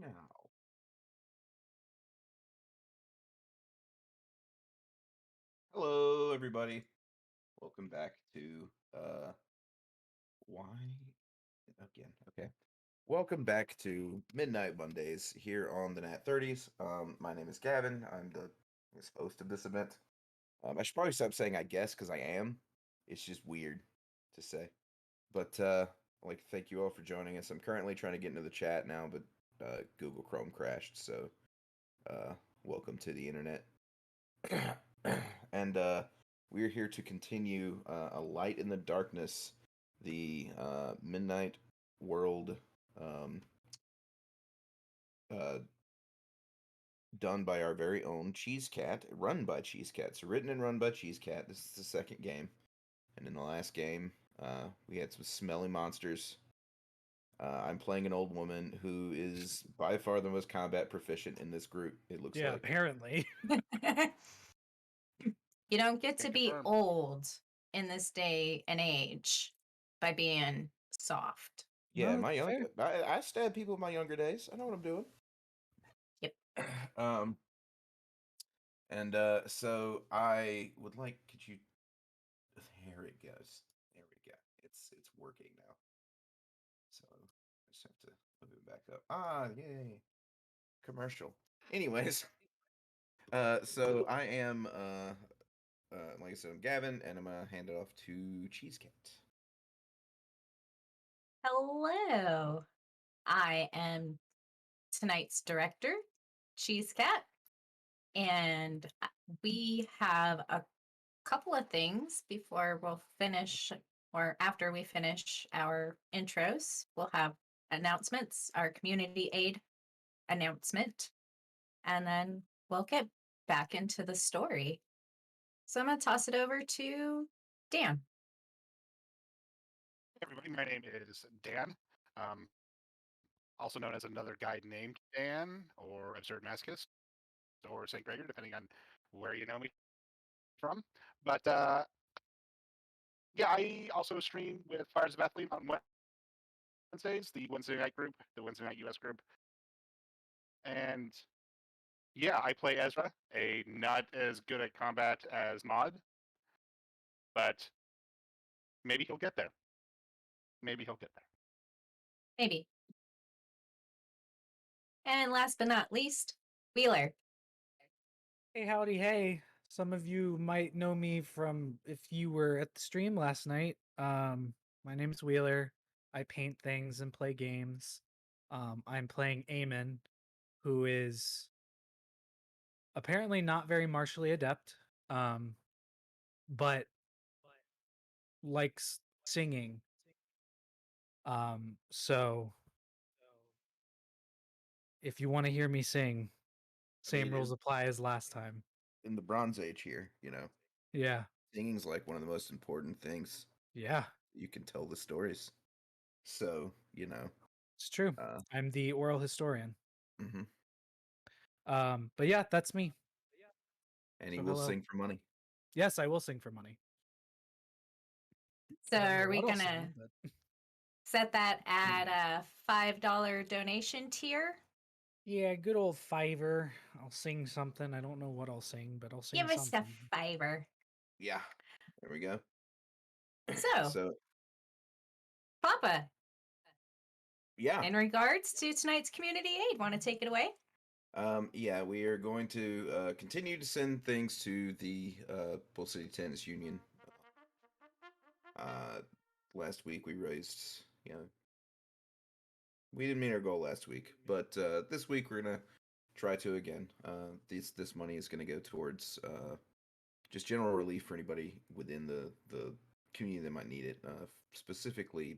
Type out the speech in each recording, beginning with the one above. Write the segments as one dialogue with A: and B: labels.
A: now. Hello, everybody. Welcome back to why again? Okay. Welcome back to Midnight Mondays here on the Nat 30s. My name is Gavin. I'm the host of this event. I should probably stop saying I guess because I am. It's just weird to say. But I'd like to thank you all for joining us. I'm currently trying to get into the chat now, but Google Chrome crashed, so welcome to the internet. And we're here to continue A Light in the Darkness, the Midnight World uh, done by our very own Cheese Cat, run by Cheese Cat. So written and run by Cheese Cat. This is the second game. And in the last game, we had some smelly monsters. I'm playing an old woman who is by far the most combat proficient in this group, it looks
B: Yeah,
A: like.
B: apparently.
C: You don't get to
D: Can
C: be
D: confirm.
C: old in this day and age by being soft.
A: Yeah,
B: No,
A: my
B: that's
A: young I stab people in my younger days. I know what I'm doing.
C: Yep.
A: So I would like, could you, there it goes. There we go. It's working now. So I just have to move it back up. Yay. Commercial. Anyways, so I am, like I said, I'm Gavin, and I'm gonna hand it off to Cheese Cat.
C: Hello. I am tonight's director, Cheese Cat, and we have a couple of things before we'll finish, or after we finish our intros. We'll have announcements, our community aid announcement, and then we'll get back into the story. So I'm going to toss it over to Dan.
D: Everybody, my name is Dan, also known as another guy named Dan, or Absurd Masochist, or St. Gregor, depending on where you know me from. But yeah, I also stream with Fires of Athlete on Wednesdays, the Wednesday night group, the Wednesday night US group. And yeah, I play Ezra, a not as good at combat as Mod, but maybe he'll get there. Maybe he'll get there.
C: Maybe. And last but not least, Wheeler.
B: Hey, howdy, hey. Some of you might know me from if you were at the stream last night. My name is Wheeler. I paint things and play games. I'm playing Eamon, who is apparently not very martially adept, but likes singing. So if you want to hear me sing, same
A: mean,
B: rules apply as last time.
A: in the Bronze Age here,
B: Yeah.
A: singing's like one of the most important things.
B: Yeah.
A: You can tell the stories. So,
B: It's true. I'm the oral historian.
A: mhm.
B: But yeah, that's me.
A: And he
B: So
A: will
B: hello.
A: sing for money.
B: Yes, I will sing for money.
C: So
B: I don't know
C: are we
B: what I'll
C: going
B: sing,
C: to
B: but
C: set that at a $5 donation tier?
B: yeah, good old Fiverr. I'll sing something. I don't know what I'll sing, but I'll sing
C: Give us a
B: something.
C: fiver.
A: Yeah. There we go.
C: So, Papa,
A: yeah.
C: in regards to tonight's community aid, want to take it away?
A: Yeah, we are going to continue to send things to the Bull City Tennis Union. Last week we raised, we didn't meet our goal last week, but this week we're gonna try to again. This money is gonna go towards just general relief for anybody within the community that might need it. Specifically,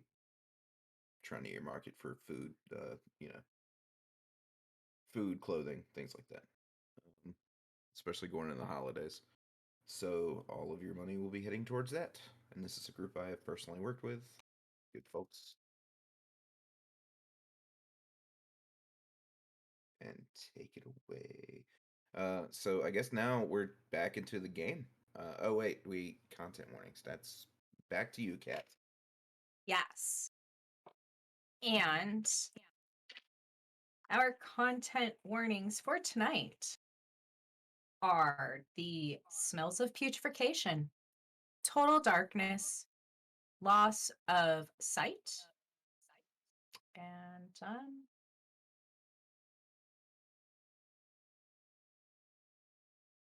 A: trying to earmark it for food. Food, clothing, things like that. Especially going into the holidays. So all of your money will be heading towards that. And this is a group I have personally worked with. Good folks. And take it away. So I guess now we're back into the game. Oh wait, content warnings. That's back to you, Kat.
C: Yes. And our content warnings for tonight are the smells of putrefaction, total darkness, loss of sight, and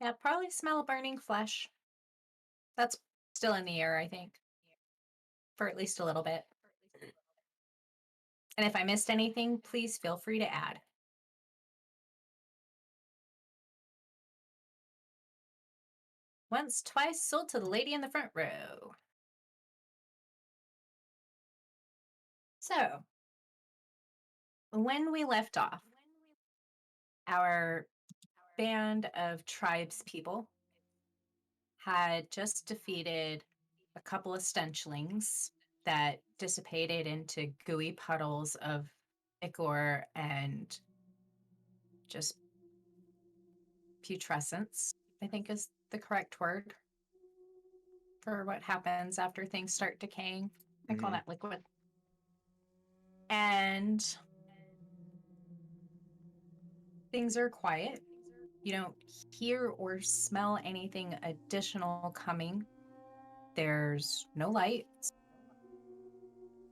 C: yeah, probably smell of burning flesh. That's still in the air, I think, for at least a little bit. And if I missed anything, please feel free to add. Once, twice, sold to the lady in the front row. So, when we left off, our band of tribes people had just defeated a couple of stenchlings that dissipated into gooey puddles of ichor and just putrescence, I think is the correct word for what happens after things start decaying. I call that liquid. And things are quiet. You don't hear or smell anything additional coming. There's no light.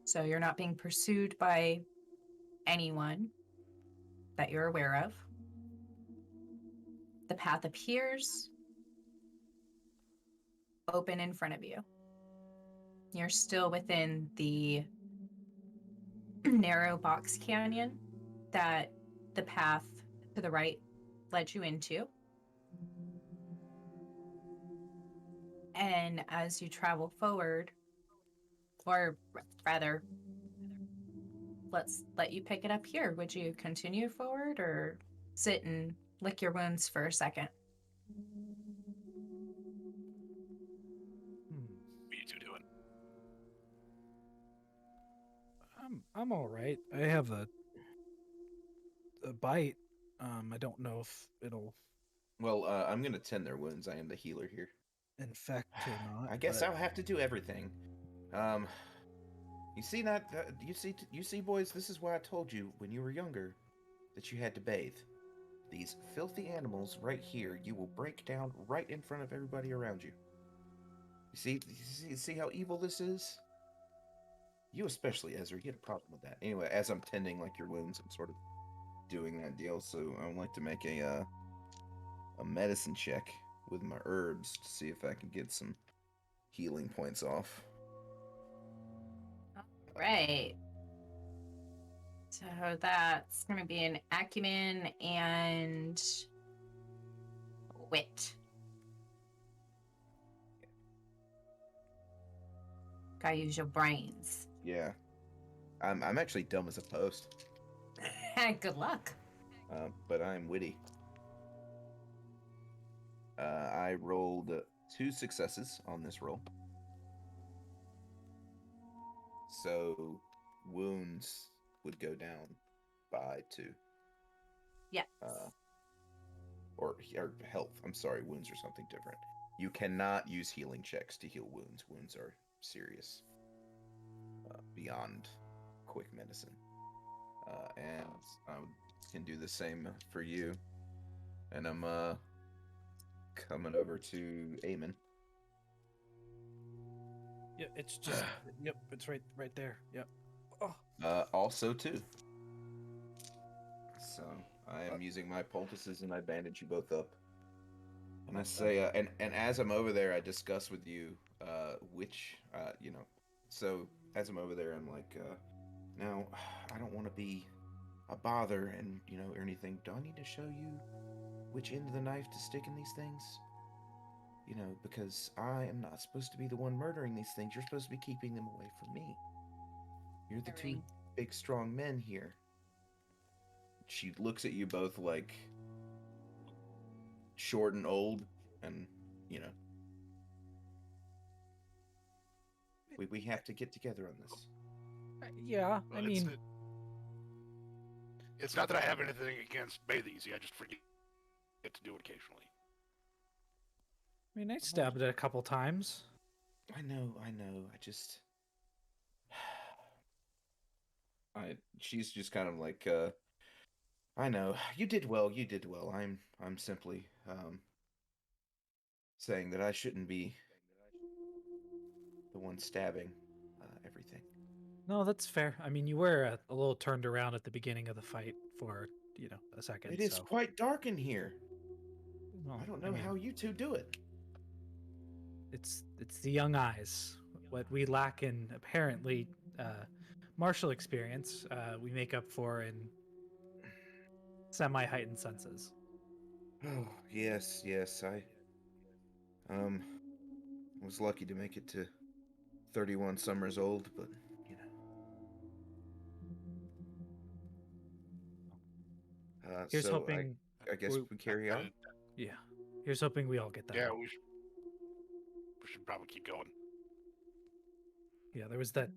C: So you're not being pursued by anyone that you're aware of. The path appears open in front of you. You're still within the narrow box canyon that the path to the right led you into. And as you travel forward, or rather, let's let you pick it up here. Would you continue forward or sit and lick your wounds for a second?
D: What are you two doing?
B: I'm all right. I have a bite. I don't know if it'll
A: Well, I'm gonna tend their wounds. I am the healer here.
B: infect or not.
A: I guess
B: but
A: I'll have to do everything. You see that? You see, boys. This is why I told you when you were younger that you had to bathe. These filthy animals right here, you will break down right in front of everybody around you. You see how evil this is? You especially, Ezra, you had a problem with that. Anyway, as I'm tending like your wounds, I'm sort of doing that deal. So I would like to make a medicine check with my herbs to see if I can get some healing points off.
C: Right. So that's going to be an acumen and wit. Gotta use your brains.
A: Yeah, I'm actually dumb as a post,
C: Good luck.
A: but I'm witty. I rolled 2 successes on this roll. So wounds would go down by 2.
C: Yes.
A: Or health. I'm sorry, wounds are something different. You cannot use healing checks to heal wounds. Wounds are serious, beyond quick medicine. And I can do the same for you. And I'm coming over to Eamon.
B: Yeah, it's just yep, it's right there. Yep. Oh.
A: Also 2. So I am using my poultices and I bandage you both up. And I say, and as I'm over there, I discuss with you, which, so as I'm over there, I'm like, now, I don't want to be a bother and, or anything. Do I need to show you which end of the knife to stick in these things? Because I am not supposed to be the one murdering these things. You're supposed to be keeping them away from me. You're the 2 big, strong men here. She looks at you both like short and old, and we have to get together on this.
B: Yeah,
D: Well,
B: I mean,
D: it's not that I have anything against bathing. I just forget to do it occasionally.
B: I stabbed it a couple times.
A: I know. I just, she's just kind of like, I know. You did well. You did well. I'm simply saying that I shouldn't be the one stabbing everything.
B: No, that's fair. I mean, you were a little turned around at the beginning of the fight for, a second.
A: It is
B: So,
A: quite dark in here.
B: well,
A: I don't know how you two do it.
B: it's the young eyes. What we lack in apparently martial experience, we make up for in semi-heightened senses.
A: Oh, yes, yes. I was lucky to make it to 31 summers old, but you know.
B: Here's
A: So
B: hoping.
A: I guess we carry on.
B: Yeah. Here's hoping we all get that.
D: Yeah,
B: help.
D: we should probably keep going.
B: Yeah, there was that.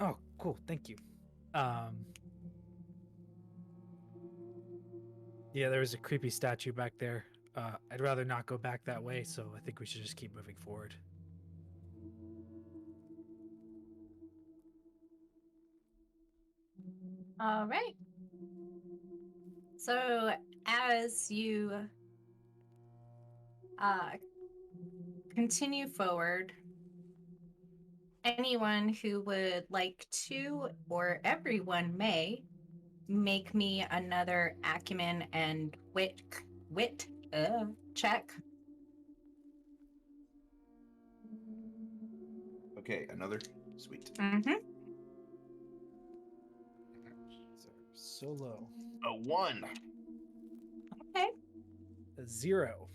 B: Oh, cool. Thank you. Yeah, there was a creepy statue back there. I'd rather not go back that way, so I think we should just keep moving forward.
C: All right. So as you continue forward, anyone who would like to, or everyone may, make me another acumen and wit check.
A: Okay, another sweet.
C: Mm-hmm.
B: So low.
A: A 1.
C: Okay.
B: A 0.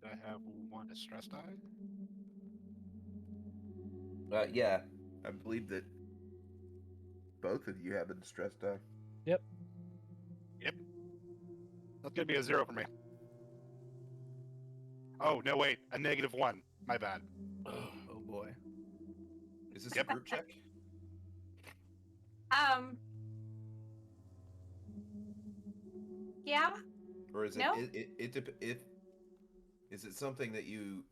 D: And I have 1 distress die.
A: Yeah, I believe that both of you have a distress die.
B: Yep.
D: That's gonna be a 0 for me. Oh no, wait, a -1. My bad.
A: Oh boy. Is this a group check?
C: Yeah.
A: Or is it
C: No.
A: is it something that you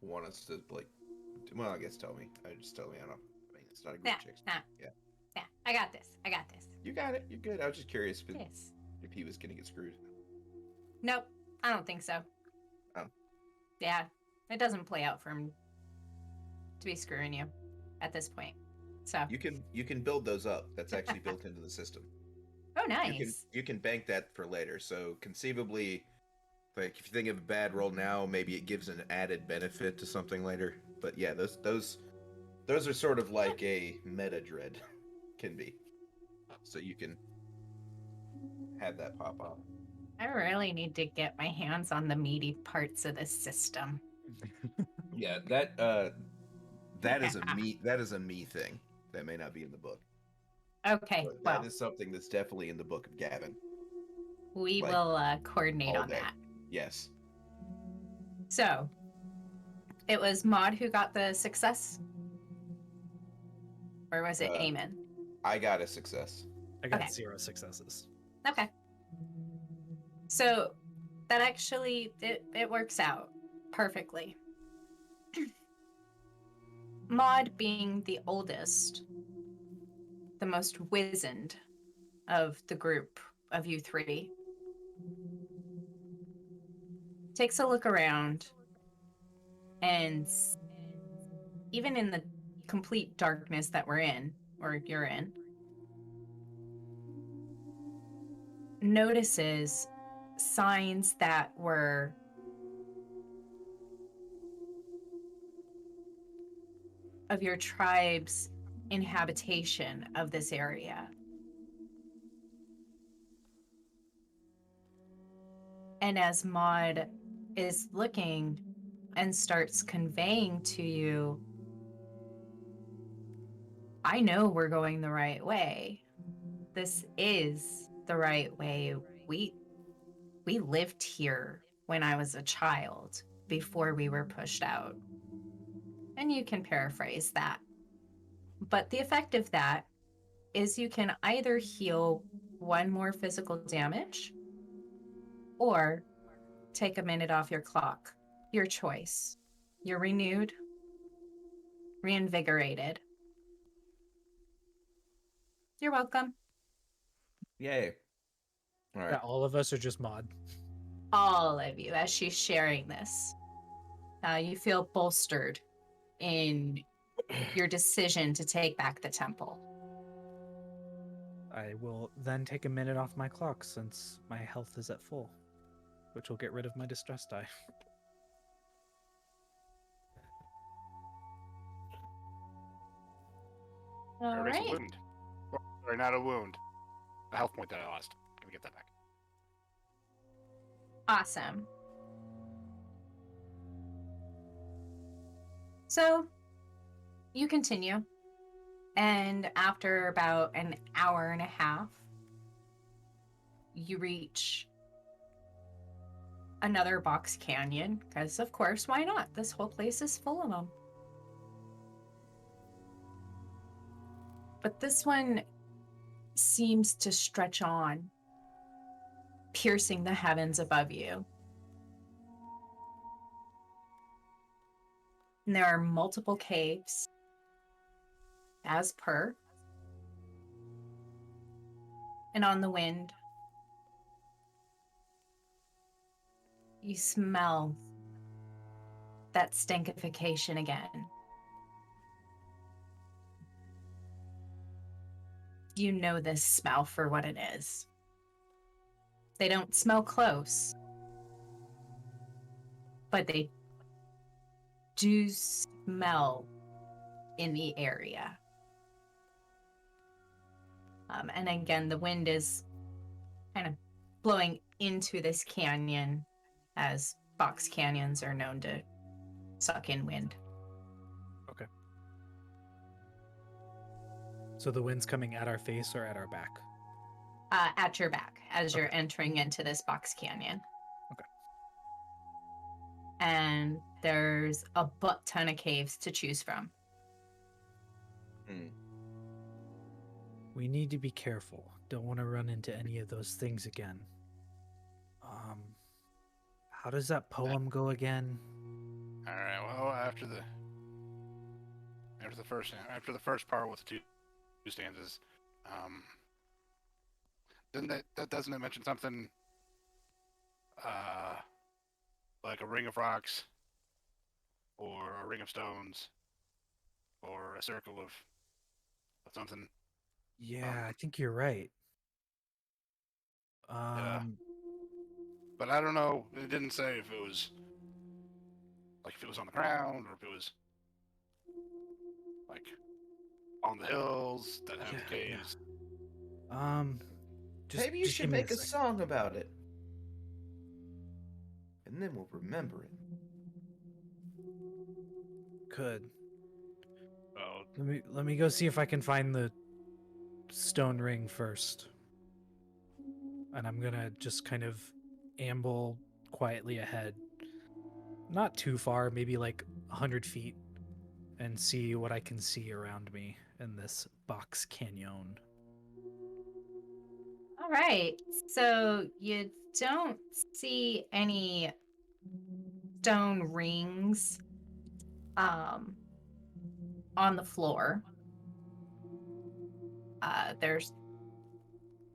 A: want us to like? Well, I guess tell me. Just tell me. I mean, it's not a group check. Yeah.
C: Yeah. I got this.
A: You got it. You're good. I was just curious
C: Yes.
A: if he was gonna get screwed.
C: Nope. I don't think so.
A: Oh.
C: Yeah. It doesn't play out for him to be screwing you at this point. So.
A: You can build those up. That's actually built into the system.
C: Oh, nice.
A: You can bank that for later. So conceivably, like if you think of a bad roll now, maybe it gives an added benefit to something later. But yeah, those are sort of like a meta dread can be. So you can have that pop up.
C: I really need to get my hands on the meaty parts of the system.
A: Yeah, that is a me thing. That may not be in the book.
C: Okay,
A: But
C: well,
A: that is something that's definitely in the book of Gavin.
C: we
A: like,
C: will coordinate
A: all
C: on
A: day.
C: that.
A: Yes.
C: So, it was Maud who got the success? Or was it Eamon?
A: I got a success.
B: I got
C: Okay.
B: 0 successes.
C: Okay. So, that actually, it works out perfectly. Maud being the oldest, the most wizened of the group of you three, takes a look around, and even in the complete darkness that we're in, or you're in, notices signs that were of your tribe's inhabitation of this area. And as Maud is looking and starts conveying to you, I know we're going the right way. This is the right way. We lived here when I was a child before we were pushed out. And you can paraphrase that. But the effect of that is you can either heal 1 more physical damage or take a minute off your clock. Your choice. You're renewed, reinvigorated, You're welcome.
A: Yay. All right.
B: Yeah, all of us are just Maud.
C: All of you, as she's sharing this, you feel bolstered in your decision to take back the temple.
B: I will then take a minute off my clock since my health is at full, which will get rid of my distress die.
C: All
D: Erase a
C: right.
D: wound. Sorry, not a wound. A health point that I lost. Gonna get that back.
C: Awesome. So you continue, and after about an hour and a half, you reach another box canyon, because of course, why not? This whole place is full of them. But this one seems to stretch on, piercing the heavens above you. And there are multiple caves, as per. And on the wind, you smell that stinkification again. You know this smell for what it is. They don't smell close, but they do smell in the area. And again, the wind is kind of blowing into this canyon, as box canyons are known to suck in wind.
B: Okay. So the wind's coming at our face or at our back?
C: At your back as you're entering into this box canyon.
B: Okay.
C: And there's a butt ton of caves to choose from.
B: We need to be careful. Don't want to run into any of those things again. How does that poem go again?
D: All right. Well, after the first part with the two stanzas, doesn't it mention something like a ring of rocks, or a ring of stones, or a circle of something?
B: Yeah, I think you're right.
D: Yeah. But I don't know. It didn't say if it was like if it was on the ground or if it was like on the hills that have the
B: Yeah, yeah.
D: caves.
A: Maybe you
B: just
A: should
B: give me
A: make a
B: second.
A: song about it. And then we'll remember it.
B: Could.
D: Oh,
B: Let me go see if I can find the stone ring first. And I'm gonna just kind of amble quietly ahead. Not too far, maybe like 100 feet, and see what I can see around me in this box canyon.
C: All right. So you don't see any stone rings on the floor. There's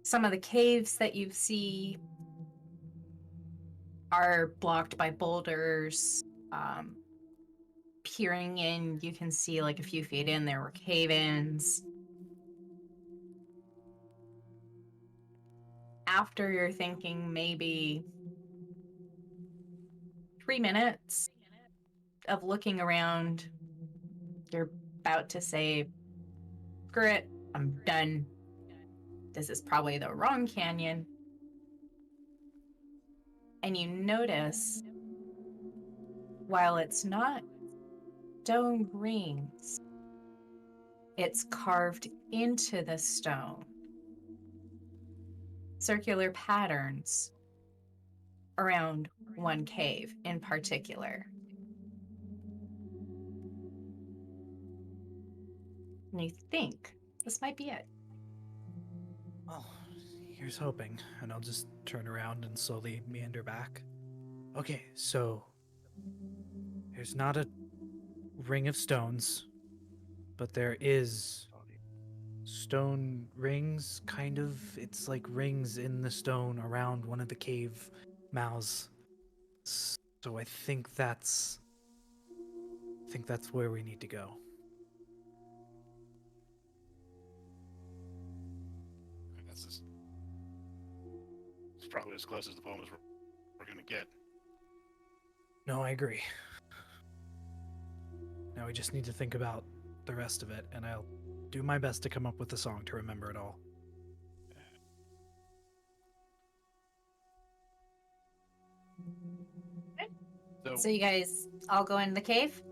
C: some of the caves that you see are blocked by boulders. Peering in, you can see like a few feet in, there were cave-ins. After you're thinking maybe 3 minutes of looking around, you're about to say, screw it, I'm done. This is probably the wrong canyon. And you notice, while it's not stone rings, it's carved into the stone. Circular patterns around one cave in particular. And you think this might be it.
B: Well, here's hoping. And I'll just turn around and slowly meander back. Okay, so there's not a ring of stones, but there is stone rings, kind of. It's like rings in the stone around one of the cave mouths. So I think that's where we need to go.
D: That's just, it's probably as close as the poem as we're gonna get.
B: No, I agree. Now we just need to think about the rest of it, and I'll do my best to come up with a song to remember it all.
C: So you guys all go in the cave?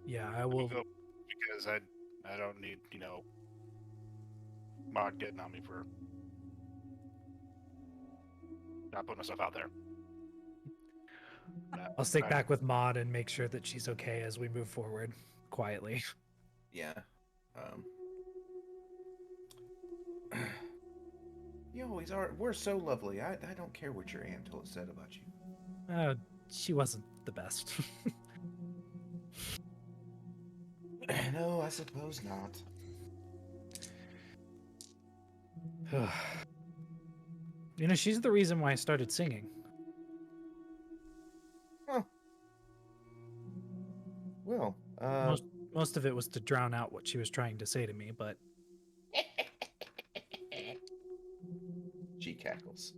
B: Yeah, I
D: Let me
B: will.
D: go because I don't need, Maud getting on me for not putting myself out there.
B: I'll stick back with Maud and make sure that she's okay as we move forward quietly.
A: Yeah. You always are. We're so lovely. I don't care what your aunt said about you.
B: She wasn't the best.
A: No, I suppose not.
B: You know, she's the reason why I started singing.
A: Huh. Well,
B: Most of it was to drown out what she was trying to say to me, but
A: she cackles.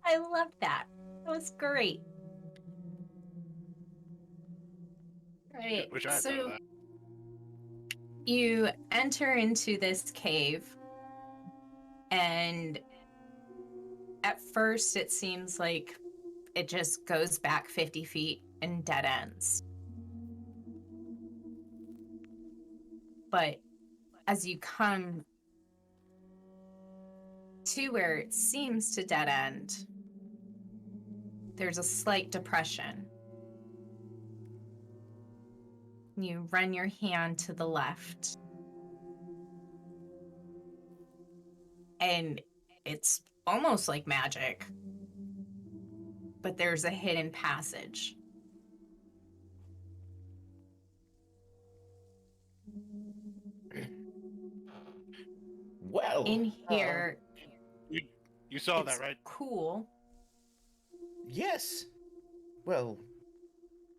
C: I love that. That was great. Right.
D: Wish I had thought of
C: So
D: that.
C: you enter into this cave, and at first it seems like it just goes back 50 feet and dead ends. But as you come to where it seems to dead end, there's a slight depression. You run your hand to the left, and it's almost like magic, but there's a hidden passage.
A: Well,
C: In here,
D: You saw
C: it's
D: that, right?
C: cool.
A: Yes. Well,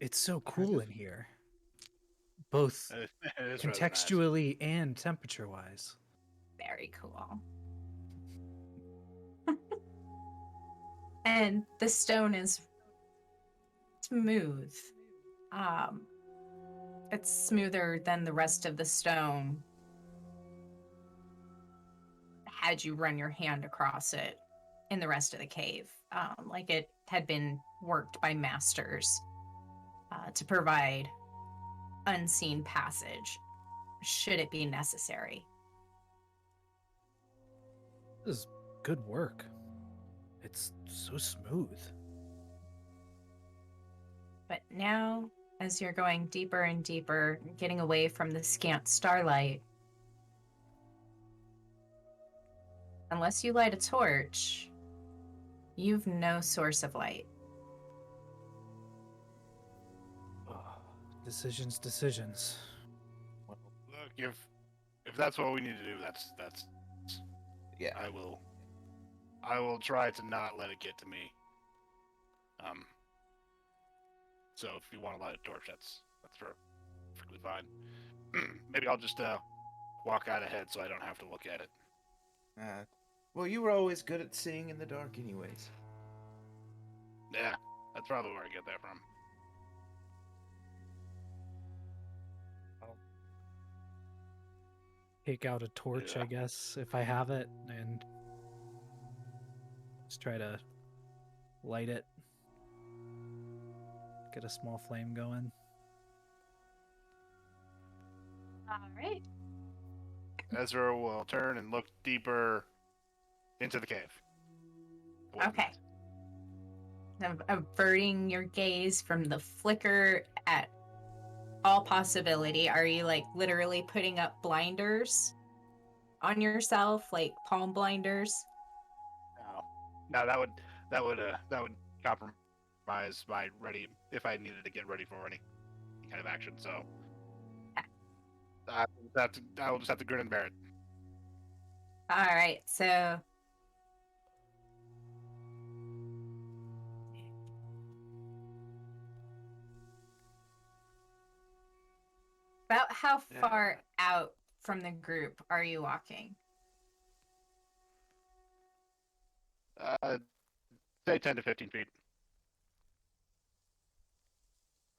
B: it's so cool in here. Both
D: It is rather nice.
B: contextually and temperature-wise.
C: Very cool. And the stone is smooth. It's smoother than the rest of the stone had you run your hand across it in the rest of the cave. Like it had been worked by masters to provide unseen passage should it be necessary.
B: This is good work. It's so smooth.
C: But now, as you're going deeper and deeper, getting away from the scant starlight, unless you light a torch, you've no source of light.
B: Decisions.
D: Look, if that's what we need to do, that's
A: yeah.
D: I will try to not let it get to me. So if you want to light a torch, that's perfectly fine. Maybe I'll just walk out ahead so I don't have to look at it.
A: Well, you were always good at seeing in the dark, anyways.
D: Yeah, that's probably where I get that from.
B: Take out a torch,
D: Yeah.
B: I guess, if I have it, and just try to light it. Get a small flame going.
C: All right.
D: Ezra will turn and look deeper into the cave.
C: Okay. Averting your gaze from the flicker at all possibility. Are you like literally putting up blinders on yourself, like palm blinders?
D: No, that would compromise my ready if I needed to get ready for any kind of action. So I will just have to grin and bear it.
C: All right, so about how far out from the group are you walking?
D: Say 10 to 15 feet.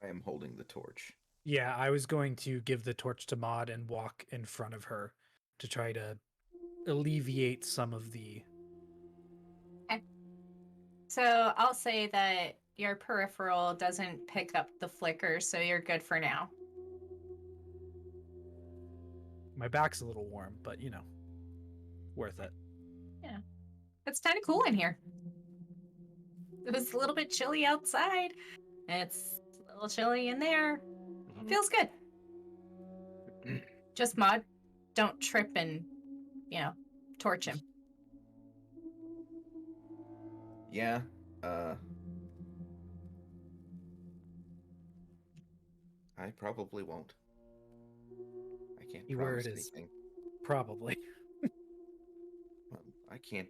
A: I am holding the torch.
B: Yeah, I was going to give the torch to Maud and walk in front of her to try to alleviate some of the.
C: So I'll say that your peripheral doesn't pick up the flicker, so you're good for now.
B: My back's a little warm, but worth it.
C: Yeah. It's kind of cool in here. It was a little bit chilly outside. It's a little chilly in there. Feels good. Just Maud, don't trip and, torch him.
A: Yeah. I probably won't. I can't
B: Keyword
A: promise
B: is
A: anything.
B: probably.
A: I can't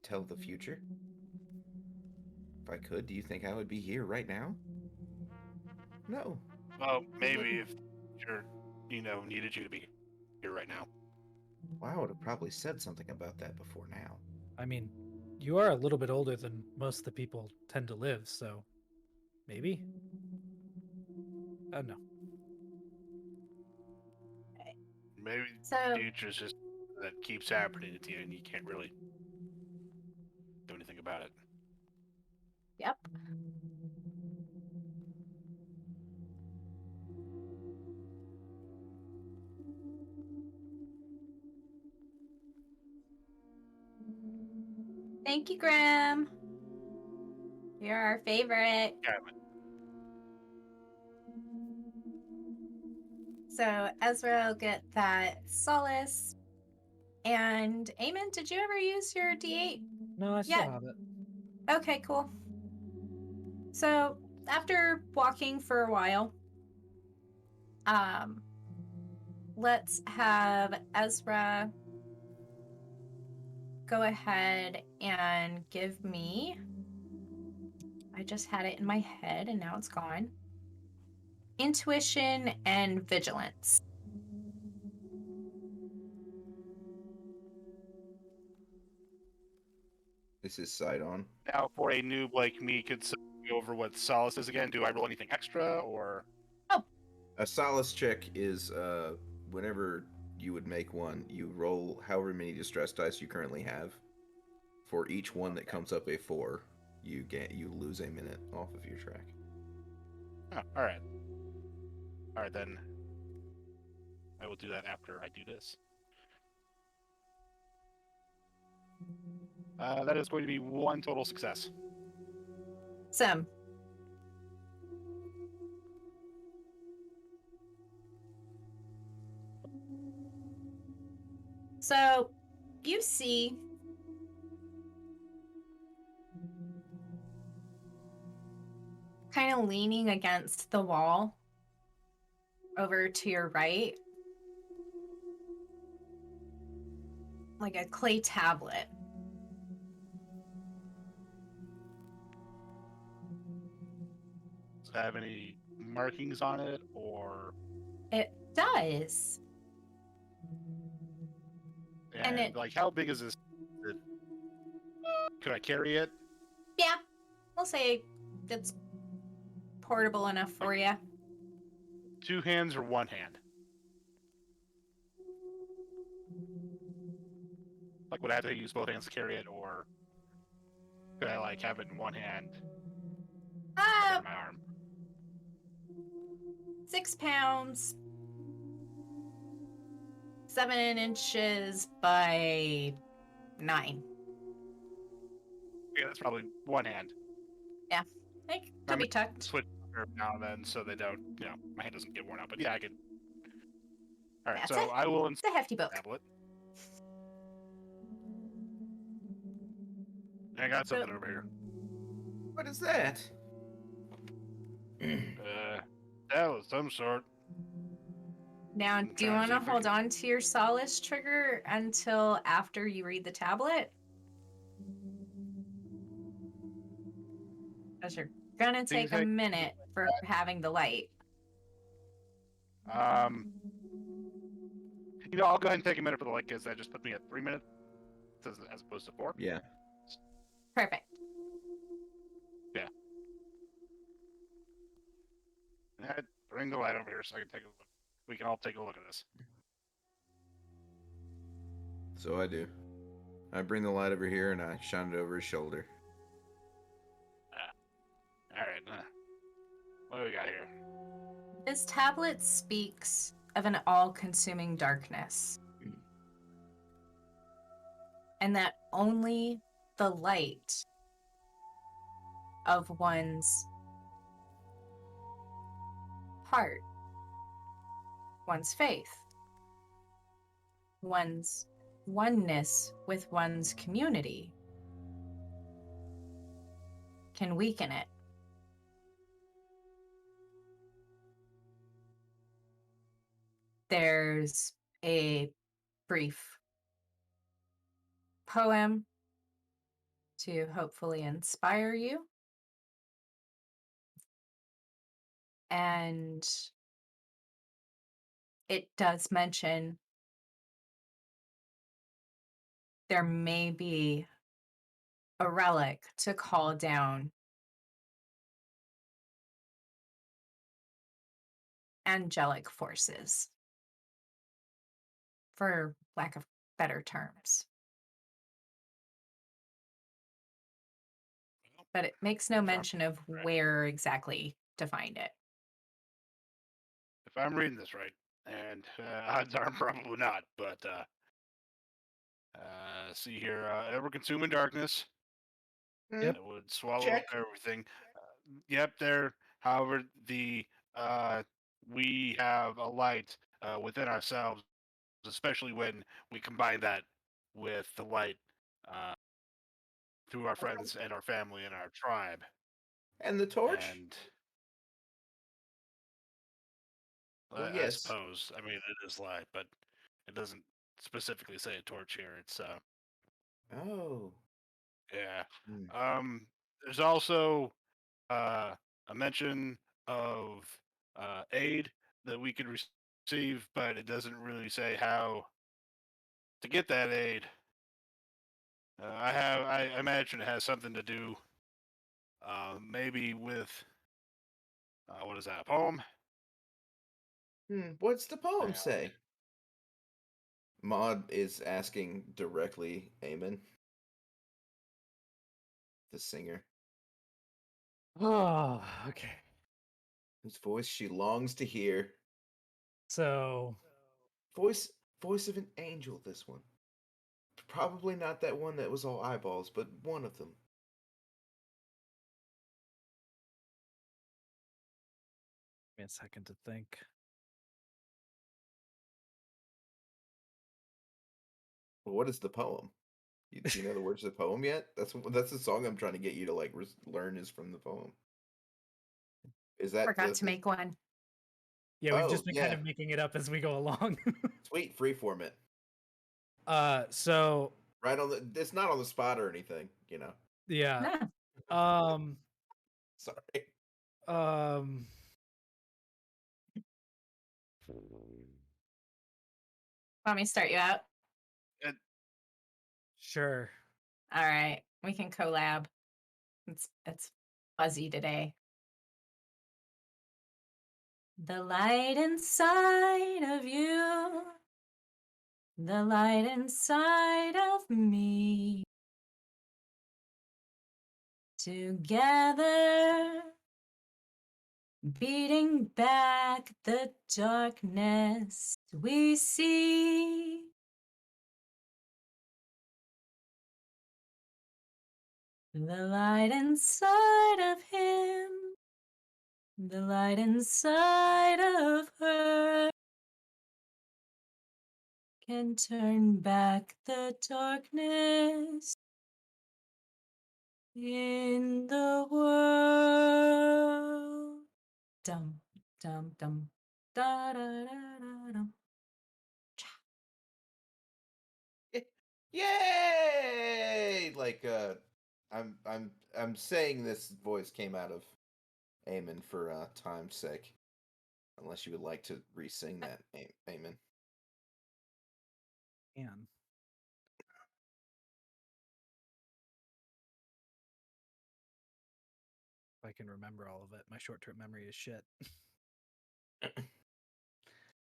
A: tell the future. If I could, do you think I would be here right now? No.
D: Well, maybe
A: wouldn't.
D: if you're, needed you to be here right now.
A: Well, I would have probably said something about that before now.
B: I mean, you are a little bit older than most of the people tend to live, so maybe? Oh, no.
D: Maybe
C: So,
D: the future's just that keeps happening to you, and you can't really do anything about it.
C: yep. Thank you, Graham. You're our favorite.
D: Yeah,
C: So Ezra will get that solace. And Eamon, did you ever use your D8?
B: No, I still
C: Yeah.
B: have it.
C: Okay, cool. So after walking for a while, let's have Ezra go ahead and give me. I just had it in my head and now it's gone. Intuition and vigilance.
A: This is Sidon.
D: now for a noob like me, could somebody go over what solace is again? Do I roll anything extra, or?
A: A solace check is whenever you would make one, you roll however many distress dice you currently have. For each one that comes up a 4, you lose a minute off of your track.
D: Oh, all right. All right, then. I will do that after I do this. That is going to be 1 total success.
C: Some. So you see kind of leaning against the wall over to your right, like a clay tablet.
D: Does it have any markings on it, or?
C: It does. And it,
D: like, how big is this? Could I carry it?
C: yeah, we'll say it's portable enough for you.
D: 2 hands or 1 hand? Like, would I have to use both hands to carry it, or could I, like, have it in 1 hand, under my arm?
C: 6 pounds, 7 inches by 9.
D: Yeah, that's probably 1 hand.
C: Yeah, it could be tucked.
D: Switch now and then, so they don't, my hand doesn't get worn out. But yeah, I could. All right,
C: That's
D: so
C: it.
D: I will
C: It's a hefty book.
D: tablet. I got something over here.
A: What is that?
D: That was some sort.
C: Now,
D: I'm
C: do you
D: trying
C: want to
D: see if we
C: hold
D: can-
C: on to your solace trigger until after you read the tablet? Because you're gonna
D: Things
C: take a
D: like-
C: minute for having the light.
D: I'll go ahead and take a minute for the light because that just put me at 3 minutes as opposed to 4.
A: Yeah.
C: Perfect.
D: Bring the light over here so I can take a look. We can all take a look at this.
A: So I do. I bring the light over here and I shine it over his shoulder.
D: All right. What do we got here?
C: This tablet speaks of an all-consuming darkness. And that only the light of one's heart, one's faith, one's oneness with one's community can weaken it. There's a brief poem to hopefully inspire you. And it does mention there may be a relic to call down angelic forces, for lack of better terms. But it makes no mention of where exactly to find it.
D: If I'm reading this right, and odds are probably not, but see here, ever-consuming darkness.
B: Yep.
D: It would swallow
A: Check.
D: up everything. Yep, there. However, we have a light within ourselves, especially when we combine that with the light uh, through our friends and our family and our tribe.
A: And the torch?
D: And
A: Well,
D: I
A: yes.
D: suppose, I mean, it is light, but it doesn't specifically say a torch here. It's
A: Oh.
D: yeah.
A: Hmm.
D: There's also a mention of aid that we could receive, but it doesn't really say how to get that aid. I imagine it has something to do, maybe with what is that? A poem?
A: What's the poem
D: Hang on.
A: say? Maud is asking directly Eamon, the singer,
B: Oh, okay.
A: whose voice she longs to hear.
B: So,
A: Voice of an angel, this one. Probably not that one that was all eyeballs, but one of them.
B: give me a second to think.
A: Well, what is the poem? Do you know the words of the poem yet? That's the song I'm trying to get you to like learn is from the poem. Is that
C: Forgot to make one.
B: Yeah, we've
A: Oh,
B: just been kind
A: yeah.
B: of making it up as we go along.
A: Sweet freeform it
B: So
A: right on the? It's not on the spot or anything, you know.
B: yeah.
C: No.
A: Sorry.
B: Um
C: Want me to start you out?
B: Sure.
C: All right. We can collab. It's fuzzy today. The light inside of you, the light inside of me. Together, beating back the darkness we see. The light inside of him, the light inside of her can turn back the darkness in the world. Dum, dum, dum, Da, da, da, da, da.
A: Yay! Like I'm saying this voice came out of Eamon for time's sake. Unless you would like to re-sing that, Eamon.
B: Man. If I can remember all of it. My short-term memory is shit.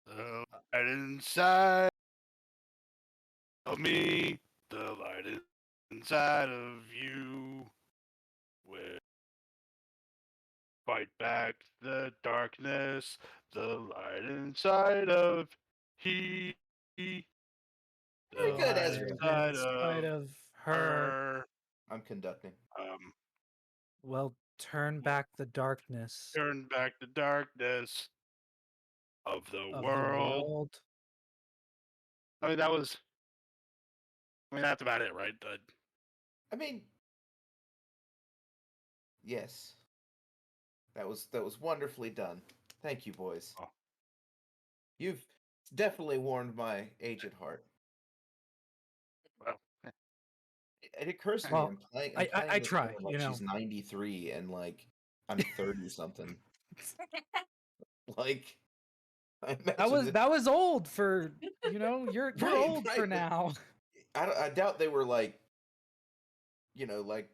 D: The light inside of me, the light inside of you, will fight back the darkness, the light inside of he, the
A: Very good,
D: light
A: Ezra.
D: inside
B: Inside
D: of
B: of her.
D: her.
A: I'm conducting.
B: Well, turn back the darkness
D: Turn back the darkness of the
B: of
D: world.
B: the world.
D: I mean, that's about it, right?
A: I mean, yes. That was wonderfully done. Thank you, boys.
D: Oh.
A: You've definitely warmed my aged heart.
D: Well,
A: It occurs to me
B: Well,
A: I'm playing
B: I
A: this
B: try,
A: woman
B: you
A: like
B: know.
A: she's 93 and like I'm 30 something. Like I imagine
B: That was old for you're
A: Right,
B: old for
A: right, but-
B: now.
A: I doubt they were like like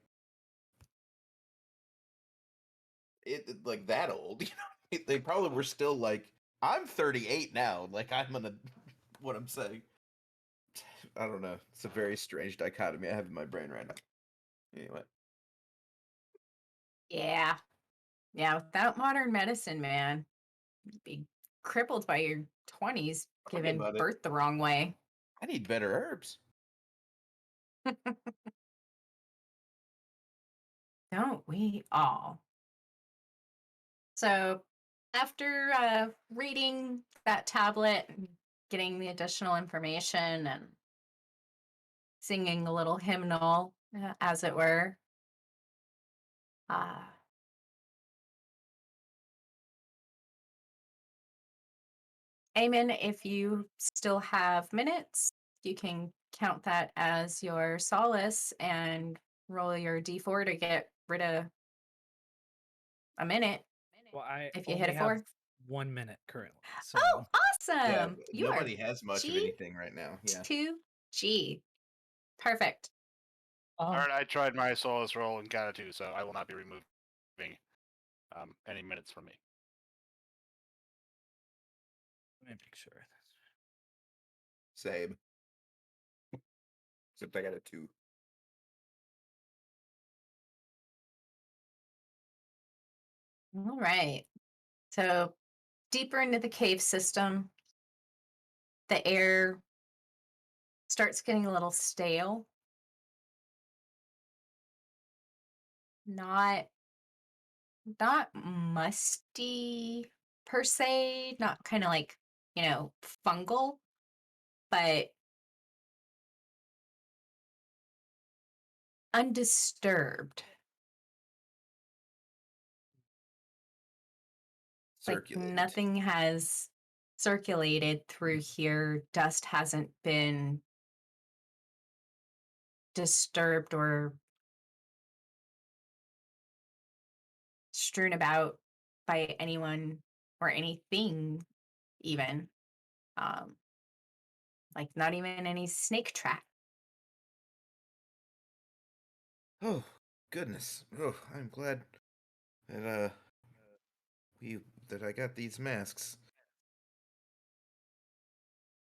A: like that old. They probably were still like I'm 38 now. Like I'm gonna what I'm saying. I don't know. It's a very strange dichotomy I have in my brain right now. Anyway.
C: Yeah. Yeah. Without modern medicine, man, you'd be crippled by your 20s,
A: Tell me
C: giving
A: about it.
C: birth the wrong way.
A: I need better herbs.
C: Don't we all? So, after reading that tablet and getting the additional information and singing a little hymnal, as it were, uh, Eamon, if you still have minutes, you can count that as your solace and roll your d4 to get rid of a minute
B: Well, I
C: if you
B: only
C: hit a
B: have
C: 4.
B: 1 minute currently.
C: Oh,
B: So
A: Yeah,
C: awesome! You are
A: nobody has much of
C: G
A: anything right now. Yeah.
C: to G. Perfect.
D: all right, I tried my solace roll and got a 2, so I will not be removing any minutes from me.
B: let me make sure.
A: Same. Except I got a 2.
C: All right. So deeper into the cave system, the air starts getting a little stale. Not musty per se, not kind of like, fungal, but undisturbed. Like
A: Circulated.
C: nothing has circulated through here. Dust hasn't been disturbed or strewn about by anyone or anything, even. Like not even any snake track.
A: Oh, goodness. Oh, I'm glad that that I got these masks.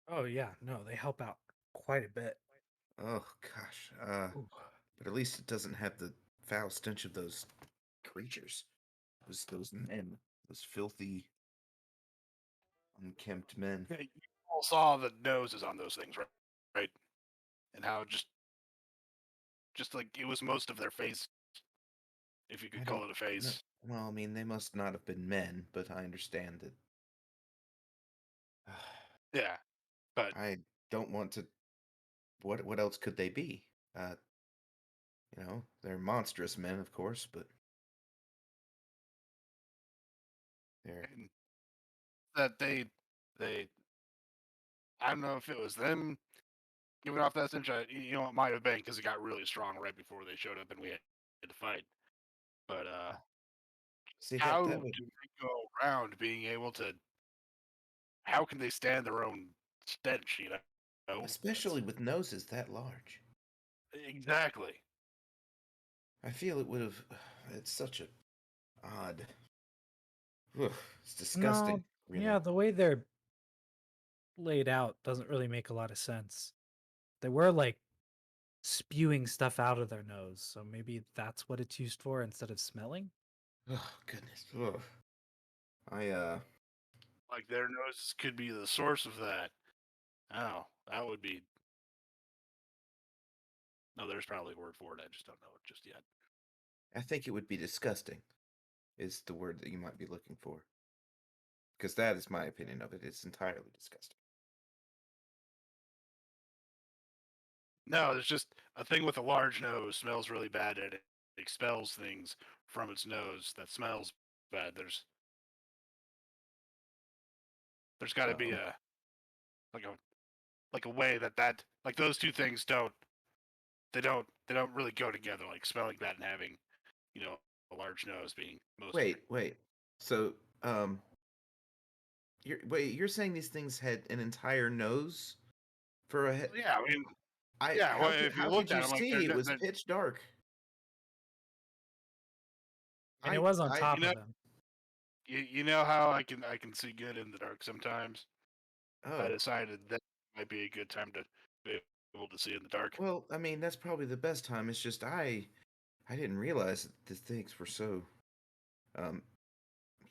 B: Oh yeah, no, they help out quite a bit.
A: Oh gosh.
B: Ooh.
A: But at least it doesn't have the foul stench of those creatures. Those men. Those filthy unkempt men.
D: Yeah, you all saw the noses on those things, right? Right, and how just like it was most of their face, if you
A: I
D: could
A: don't
D: call it a face.
A: No, well, I mean, they must not have been men, but I understand that.
D: Yeah, but
A: I don't want to. What else could they be? They're monstrous men, of course, but they're
D: and that they I don't know if it was them giving off that stench. It might have been because it got really strong right before they showed up and we had to fight. But
A: See
D: how
A: that
D: do
A: would,
D: they go around being able to? How can they stand their own stench?
A: especially with noses that large.
D: Exactly.
A: I feel it would have. It's such a odd. Ugh, it's disgusting.
B: No,
A: Really.
B: yeah, the way they're laid out doesn't really make a lot of sense. They were like spewing stuff out of their nose, so maybe that's what it's used for instead of smelling.
A: Oh goodness. Ugh. I
D: Like their noses could be the source of that. Oh, that would be. No, there's probably a word for it. I just don't know it just yet.
A: I think it would be disgusting. Is the word that you might be looking for? Because that is my opinion of it. It's entirely disgusting.
D: No, it's just a thing with a large nose smells really bad and it expels things from its nose that smells bad. There's got to be
A: Um,
D: a like a like a way that like those two things don't really go together. Like smelling bad and having a large nose being most.
A: wait. So, you're saying these things had an entire nose for a head?
D: Yeah, I mean,
A: I
D: yeah. Well, if you
A: how could
D: looked
A: you
D: at them, like
A: see? It was pitch dark.
B: And it was on
A: I
B: top of them.
D: you know how I can see good in the dark sometimes. I
A: oh
D: decided that might be a good time to be able to see in the dark.
A: well, I mean that's probably the best time. It's just I didn't realize that the things were so. Um,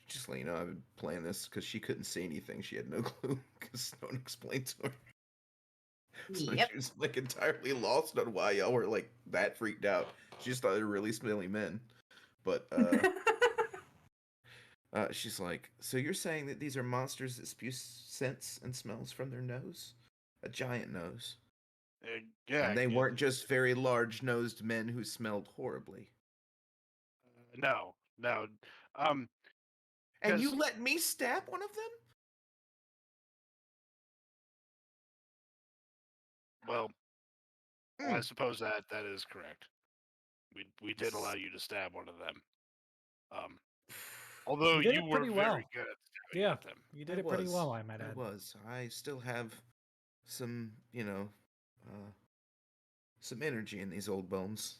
A: just let you know, I've been playing this because she couldn't see anything. She had no clue because no one explained to her. So
C: Yep.
A: she was like entirely lost on why y'all were like that freaked out. She just thought they were really smelly men. But she's like, so you're saying that these are monsters that spew scents and smells from their nose? A giant nose.
D: Yeah,
A: And they weren't just very large nosed men who smelled horribly.
D: no. Um,
A: And you
D: because
A: let me stab one of them?
D: well, I
A: Mm.
D: suppose that is correct. We did allow you to stab one of them. Um, although
B: You did
D: you
B: it
D: were
B: pretty
D: very
B: well.
D: good at stabbing
B: Yeah,
D: at them.
B: you
A: I
B: did it pretty
A: was.
B: well, I might
A: I
B: add.
A: was. I still have some, uh, some energy in these old bones.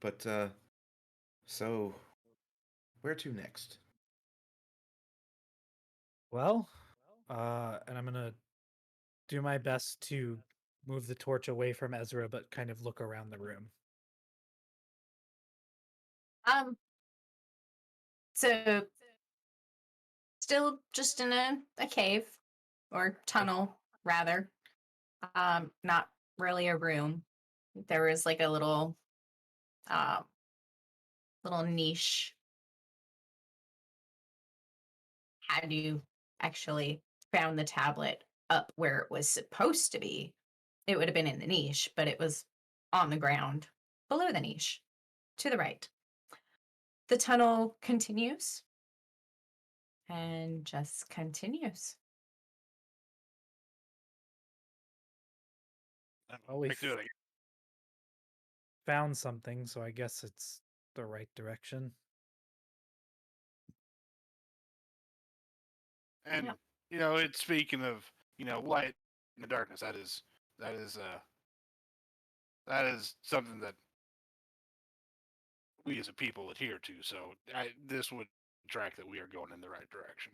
A: But, so, where to next?
B: Well, and I'm gonna do my best to move the torch away from Ezra, but kind of look around the room.
C: Um, so still just in a cave or tunnel rather. Not really a room. There was like a um little niche. Had you actually found the tablet up where it was supposed to be, it would have been in the niche, but it was on the ground below the niche to the right. The tunnel continues and just continues.
B: Well, we
D: I do it again.
B: found something, so I guess it's the right direction.
D: And
C: Yep.
D: it's speaking of light in the darkness. That is that is something that we as a people adhere to. So this would track that we are going in the right direction.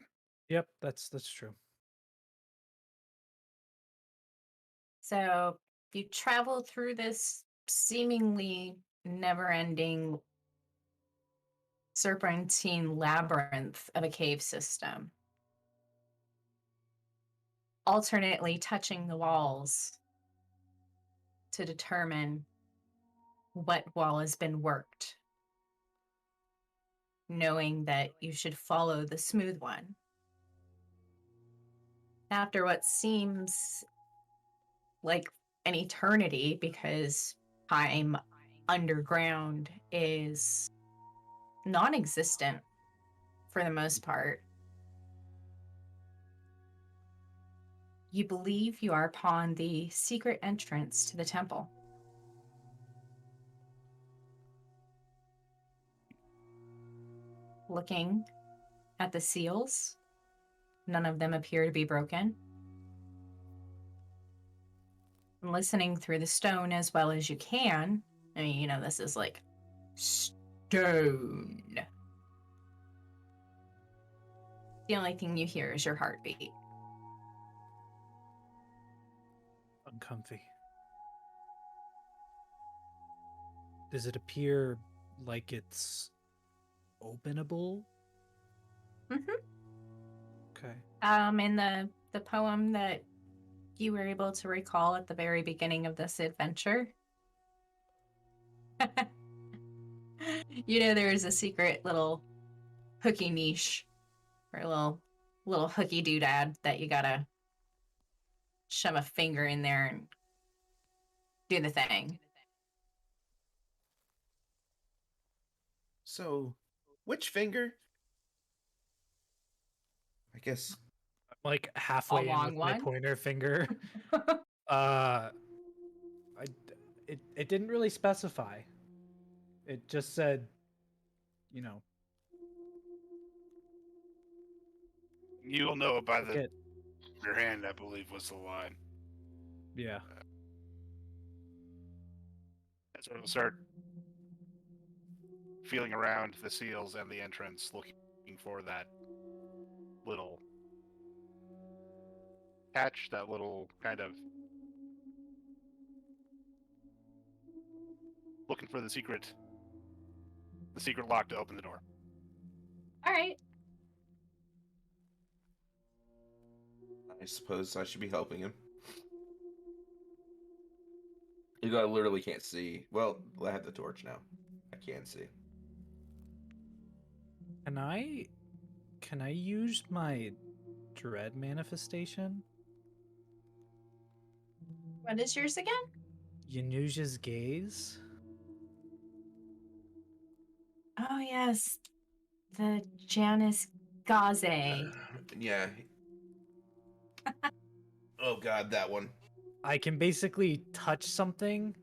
B: Yep, that's true.
C: So you travel through this seemingly never ending serpentine labyrinth of a cave system, alternately touching the walls to determine what wall has been worked, knowing that you should follow the smooth one. After what seems like an eternity, because time underground is non existent, for the most part. You believe you are upon the secret entrance to the temple. Looking at the seals, none of them appear to be broken. Listening through the stone as well as you can. I mean, this is like stone. The only thing you hear is your heartbeat.
B: Uncomfy. Does it appear like it's openable?
C: Mm-hmm.
B: Okay.
C: In the poem that you were able to recall at the very beginning of this adventure, there is a secret little hooky niche or a little hooky doodad that you gotta shove a finger in there and do the thing.
A: So, which finger? I guess.
B: Like halfway in
C: long
B: with my
C: one?
B: pointer finger. uh, it didn't really specify. It just said,
D: You'll know by
B: it.
D: your hand, I believe, was the line.
B: Yeah.
D: And so it'll start feeling around the seals and the entrance, looking for that little catch, that little kind of looking for the secret lock to open the door.
C: All right.
A: I suppose I should be helping him. I literally can't see. Well, I have the torch now. I can see.
B: Can I use my dread manifestation?
C: What is yours again?
B: Yanuja's gaze.
C: Oh, yes. The Janus Gaze.
A: Yeah. Oh god, that one.
B: I can basically touch something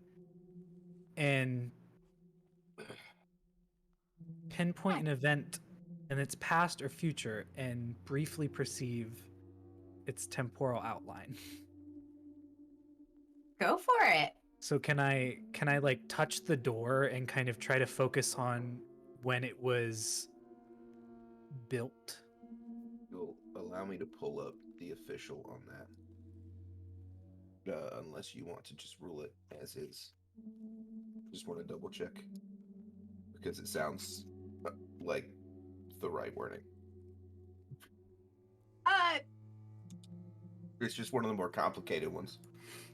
B: and pinpoint an event in its past or future and briefly perceive its temporal outline.
C: Go for it.
B: So can I like touch the door and kind of try to focus on when it was built?
A: You'll allow me to pull up the official on that. Unless you want to just rule it as is. Just want to double check. Because it sounds like the right wording. It's just one of the more complicated ones.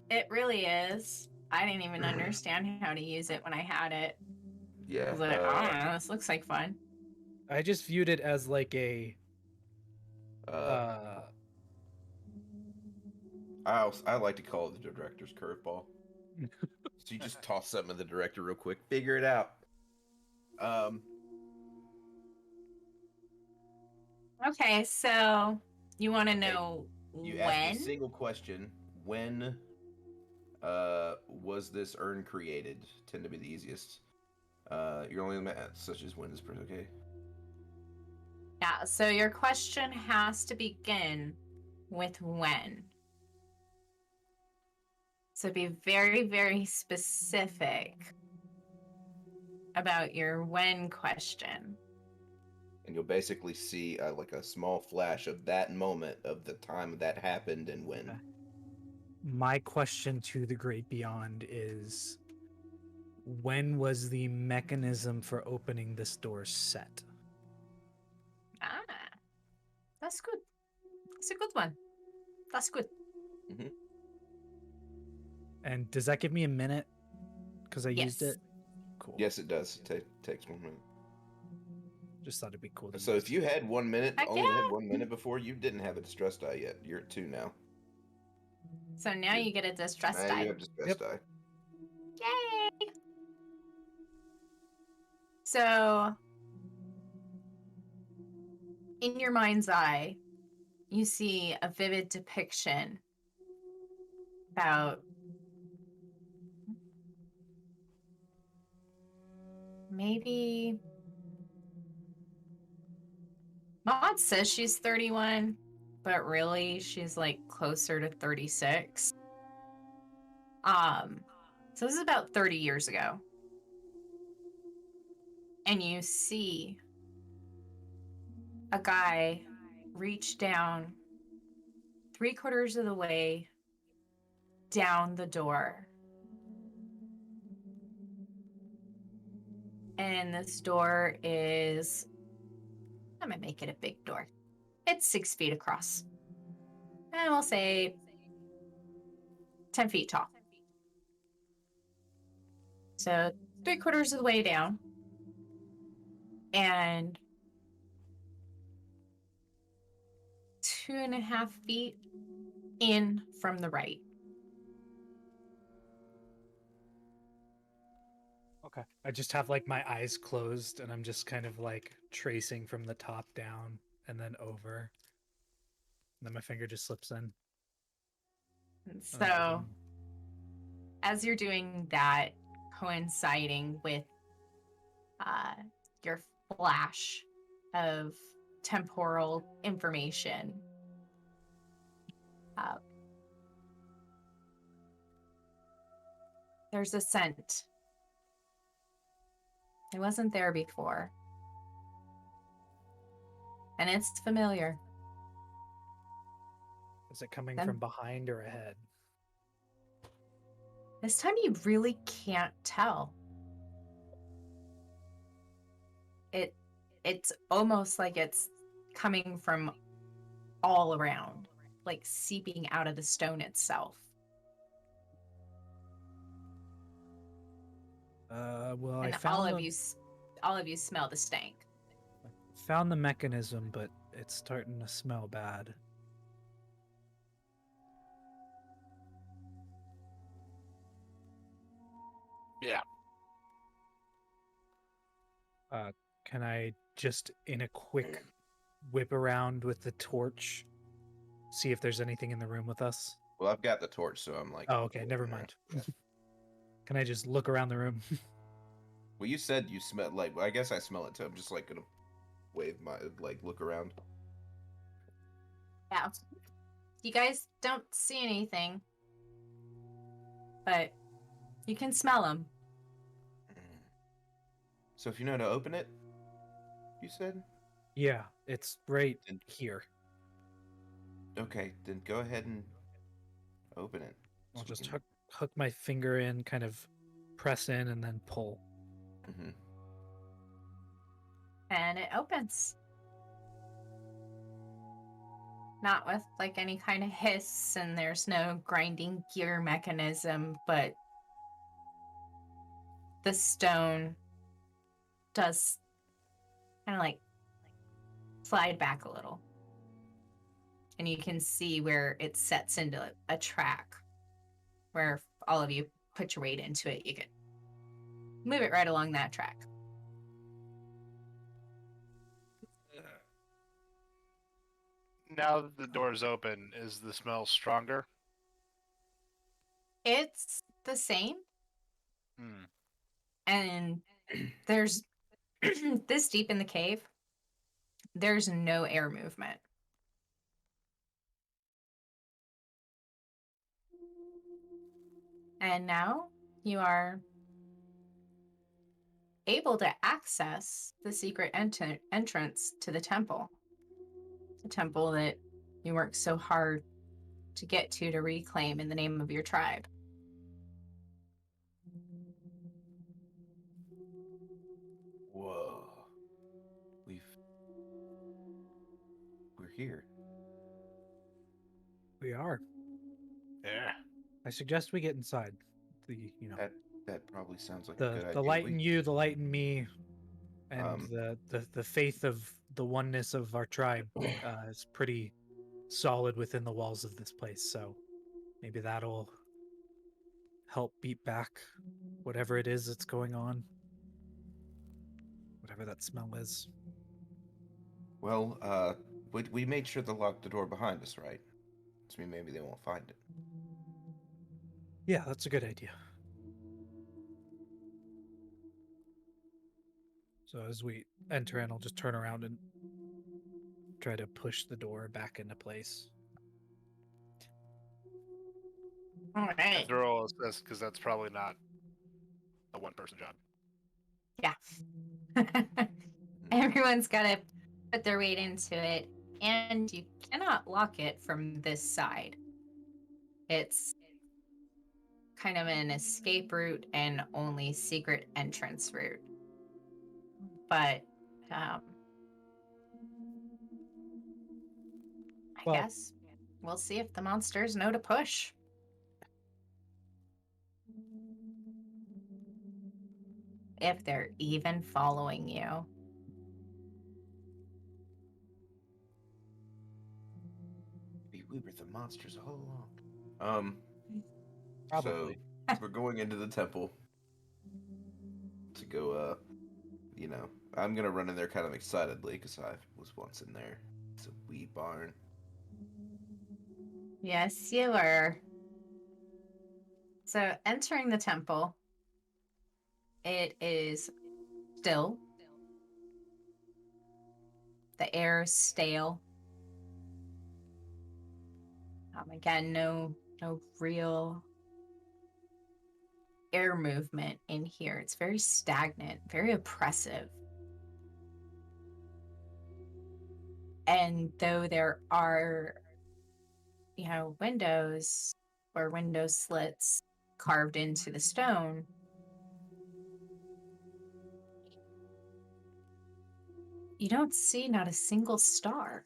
C: It really is. I didn't even understand how to use it when I had it.
A: Yeah.
C: I was like, I don't know, this looks like fun.
B: I just viewed it as like a
A: I like to call it the director's curveball. So you just toss something at the director real quick, figure it out.
C: Okay, so you want to know
A: You
C: when?
A: asked me a single question. When was this urn created? Tend to be the easiest. You're only such as when is okay.
C: Yeah, so your question has to begin with when. So be very, very specific about your when question.
A: And you'll basically see like a small flash of that moment of the time that happened and when.
B: My question to the great beyond is, when was the mechanism for opening this door set?
C: Ah, that's good. That's a good one. That's good.
A: Mm-hmm.
B: And does that give me a minute? Because I used
C: Yes.
B: it? Cool.
A: Yes, it does. It takes 1 minute.
B: Just thought it'd be cool to
A: So
B: use.
A: if you had 1 minute,
C: Heck
A: only
C: yeah.
A: had 1 minute before, you didn't have a distress die yet. You're at 2 now.
C: So now you get a distress
A: Now
C: die.
A: you have distress
B: Yep.
A: die.
C: Yay! So in your mind's eye, you see a vivid depiction about maybe Maud says she's 31, but really she's like closer to 36. So this is about 30 years ago. And you see a guy reach down 3/4 of the way down the door. And this door is, I'm gonna make it a big door. It's 6 feet across. And we'll say 10 feet tall. So 3/4 of the way down. And 2.5 feet in from the right.
B: Okay. I just have like my eyes closed and I'm just kind of like tracing from the top down and then over. And then my finger just slips in.
C: And
B: And
C: so
B: then-
C: as you're doing that, coinciding with your flash of temporal information, there's a scent. It wasn't there before. And it's familiar.
B: Is it coming
C: Then-
B: from behind or ahead?
C: This time you really can't tell. It's almost like it's coming from all around, like seeping out of the stone itself.
B: Well, I
C: And
B: found
C: all of you smell the stank.
B: found the mechanism, but it's starting to smell bad.
D: Yeah.
B: Can I just, in a quick whip around with the torch, see if there's anything in the room with us?
A: Well, I've got the torch, so I'm like.
B: Oh, okay, never
A: yeah,
B: mind.
A: yeah.
B: Can I just look around the room?
A: Well, you said you smell like. Well, I guess I smell it too. I'm just like gonna wave my look around.
C: Yeah. You guys don't see anything, but you can smell them.
A: So if you know how to open it, you said.
B: Yeah, it's right
A: And-
B: here.
A: Okay, then go ahead and open it.
B: I'll
A: so we
B: just
A: can-
B: hook my finger in, kind of press in, and then pull.
A: Mhm.
C: And it opens. Not with like any kind of hiss, and there's no grinding gear mechanism, but the stone does kind of like slide back a little. And you can see where it sets into a track where if all of you put your weight into it, you could move it right along that track.
D: Now that the door's open, is the smell stronger?
C: It's the same,
D: Hmm.
C: and there's this deep in the cave, there's no air movement. And now you are able to access the secret entrance to the temple. The temple that you worked so hard to get to reclaim in the name of your tribe.
A: Whoa. We're here.
B: We are.
D: Yeah.
B: I suggest we get inside.
A: That probably sounds like a
B: the
A: good idea.
B: the light in you, the light in me, and
A: Um,
B: the faith of the oneness of our tribe is pretty solid within the walls of this place. So maybe that'll help beat back whatever it is that's going on, whatever that smell is.
A: Well, we made sure to lock the door behind us, right? So maybe they won't find it.
B: Yeah, that's a good idea. So as we enter in, I'll just turn around and try to push the door back into place.
C: All
D: And
C: right.
D: throw assist because that's probably not a one-person job.
C: Yeah. Everyone's got to put their weight into it, and you cannot lock it from this side. It's kind of an escape route and only secret entrance route. But I
B: Well,
C: guess we'll see if the monsters know to push. If they're even following you.
A: We were the monsters all along. So
B: probably.
A: we're going into the temple to go. I'm gonna run in there kind of excitedly because I was once in there. It's a wee barn.
C: Yes, you were. So entering the temple, it is still. The air is stale. Again, no real air movement in here. It's very stagnant, very oppressive. And though there are, windows or window slits carved into the stone, you don't see not a single star.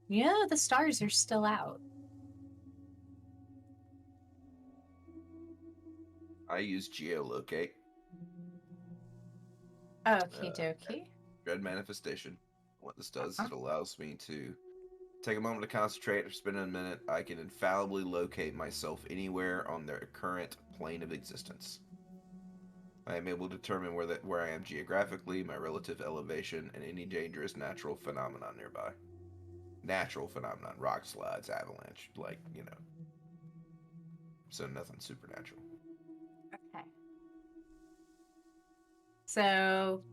C: Yeah, the stars are still out.
A: I use geolocate.
C: Okie dokie.
A: Dread manifestation. What this does
C: Uh-huh.
A: is it allows me to take a moment to concentrate or spend a minute. I can infallibly locate myself anywhere on their current plane of existence. I am able to determine where I am geographically, my relative elevation, and any dangerous natural phenomenon nearby. Natural phenomenon, rock slides, avalanche, so nothing supernatural.
C: Okay. So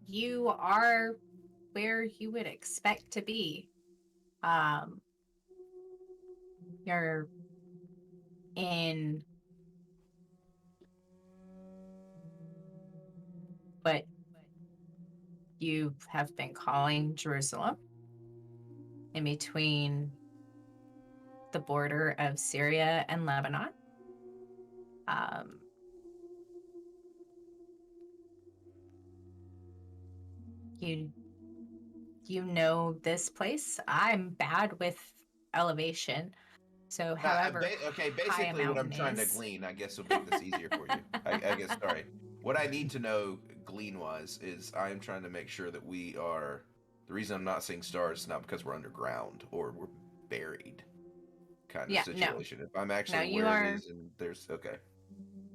C: you are where you would expect to be. You're in what you have been calling Jerusalem, in between the border of Syria and Lebanon. Um, you know this place. I'm bad with elevation, so however
A: Okay,
C: high a
A: basically what I'm
C: mountain
A: trying to
C: is.
A: glean, I guess will make this easier for you. I guess, sorry. What I need to know, glean-wise, is I'm trying to make sure that we are... The reason I'm not seeing stars is not because we're underground or we're buried kind of
C: Yeah, no,
A: situation. If I'm actually
C: you
A: where it
C: are
A: is and there's... Okay.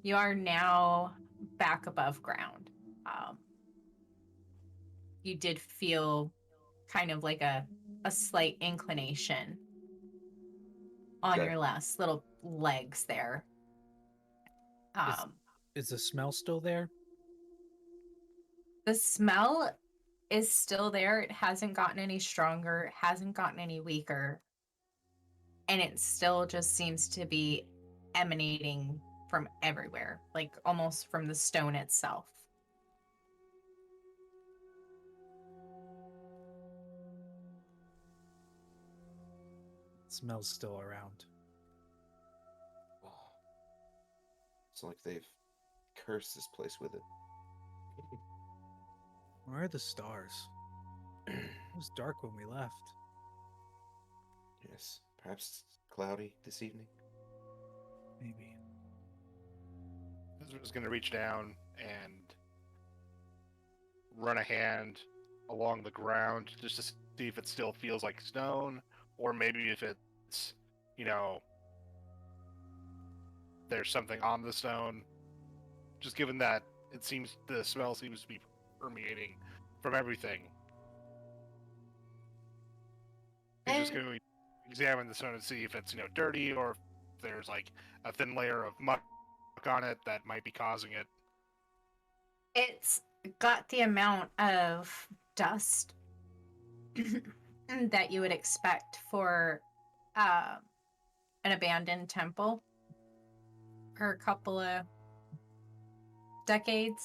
C: now back above ground. Um, you did feel kind of like a slight inclination on
A: Okay.
C: your last little legs there.
B: Is the smell still there?
C: The smell is still there. It hasn't gotten any stronger, it hasn't gotten any weaker, and it still just seems to be emanating from everywhere, like almost from the stone itself.
B: It smells still around.
A: It's like they've cursed this place with it.
B: Where are the stars? It was dark when we left.
A: Yes. Perhaps it's cloudy this evening.
B: Maybe.
D: Ezra's going to reach down and run a hand along the ground just to see if it still feels like stone, or maybe if it's, there's something on the stone. Just given that the smell seems to be permeating from everything. just going to examine the stone and see if it's dirty or if there's like a thin layer of muck on it that might be causing it.
C: It's got the amount of dust that you would expect for an abandoned temple for a couple of decades.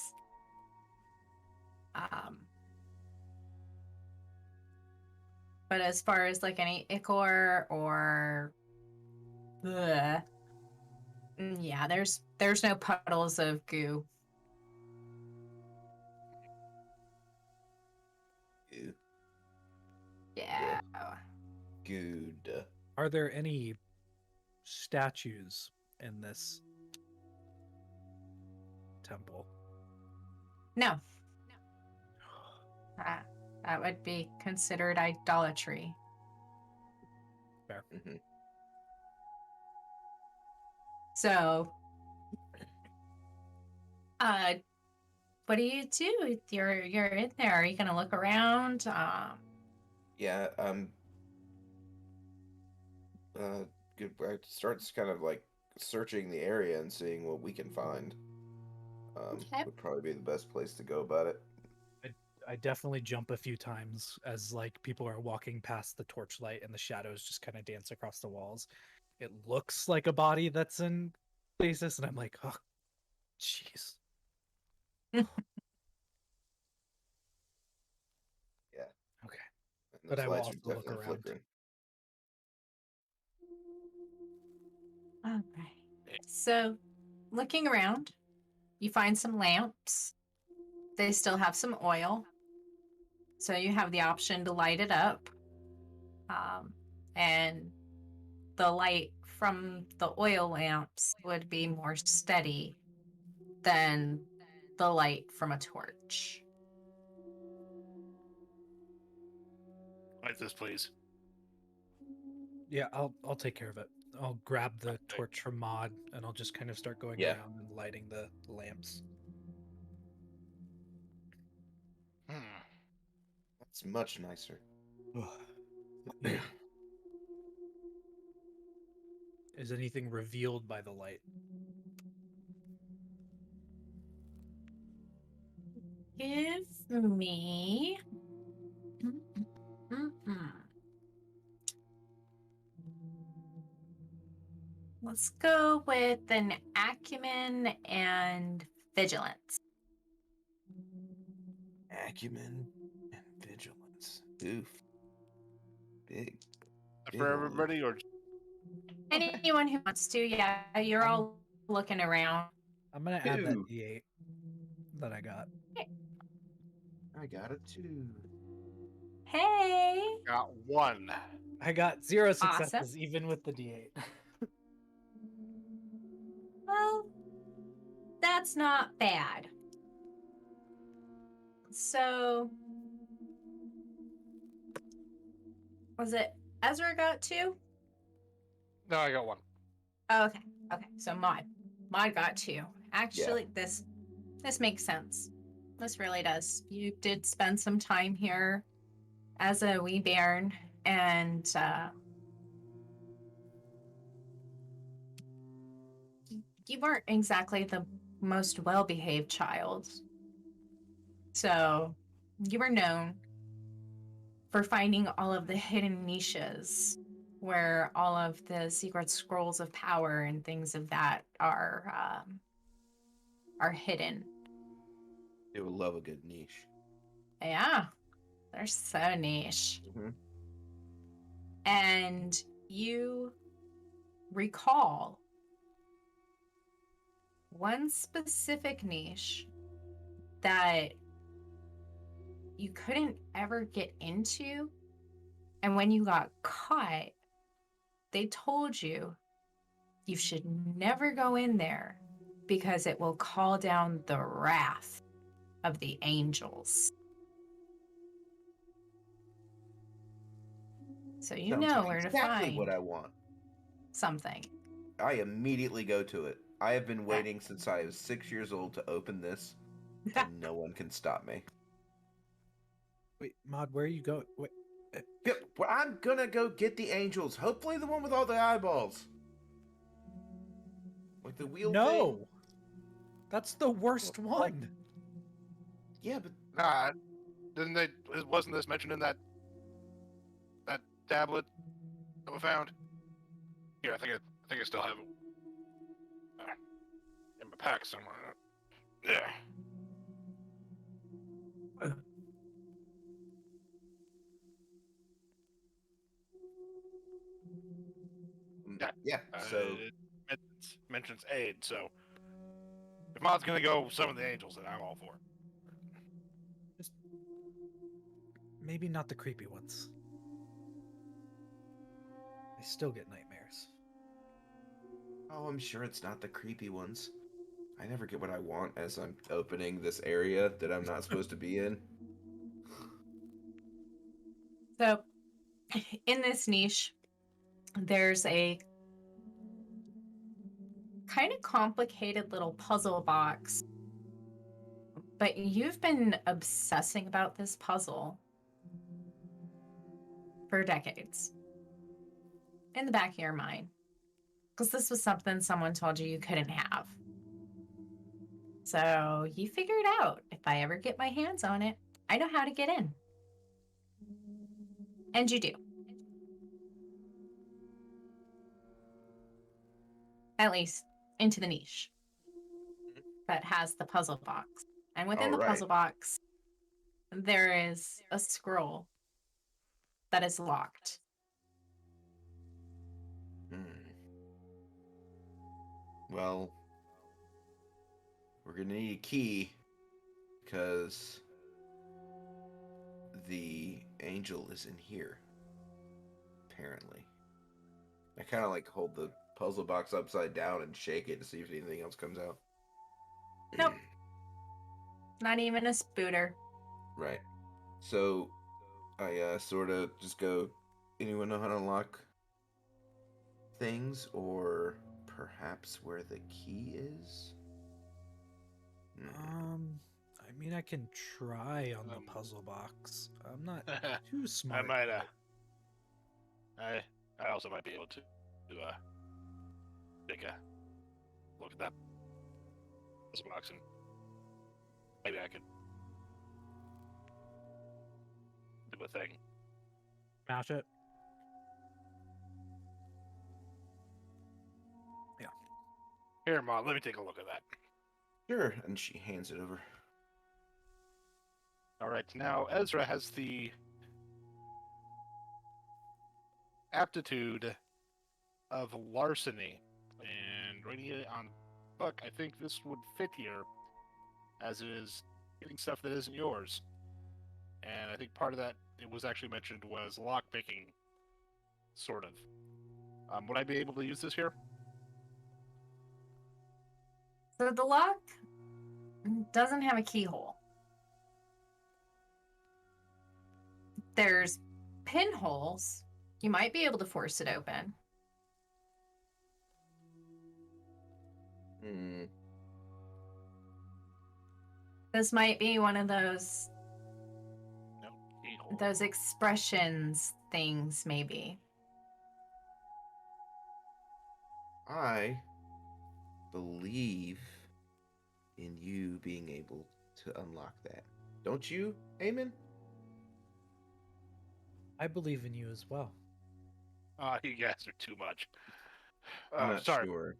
C: But as far as like any ichor or yeah, there's no puddles of goo.
A: Ew.
C: Yeah.
A: Good.
B: Are there any statues in this temple?
C: No. That would be considered idolatry.
B: Fair.
A: Mhm.
C: So, what do you do? You're in there. Are you gonna look around?
A: Yeah. Good. I starts kind of like searching the area and seeing what we can find.
C: Okay.
A: Would probably be the best place to go about it.
B: I definitely jump a few times as like people are walking past the torchlight and the shadows just kind of dance across the walls. It looks like a body that's in stasis, and I'm like, oh, jeez.
A: Yeah.
B: Okay.
A: And
B: But
A: those
B: I will
A: lights are
B: also look
A: definitely
B: around.
A: flickering.
C: All right. So, looking around, you find some lamps. They still have some oil, so you have the option to light it up. And the light from the oil lamps would be more steady than the light from a torch.
D: Light this, please.
B: Yeah, I'll take care of it. I'll grab the torch from Maud and I'll just kind of start going
A: Yeah.
B: around and lighting the lamps.
A: That's much nicer.
B: Yeah. Is anything revealed by the light?
C: Give me. Let's go with an acumen and vigilance.
A: Acumen and vigilance. Oof. Big.
D: For
A: old-
D: everybody, or
C: Anyone who wants to, yeah, you're all looking around.
B: I'm gonna add that
A: Two.
B: D8 that I got.
A: I got a 2.
C: Hey.
D: got one.
B: I got 0 successes
C: Awesome.
B: even with the D8.
C: Well, that's not bad. So, was it Ezra got 2?
D: No, I got one.
C: Oh, okay. Okay. So Maud got 2. Actually, this makes sense. This really does. You did spend some time here as a wee bairn, and you weren't exactly the most well-behaved child. So you were known for finding all of the hidden niches where all of the secret scrolls of power and things of that are hidden.
A: They will love a good niche.
C: Yeah, they're so niche.
A: Mm-hmm.
C: And you recall one specific niche that you couldn't ever get into. And when you got caught, they told you you should never go in there because it will call down the wrath of the angels. So you
A: Sounds
C: know
A: like
C: where to
A: exactly
C: find
A: what I want.
C: something.
A: I immediately go to it. I have been waiting since I was 6 years old to open this, and no one can stop me.
B: Wait, Maud, where are you going? Wait,
A: Yep, well, I'm gonna go get the angels. Hopefully, the one with all the eyeballs, like the wheel thing.
B: No, that's the worst
A: Well,
B: one.
A: Yeah, but
D: Nah, didn't they? Wasn't this mentioned in that tablet that we found? Here, I think I still have it in my pack somewhere. Yeah.
A: yeah. So
D: It mentions aid, so if Maud's gonna go summon the angels, then I'm all for it.
B: Just maybe not the creepy ones. I still get nightmares.
A: oh, I'm sure it's not the creepy ones. I never get what I want as I'm opening this area that I'm not supposed to be in.
C: So, in this niche, there's a kind of complicated little puzzle box, but you've been obsessing about this puzzle for decades in the back of your mind, because this was something someone told you couldn't have. So you figured out, if I ever get my hands on it, I know how to get in. And you do. At least into the niche that has the puzzle box. And within the puzzle box, there is a scroll that is locked.
A: Well, we're gonna need a key because the angel is in here. Apparently, I kind of like hold the puzzle box upside down and shake it to see if anything else comes out.
C: Nope. Not even a spooter.
A: Right. So I sort of just go, anyone know how to unlock things, or perhaps where the key is?
B: I mean, I can try on the puzzle box. I'm not too
D: I
B: smart.
D: might I also might be able to take a look at that puzzle box and maybe I could do a thing.
B: Smash it. Yeah.
D: Here, Mom, let me take a look at that.
A: Sure. And she hands it over.
D: All right, now Ezra has the aptitude of larceny, and writing it on book, I think this would fit here, as it is getting stuff that isn't yours. And I think part of that it was actually mentioned was lock picking, sort of. Would I be able to use this here?
C: So the lock doesn't have a keyhole. There's pinholes. You might be able to force it open. This might be one of those
D: No keyhole.
C: those expressions things, maybe.
A: I believe in you being able to unlock that. Don't you, Eamon?
B: I believe in you as well.
D: You guys are too much.
A: I'm not
D: Sorry.
A: sure.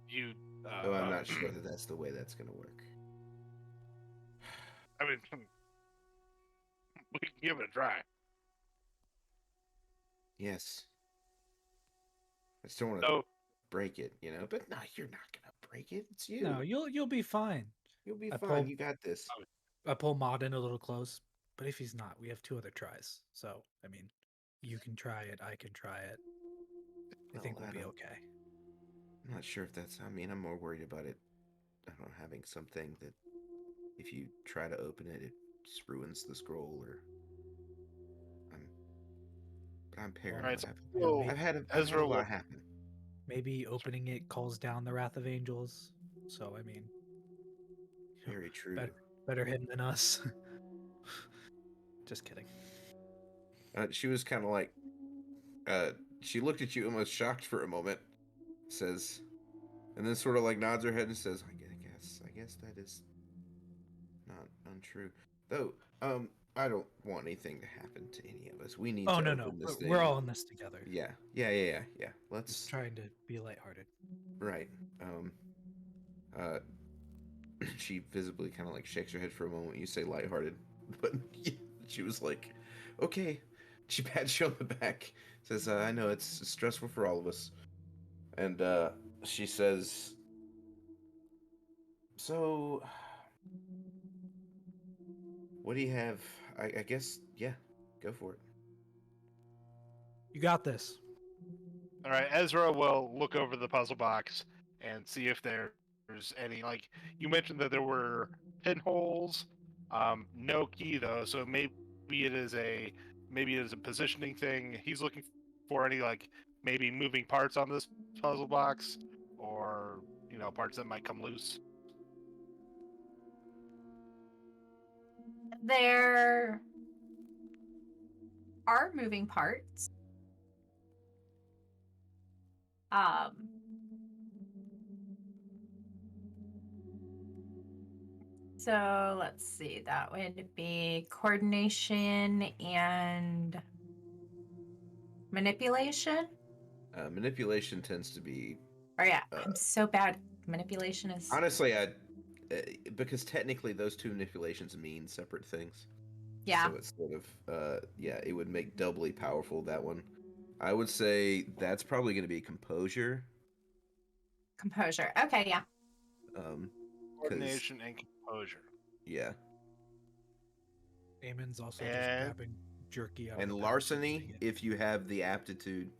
D: You.
A: Though I'm not sure that that's the way that's going to work.
D: I mean, we can give it a try.
A: Yes. I still want to break it, you know? But no, you're not going to break it. It's you.
B: No, you'll be fine.
A: You'll be
B: I
A: fine.
B: pull-
A: You got this.
B: I pull Maud in a little close, but if he's not, we have 2 other tries. So, I mean, you can try it, I can try it. I think we'll be okay.
A: I'm not sure if that's... I mean, I'm more worried about it. I don't know, having something that if you try to open it, it just ruins the scroll, or... But I'm paranoid.
D: Right,
A: I've had a lot happen.
B: Maybe opening it calls down the wrath of angels. So, I mean...
A: Very true.
B: Better him than us. Just kidding.
A: She was kind of like, she looked at you almost shocked for a moment, says, and then sort of like nods her head and says, I guess that is not untrue. Though, I don't want anything to happen to any of us. We need
B: Oh
A: to
B: no, no,
A: open this thing.
B: we're all in this together.
A: Yeah.
B: Just
A: Let's,
B: trying to be lighthearted.
A: right. Uh, she visibly kind of like shakes her head for a moment. You say lighthearted, but yeah, she was like, okay. She pats you on the back, says, I know it's stressful for all of us. And she says, so, what do you have? I guess, yeah, go for it.
B: You got this.
D: All right, Ezra will look over the puzzle box and see if there's any. Like you mentioned that there were pinholes, no key though, so maybe it is a positioning thing. He's looking for any like maybe moving parts on this puzzle box, or parts that might come loose.
C: There are moving parts. Um, so let's see, that would be coordination and manipulation.
A: Manipulation tends to be,
C: Or yeah, I'm so bad. Manipulation is
A: honestly, because technically those two manipulations mean separate things.
C: yeah,
A: So it's sort of, yeah, it would make doubly powerful that one. I would say that's probably going to be composure.
C: composure. Okay, yeah.
A: Because,
D: Coordination and composure.
A: yeah.
B: Eamon's also just
D: And
B: grabbing jerky out
A: And
B: of the bag.
A: larceny, if you have the aptitude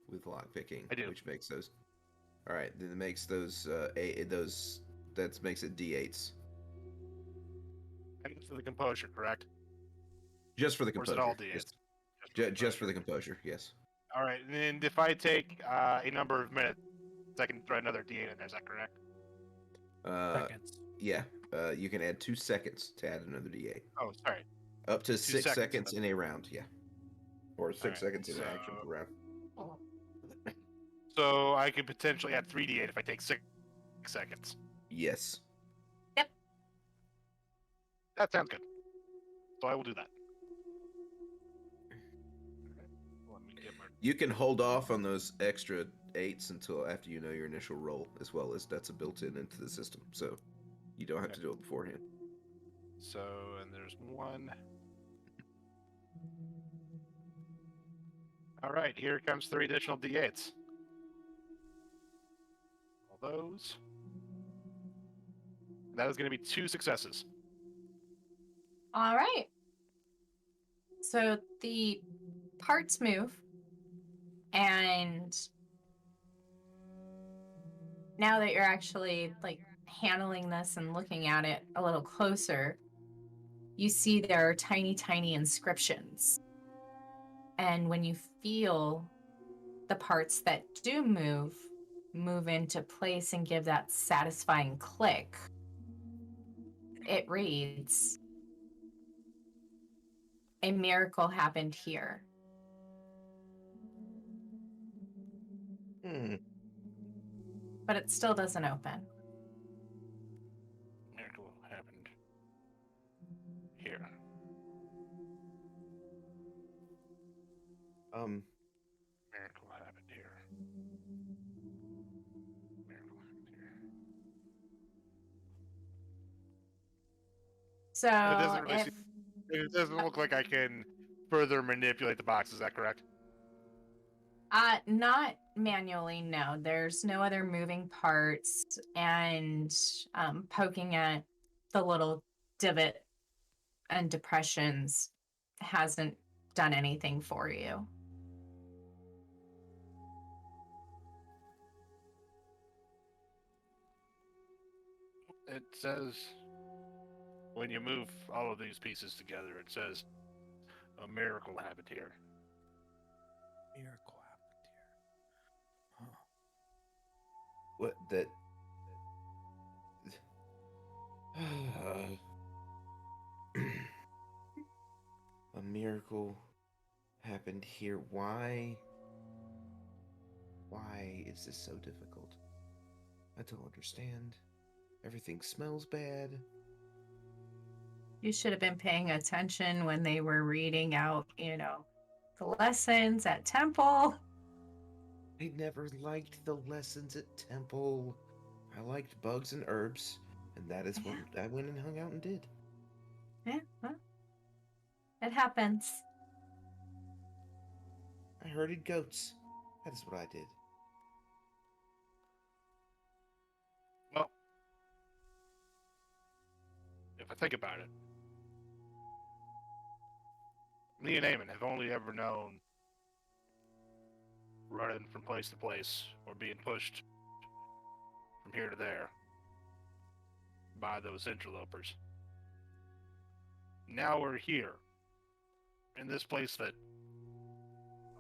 A: with lockpicking,
D: I do.
A: which makes those. All right, then it makes those that makes it D8s.
D: and for the composure, correct?
A: Just for the
D: Or is
A: composure.
D: it all D8s?
A: Yes.
D: Just
A: Just for the composure, yes.
D: All right, and if I take a number of minutes, I can throw another D8 in there. Is that correct?
B: Seconds.
A: Yeah. You can add 2 seconds to add another D8.
D: Oh, sorry.
A: Up to 6
D: seconds.
A: seconds in a round, yeah. Or 6
D: right,
A: seconds in
D: so-
A: action per round.
D: So I could potentially add 3D8 if I take 6 seconds.
A: Yes.
D: That sounds good. So I will do that. Let me get my...
A: You can hold off on those extra 8s until after you know your initial roll, as well as that's a built-in into the system, so you don't have to do it beforehand.
D: So, and there's one. All right, here comes 3 additional D8s. All those. That is going to be 2 successes.
C: All right. So the parts move, and now that you're actually like handling this and looking at it a little closer, you see there are tiny, tiny inscriptions. And when you feel the parts that do move into place and give that satisfying click, it reads, "A miracle happened here." But it still doesn't open.
D: Miracle happened here. Miracle happened here. Miracle happened here.
C: So
D: It doesn't really
C: if
D: it doesn't look like I can further manipulate the box. Is that correct?
C: not manually, no. There's no other moving parts, and poking at the little divot and depressions hasn't done anything for you.
D: It says when you move all of these pieces together, it says a miracle happened here.
B: Miracle happened here.
A: What that? miracle happened here. Why is this so difficult? I don't understand. Everything smells bad.
C: You should have been paying attention when they were reading out, the lessons at temple.
A: I never liked the lessons at temple. I liked bugs and herbs, and that is what I went and hung out and did.
C: Yeah, well, it happens.
A: I herded goats. That is what I did.
D: Well, if I think about it, me and Eamon have only ever known running from place to place or being pushed from here to there by those interlopers. Now we're here in this place that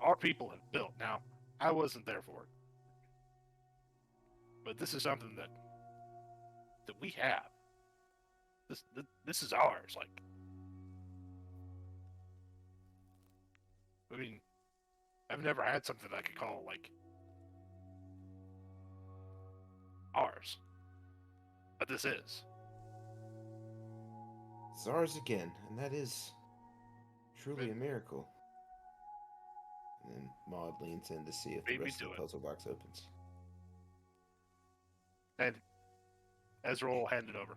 D: our people have built. Now, I wasn't there for it, but this is something that we have. This is ours. Like, I mean, I've never had something I could call like ours, but this is.
A: It's ours again, and that is truly a miracle. And then Maud leans in to see if the
D: Beat me
A: rest of
D: to
A: the
D: it.
A: puzzle box opens.
D: And Ezra will hand it over.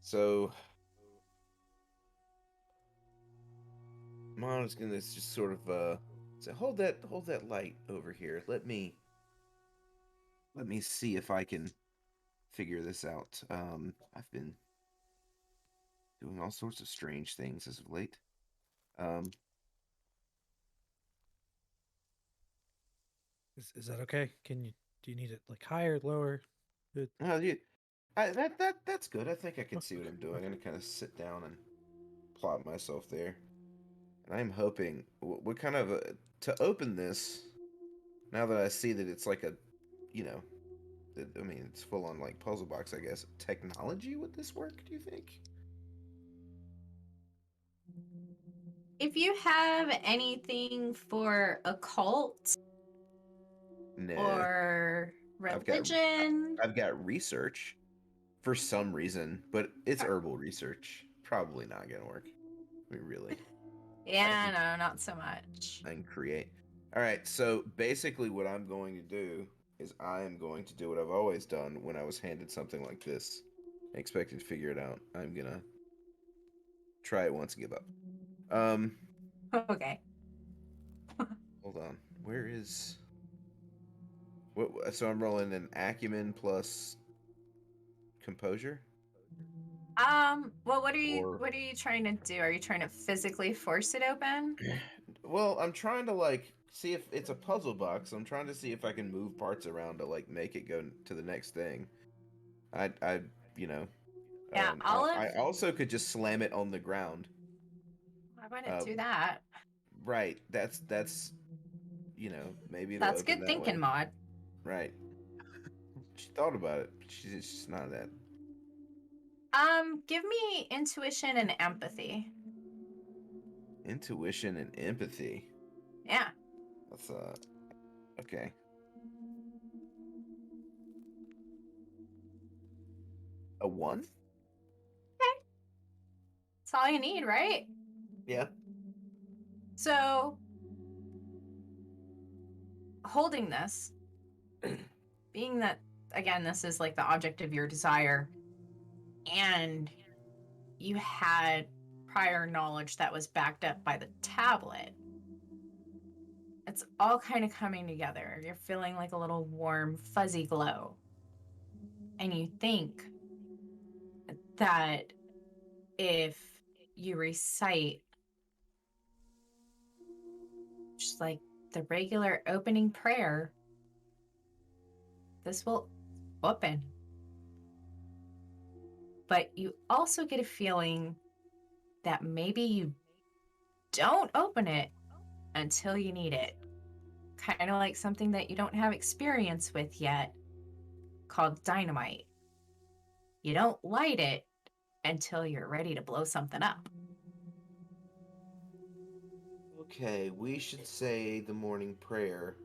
A: So Maud's gonna just sort of say, hold that light over here. Let me see if I can figure this out. I've been doing all sorts of strange things as of late.
B: Is that okay? Do you need it like higher, lower? Good.
A: Well, that's good. I think I can see what I'm doing. I'm gonna kind of sit down and plot myself there, and I'm hoping what kind of to open this. Now that I see that it's like a, you know, I mean, it's full on like puzzle box. I guess technology. Would this work? Do you think?
C: If you have anything for occult
A: Nah.
C: or religion,
A: I've got research for some reason, but it's herbal research. Probably not gonna work. I mean, really.
C: yeah, no, not so much.
A: I can create. All right, so basically, what I'm going to do is I am going to do what I've always done when I was handed something like this. I expected to figure it out. I'm gonna try it once and give up.
C: Okay.
A: Hold on. Where is what? So I'm rolling an acumen plus composure.
C: Well, what are
A: Or
C: you trying to do? Are you trying to physically force it open?
A: well, I'm trying to like see if it's a puzzle box. I'm trying to see if I can move parts around to like make it go to the next thing. I you know,
C: Yeah,
A: I also could just slam it on the ground.
C: I wouldn't do that.
A: Right. That's maybe it'll
C: That's
A: open
C: good
A: that
C: thinking,
A: way.
C: Maud.
A: Right. She thought about it. She's just not that.
C: Give me intuition and empathy.
A: Intuition and empathy.
C: Yeah.
A: That's okay. A 1?
C: Okay. That's all you need, right?
A: Yeah.
C: So, holding this, being that, again, this is like the object of your desire, and you had prior knowledge that was backed up by the tablet, it's all kind of coming together. You're feeling like a little warm, fuzzy glow. And you think that if you recite just like the regular opening prayer, this will open. But you also get a feeling that maybe you don't open it until you need it. Kind of like something that you don't have experience with yet, called dynamite. You don't light it until you're ready to blow something up.
A: Okay, we should say the morning prayer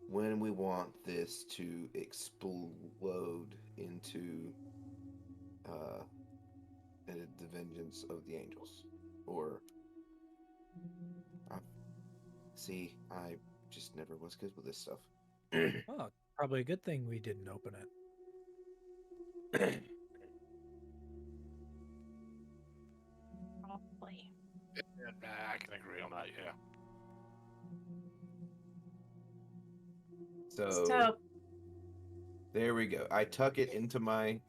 A: when we want this to explode into uh, the vengeance of the angels. Or, uh, see, I just never was good with this stuff.
B: Oh, probably a good thing we didn't open it.
C: Probably.
D: I can agree on that. Yeah.
A: So there we go. I tuck it into my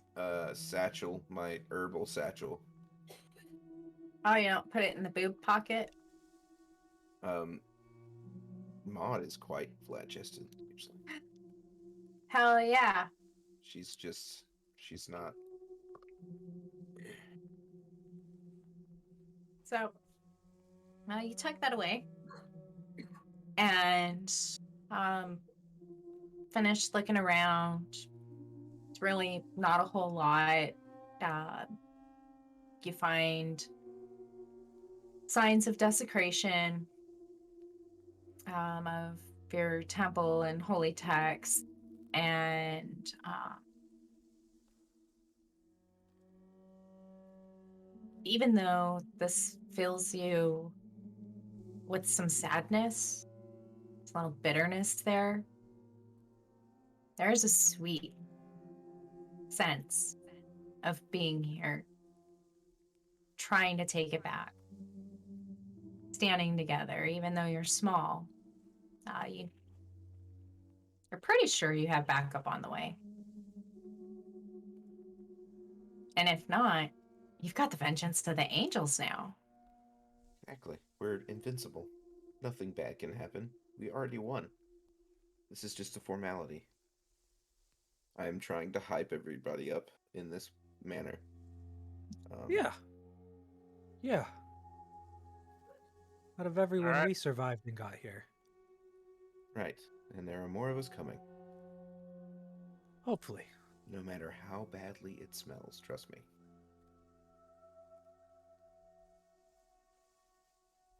A: satchel, my herbal satchel.
C: Oh, you don't put it in the boob pocket?
A: Um, Maud is quite flat-chested usually.
C: Hell yeah.
A: She's not.
C: So, you tuck that away and finish looking around. It's really not a whole lot. You find signs of desecration of your temple and holy texts, and even though this fills you with some sadness, a little bitterness there's a sweet sense of being here, trying to take it back, standing together, even though you're small. You're pretty sure you have backup on the way. And if not, you've got the vengeance of the angels now.
A: Exactly. We're invincible. Nothing bad can happen. We already won. This is just a formality. I am trying to hype everybody up in this manner.
B: Yeah. Yeah. Out of everyone,
D: Alright.
B: we survived and got here.
A: Right. And there are more of us coming.
B: Hopefully.
A: No matter how badly it smells, trust me.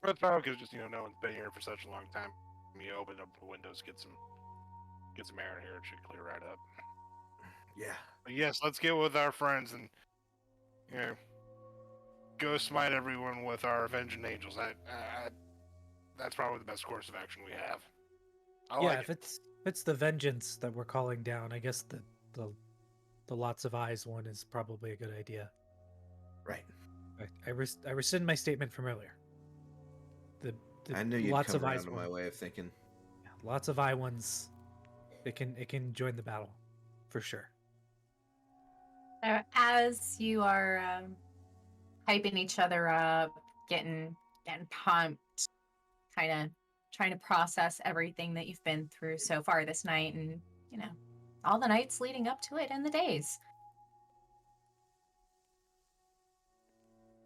D: But it's probably because just no one's been here for such a long time. You open up the windows, get some air in here. It should clear right up.
A: Yeah.
D: But yes, let's get with our friends and go smite everyone with our avenging angels. That's probably the best course of action we have. I
B: yeah,
D: like
B: if
D: it.
B: it's the vengeance that we're calling down, I guess the lots of eyes one is probably a good idea.
A: Right.
B: I rescind my statement from earlier. The
A: I knew you'd
B: lots
A: come
B: of
A: around
B: eyes
A: to
B: one.
A: my way of thinking.
B: Yeah, lots of eye ones. It can join the battle, for sure.
C: So as you are hyping each other up, getting pumped, kind of trying to process everything that you've been through so far this night, and all the nights leading up to it and the days.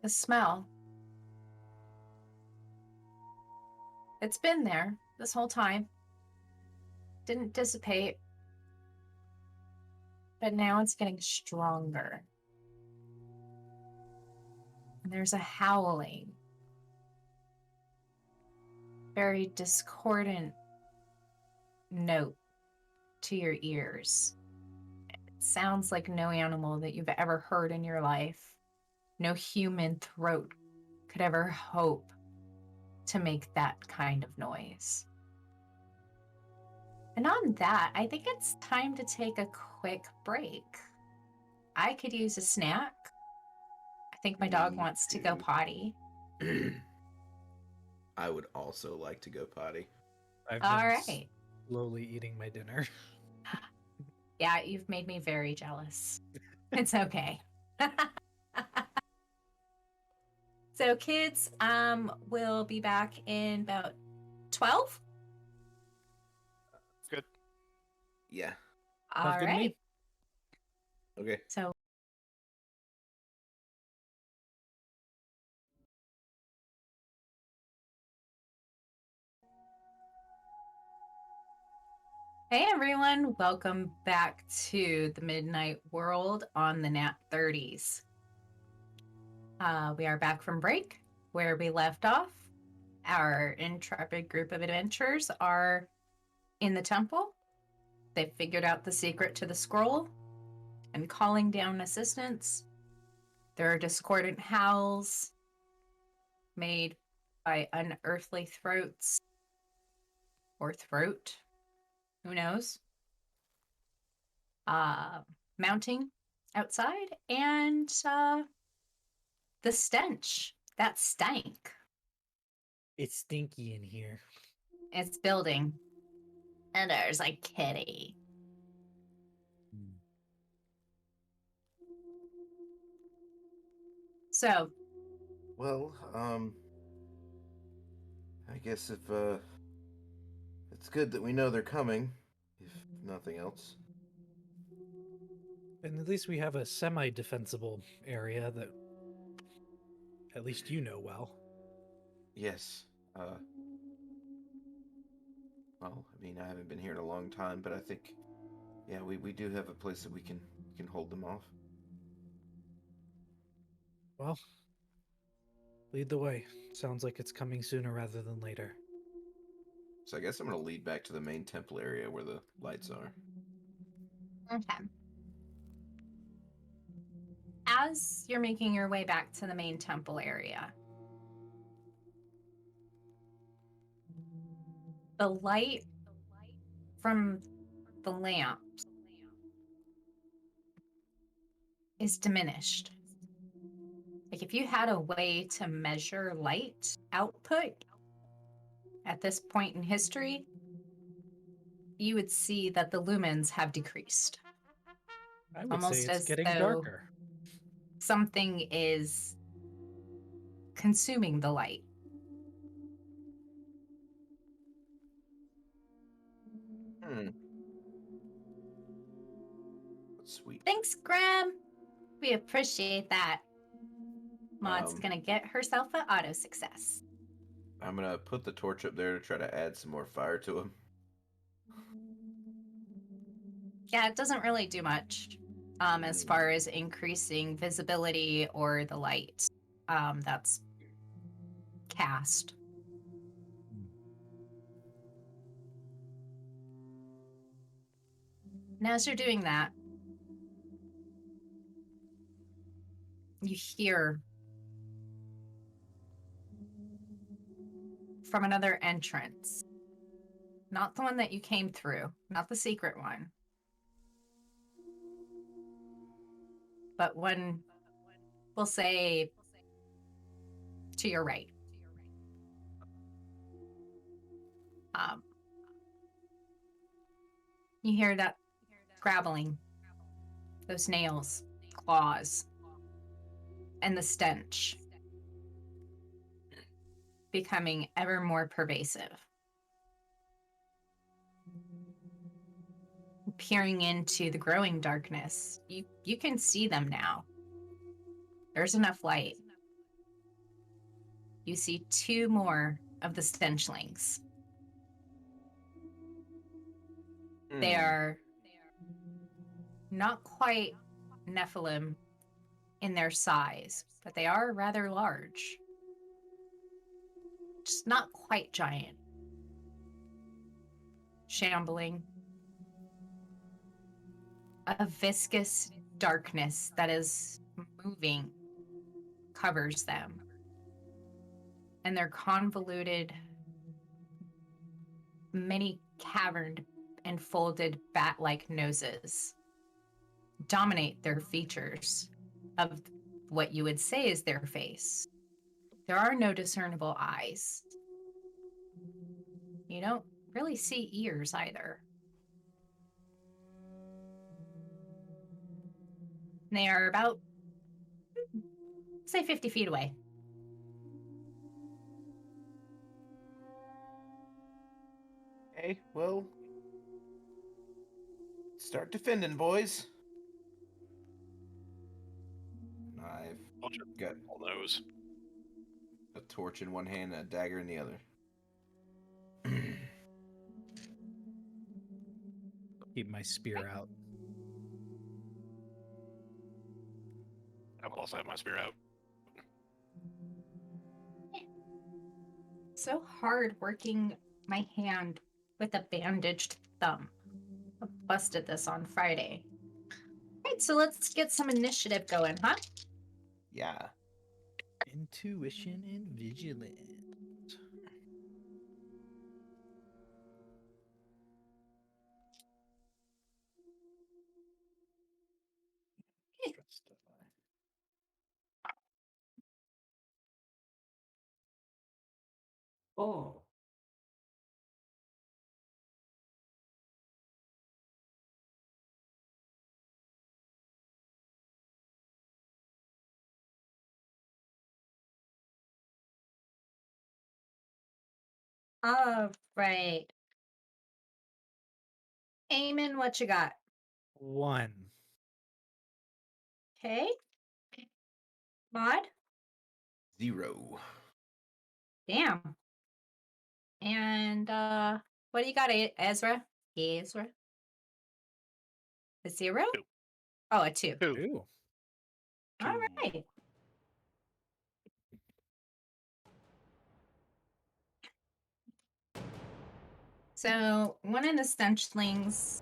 C: The smell. It's been there this whole time. Didn't dissipate. But now it's getting stronger. And there's a howling. Very discordant note to your ears. It sounds like no animal that you've ever heard in your life. No human throat could ever hope to make that kind of noise. And on that, I think it's time to take a quick break. I could use a snack. I think my dog
A: Me
C: wants to go
A: too.
C: potty.
A: I would also like to go potty.
B: I've
C: All
B: been
C: right.
B: slowly eating my dinner.
C: Yeah, you've made me very jealous. It's okay. So kids, we'll be back in about 12.
D: Good.
A: Yeah.
C: All
B: Sounds good to me.
C: right.
A: Okay.
C: So hey everyone, welcome back to the Midnight World on the Nat 30s. We are back from break where we left off. Our intrepid group of adventurers are in the temple. They've figured out the secret to the scroll and calling down assistance. There are discordant howls made by unearthly throats or throat, who knows, mounting outside, and the stench, that stank,
B: It's stinky in here.
C: it's building. And there's a kitty. So,
A: Well, I guess if it's good that we know they're coming, if nothing else.
B: And at least we have a semi-defensible area that at least you know well.
A: Yes. Well, I mean, I haven't been here in a long time, but I think, yeah, we do have a place that we can hold them off.
B: Well, lead the way. Sounds like it's coming sooner rather than later.
A: So I guess I'm gonna lead back to the main temple area where the lights are.
C: okay. As you're making your way back to the main temple area, the light from the lamp is diminished. Like if you had a way to measure light output at this point in history, you would see that the lumens have decreased.
B: I would
C: Almost
B: say it's
C: as
B: getting
C: though
B: darker.
C: something is consuming the light.
A: That's sweet.
C: Thanks, Graham. We appreciate that. Maud's
A: Um,
C: gonna get herself an auto success.
A: I'm gonna put the torch up there to try to add some more fire to him.
C: Yeah, it doesn't really do much as far as increasing visibility or the light that's cast. And as you're doing that, you hear from another entrance. Not the one that you came through, not the secret one, but one, we'll say, to your right. You hear that scrabbling, those nails, claws, and the stench becoming ever more pervasive. Peering into the growing darkness, you can see them now. There's enough light. You see two more of the stenchlings. They are not quite Nephilim in their size, but they are rather large. Just not quite giant. Shambling. A viscous darkness that is moving covers them. And their convoluted, many caverned and folded bat-like noses dominate their features of what you would say is their face. There are no discernible eyes. You don't really see ears either. They are about, say, 50 feet away.
A: Okay, well, start defending, boys. I've got
D: All those.
A: a torch in one hand and a dagger in the other.
B: Keep my spear out.
D: I will also have my spear out.
C: So hard working my hand with a bandaged thumb. I busted this on Friday. Right, so let's get some initiative going, huh?
A: Yeah.
B: Intuition and vigilance.
C: Oh. All right. Eamon, what you got?
B: 1.
C: Okay. Mod?
A: 0.
C: Damn. And what do you got, Ezra? Ezra? A 0?
D: 2.
C: Oh, a 2.
D: 2.
B: Ooh.
C: All
D: 2.
C: right. So one of the stenchlings,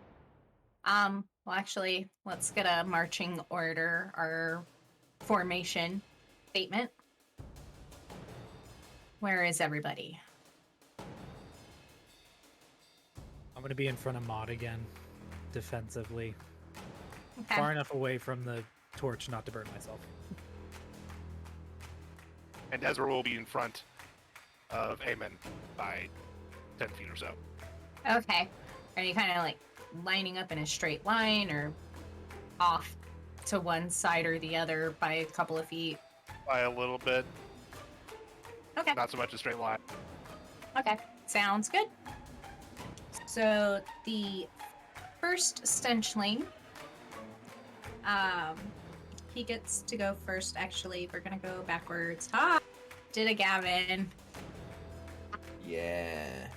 C: well, actually, let's get a marching order, our formation statement. Where is everybody?
B: I'm going to be in front of Maud again, defensively.
C: Okay.
B: Far enough away from the torch not to burn myself.
D: And Ezra will be in front of Eamon by 10 feet or so.
C: Okay. Are you kind of like lining up in a straight line or off to one side or the other by a couple of feet?
D: By a little bit.
C: Okay.
D: Not so much a straight line.
C: Okay. Sounds good. So the first stenchling, he gets to go first. Actually, we're gonna go backwards. Ah, did a Gavin.
A: Yeah.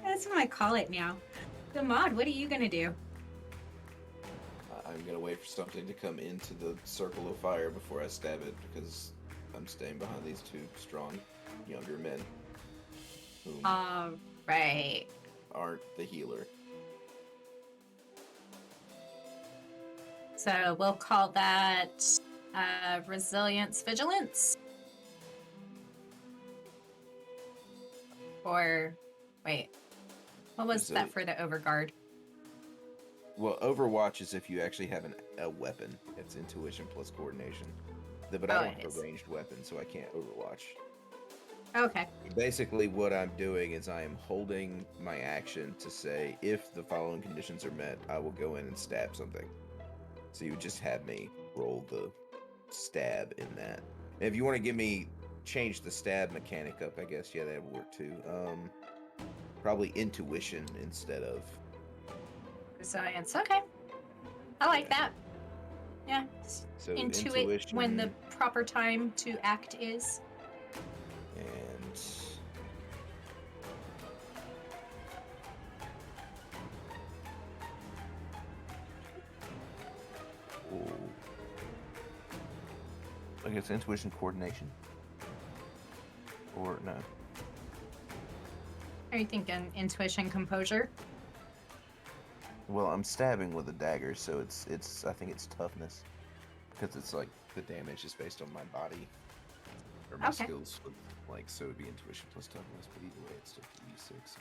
C: That's what I call it now. The mod, what are you gonna do?
A: I'm gonna wait for something to come into the circle of fire before I stab it because I'm staying behind these 2 strong younger men who
C: All right.
A: aren't the healer.
C: So we'll call that resilience vigilance. Or wait, what was that for the overguard?
A: Well, Overwatch is if you actually have a weapon. It's intuition plus coordination. But I
C: Oh,
A: don't
C: it
A: have
C: is.
A: a ranged weapon, so I can't Overwatch.
C: Okay.
A: Basically, what I'm doing is I am holding my action to say, if the following conditions are met, I will go in and stab something. So you would just have me roll the stab in that. And if you want to give me change the stab mechanic up, I guess, yeah, that would work too. Probably intuition instead of
C: Resilience. Okay. I like that. Yeah.
A: so
C: Intuit when the
A: intuition
C: proper time to act is.
A: and oh, I guess intuition coordination or no.
C: Are you thinking intuition composure?
A: Well, I'm stabbing with a dagger, so it's I think it's toughness because it's like the damage is based on my body or my
C: Okay.
A: skills. With, like so, it'd be intuition plus toughness, but either way, it's still 3d6.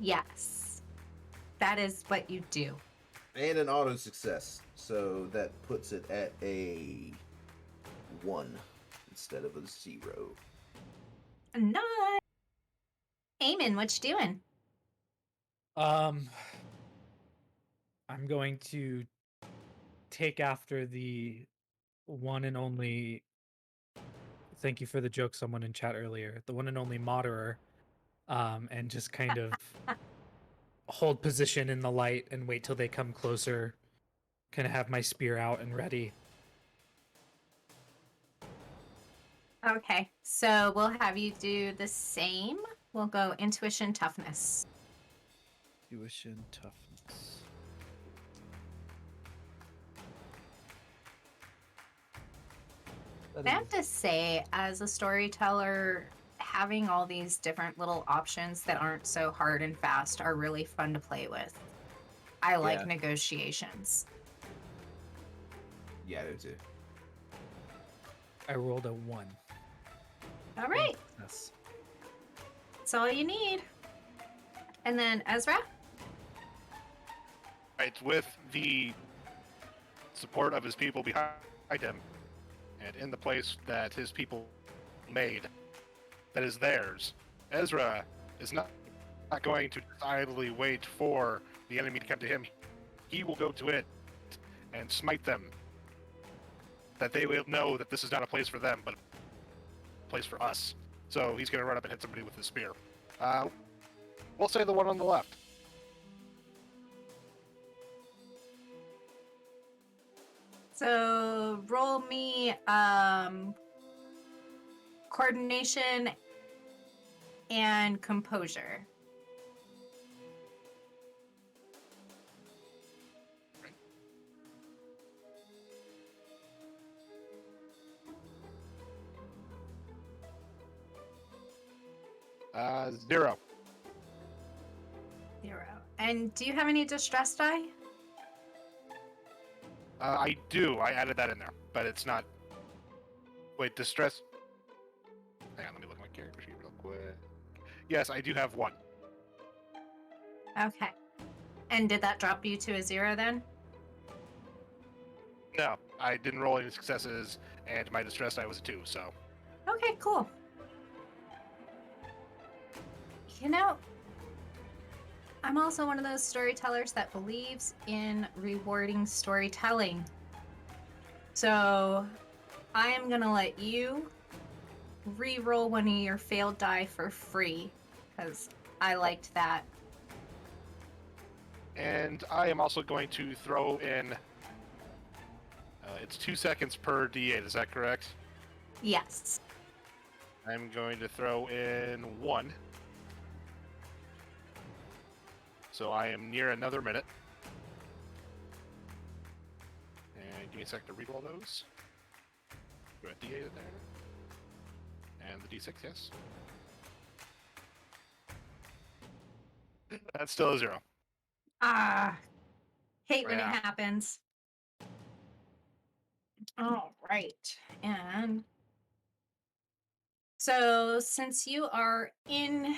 C: Yes. That is what you do.
A: And an auto success, so that puts it at a 1 instead of a 0.
C: Nice. Eamon, what you doing?
B: I'm going to take after the one and only. Thank you for the joke, someone in chat earlier. The one and only Moderer, and just kind of hold position in the light and wait till they come closer. Kind of have my spear out and ready.
C: Okay, so we'll have you do the same. We'll go intuition toughness.
B: Intuition toughness. That
C: I have
B: is
C: to say, as a storyteller, having all these different little options that aren't so hard and fast are really fun to play with. I like
A: Yeah.
C: negotiations.
A: Yeah, I do too.
B: I rolled a 1.
C: All right,
B: Yes.
C: that's all you need. And then Ezra?
D: Right, with the support of his people behind him, and in the place that his people made, that is theirs, Ezra is not going to idly wait for the enemy to come to him. He will go to it and smite them, that they will know that this is not a place for them, but a place for us. So he's going to run up and hit somebody with his spear. We'll say the one on the left.
C: So roll me coordination and composure.
D: Zero.
C: 0. And do you have any distress die?
D: I do. I added that in there, but it's not. Wait, distress. Hang on, let me look at my character sheet real quick. Yes, I do have one.
C: Okay. And did that drop you to a 0 then?
D: No, I didn't roll any successes, and my distress die was a 2, so.
C: Okay, cool. You know, I'm also one of those storytellers that believes in rewarding storytelling. So I am going to let you re-roll one of your failed die for free, because I liked that.
D: And I am also going to throw in. It's 2 seconds per d8, is that correct?
C: Yes.
D: I'm going to throw in 1. So I am near another minute. And give me a sec to read all those. Go ahead, d8 in there. And the d6, yes. That's still a 0.
C: Ah, hate when it
D: Yeah.
C: happens. All right. And so since you are in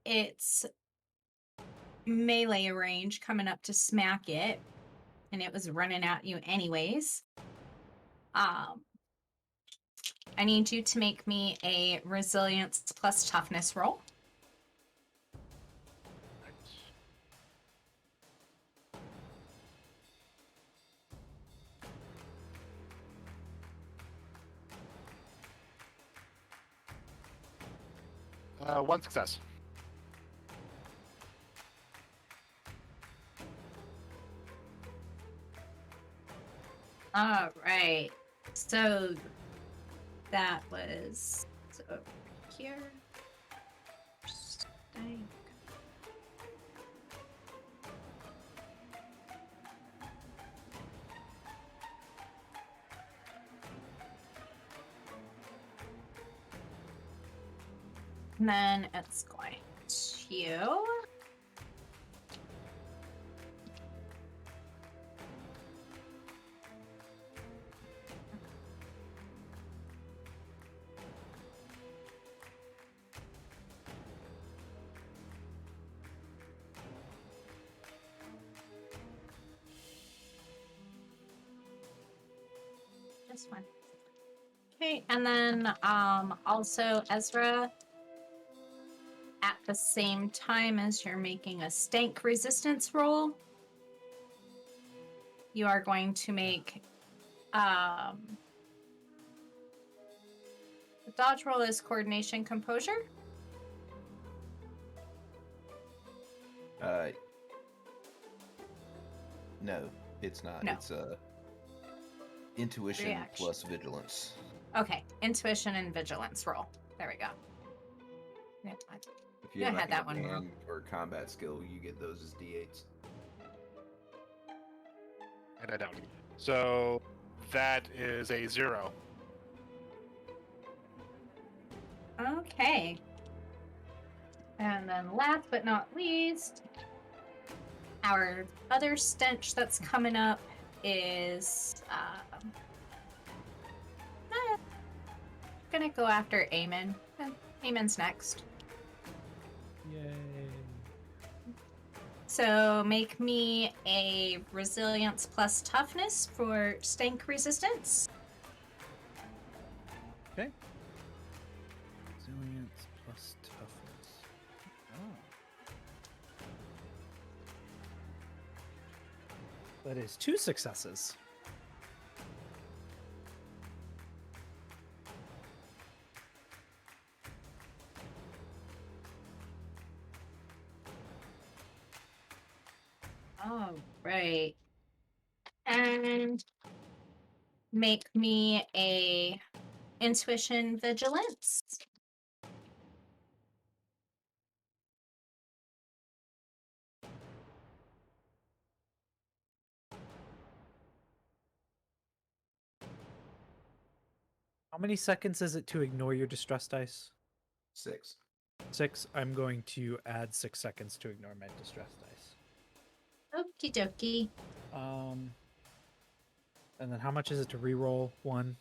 C: its melee range coming up to smack it, and it was running at you anyways, I need you to make me a resilience plus toughness roll.
D: One success.
C: All right. So that was over here. Stank. And then it's going to this one. Okay, and then also Ezra, at the same time as you're making a stank resistance roll, you are going to make the dodge roll is coordination composure.
A: No, it's not.
C: No.
A: It's intuition
C: Reaction.
A: plus vigilance.
C: Okay, intuition and vigilance roll. There we go. Yeah,
A: If you
C: Yeah, I
A: have
C: had
A: like
C: that
A: a
C: one wrong.
A: command or combat skill, you get those as d8s.
D: And I don't. So that is a 0.
C: Okay. And then last but not least, our other stench that's coming up is gonna go after Eamon. Eamon's next.
B: Yay.
C: So make me a resilience plus toughness for stank resistance.
B: Okay. Resilience plus toughness. Oh. That is 2 successes.
C: All right. And make me a intuition vigilance.
B: How many seconds is it to ignore your distress dice?
A: 6.
B: 6. I'm going to add 6 seconds to ignore my distress dice.
C: Okie dokie.
B: And then how much is it to reroll 1?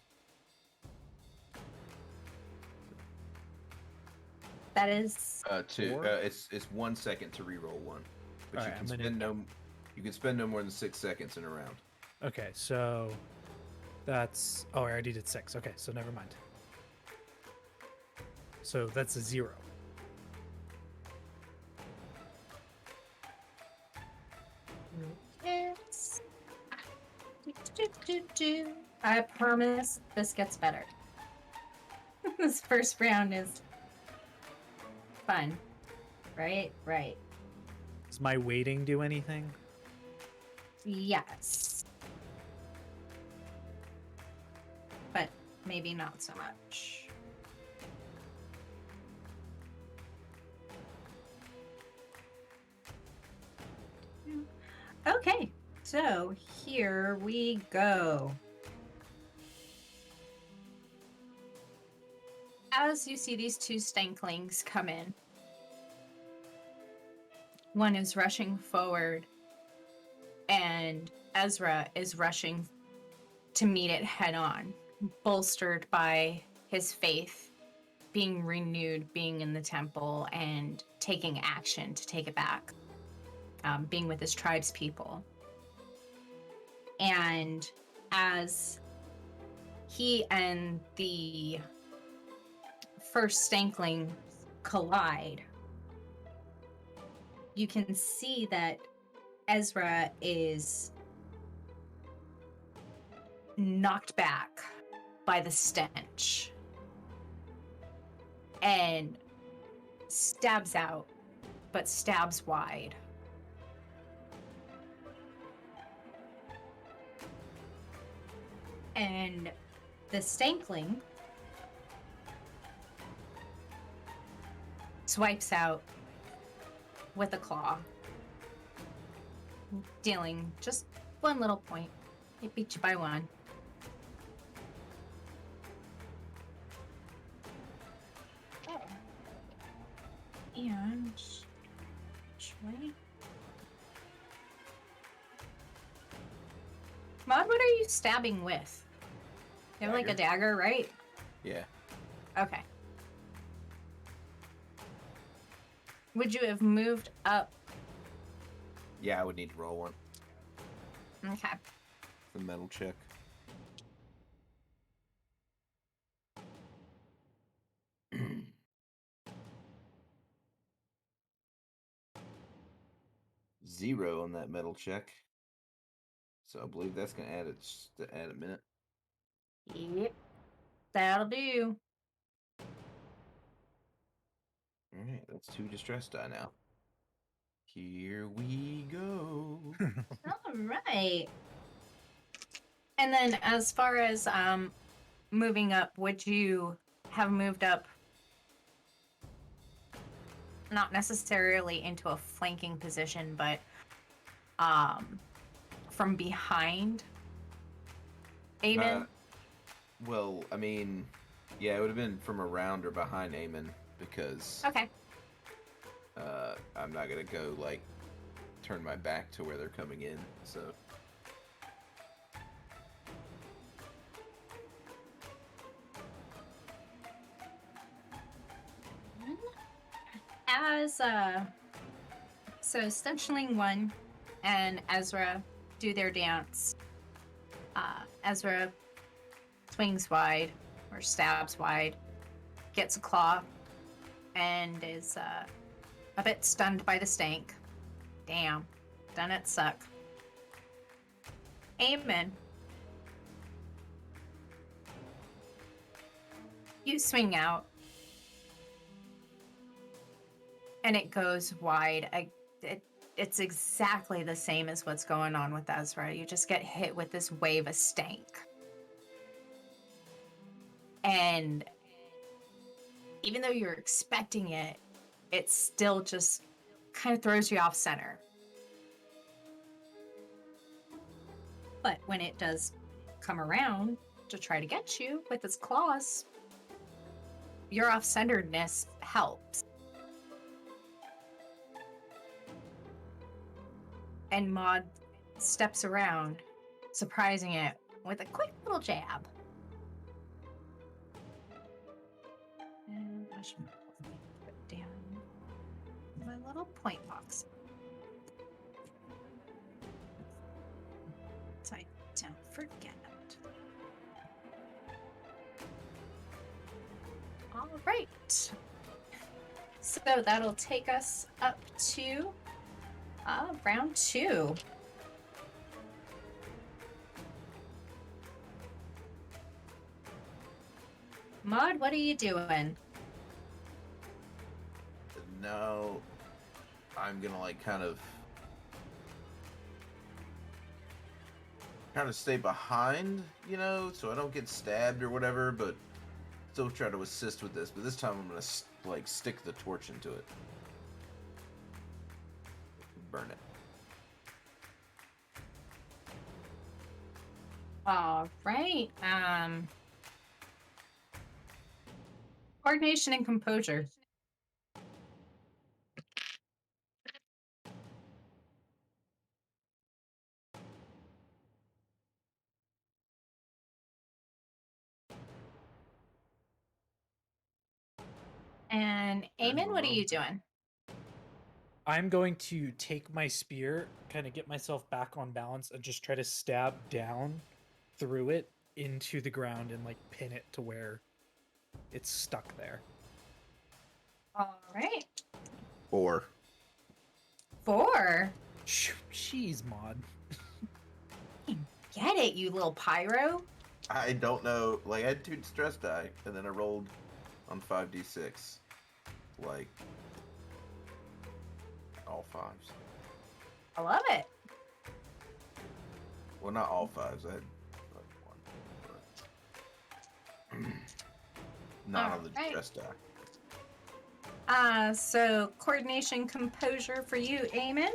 C: That is
A: 2.
B: 4?
A: It's 1 second to reroll 1, but
B: Alright, I'm gonna-
A: you can spend no more than 6 seconds in a round.
B: Okay, so that's... Oh, I already did 6. Okay, so never mind. So that's a 0.
C: yes. I promise this gets better. This first round is fun. Right? Right.
B: Does my waiting do anything?
C: Yes. But maybe not so much. Okay, so here we go. As you see these 2 stanklings come in, one is rushing forward, and Ezra is rushing to meet it head on, bolstered by his faith being renewed, being in the temple, and taking action to take it back, being with his tribe's people. And as he and the first stankling collide, you can see that Ezra is knocked back by the stench and stabs out, but stabs wide. And the stankling swipes out with a claw, dealing just 1 little point. It beat you by 1. And actually, Maud, what are you stabbing with? You have like a dagger, right?
A: Yeah.
C: Okay. Would you have moved up?
A: Yeah, I would need to roll 1.
C: Okay.
A: The metal check. Zero on that metal check. So I believe that's gonna add a minute.
C: Yep. That'll do.
A: Alright, that's 2 distress die now. Here we go.
C: All right. And then as far as moving up, would you have moved up not necessarily into a flanking position, but from behind Eamon?
A: Well, I mean, Yeah, it would have been from around or behind Eamon because
C: Okay.
A: I'm not gonna go like turn my back to where they're coming in. So
C: As so Stunchling 1 and Ezra do their dance. Ezra swings wide or stabs wide, gets a claw, and is a bit stunned by the stank. Damn, doesn't it suck? Amen. You swing out, and it goes wide. It's exactly the same as what's going on with Ezra. You just get hit with this wave of stank. And even though you're expecting it, it still just kind of throws you off center. But when it does come around to try to get you with its claws, your off-centeredness helps. And Maud steps around, surprising it with a quick little jab. And I should put down my little point box so I don't forget. All right. So that'll take us up to round 2. Maud, what are you doing?
A: now I'm gonna like kind of stay behind, you know, so I don't get stabbed or whatever, but still try to assist with this. But this time I'm gonna like stick the torch into it, burn it.
C: All right. Coordination and composure. And Eamon, what are you doing?
B: I'm going to take my spear, kind of get myself back on balance, and just try to stab down through it into the ground and like pin it to where it's stuck there.
C: All right.
A: 4.
C: 4.
B: Jeez, Maud.
C: Get it, you little pyro.
A: I don't know. Like I had 2 stress die, and then I rolled on 5d6, like all 5s.
C: I love it.
A: Well, not all 5s. I had like 1, but not on the
C: Alright.
A: stress die.
C: So coordination, composure for you, Eamon.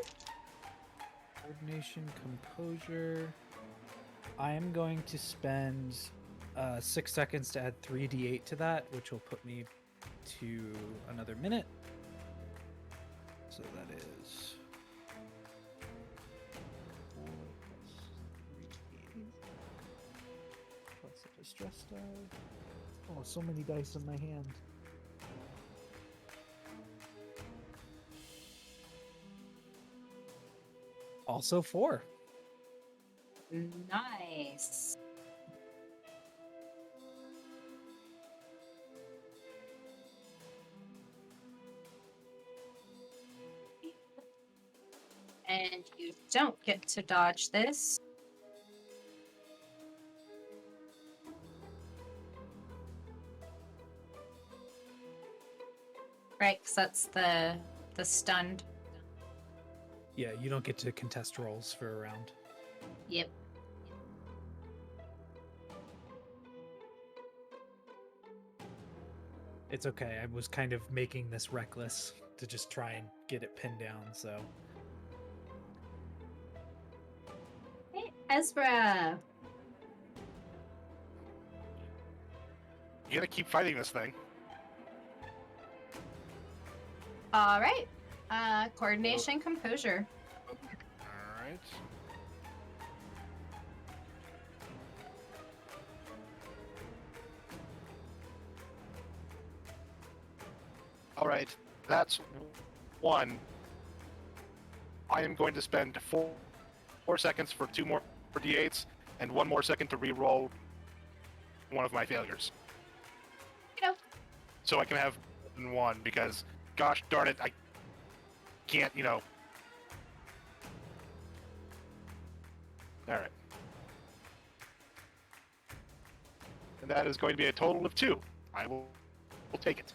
B: Coordination, composure. I am going to spend 6 seconds to add 3d8 to that, which will put me to another minute. So that is 4 plus 3 plus a distress die. Oh, so many dice in my hand. Also 4.
C: Nice. And you don't get to dodge this. Right, because that's the stunned.
B: Yeah, you don't get to contest rolls for a round.
C: Yep.
B: It's okay. I was kind of making this reckless to just try and get it pinned down, so.
C: Hey, Ezra.
D: You gotta keep fighting this thing.
C: All right. Coordination, composure.
D: All right. All right. That's one. I am going to spend 4 seconds for 2 more d8s and 1 more second to re-roll one of my failures.
C: You know.
D: So I can have 1 because, gosh darn it, I can't, All right. And that is going to be a total of 2. I will take it.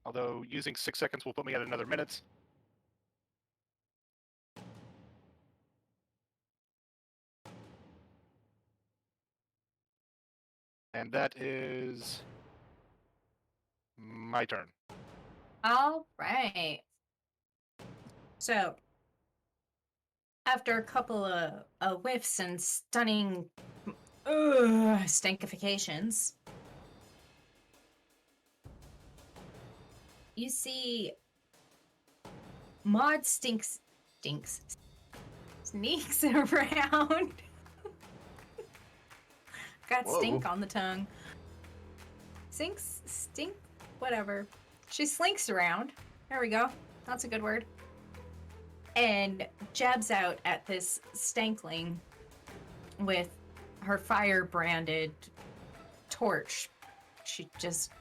D: Although using 6 seconds will put me at another minute. And that is my turn.
C: All right. So, after a couple of whiffs and stunning stankifications, you see Maud sneaks around. Got
A: Whoa.
C: stink on the tongue. Stink, whatever. She slinks around. There we go. That's a good word. And jabs out at this stankling with her fire-branded torch. She just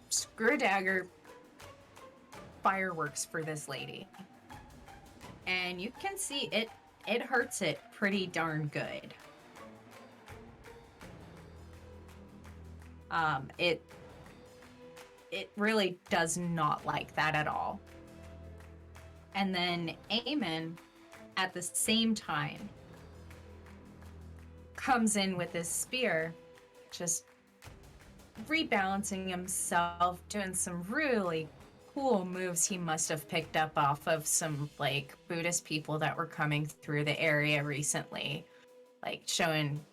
C: screw a dagger fireworks for this lady. And you can see it hurts it pretty darn good. It really does not like that at all. And then Eamon, at the same time, comes in with his spear, just rebalancing himself, doing some really cool moves he must have picked up off of some, like, Buddhist people that were coming through the area recently, like, showing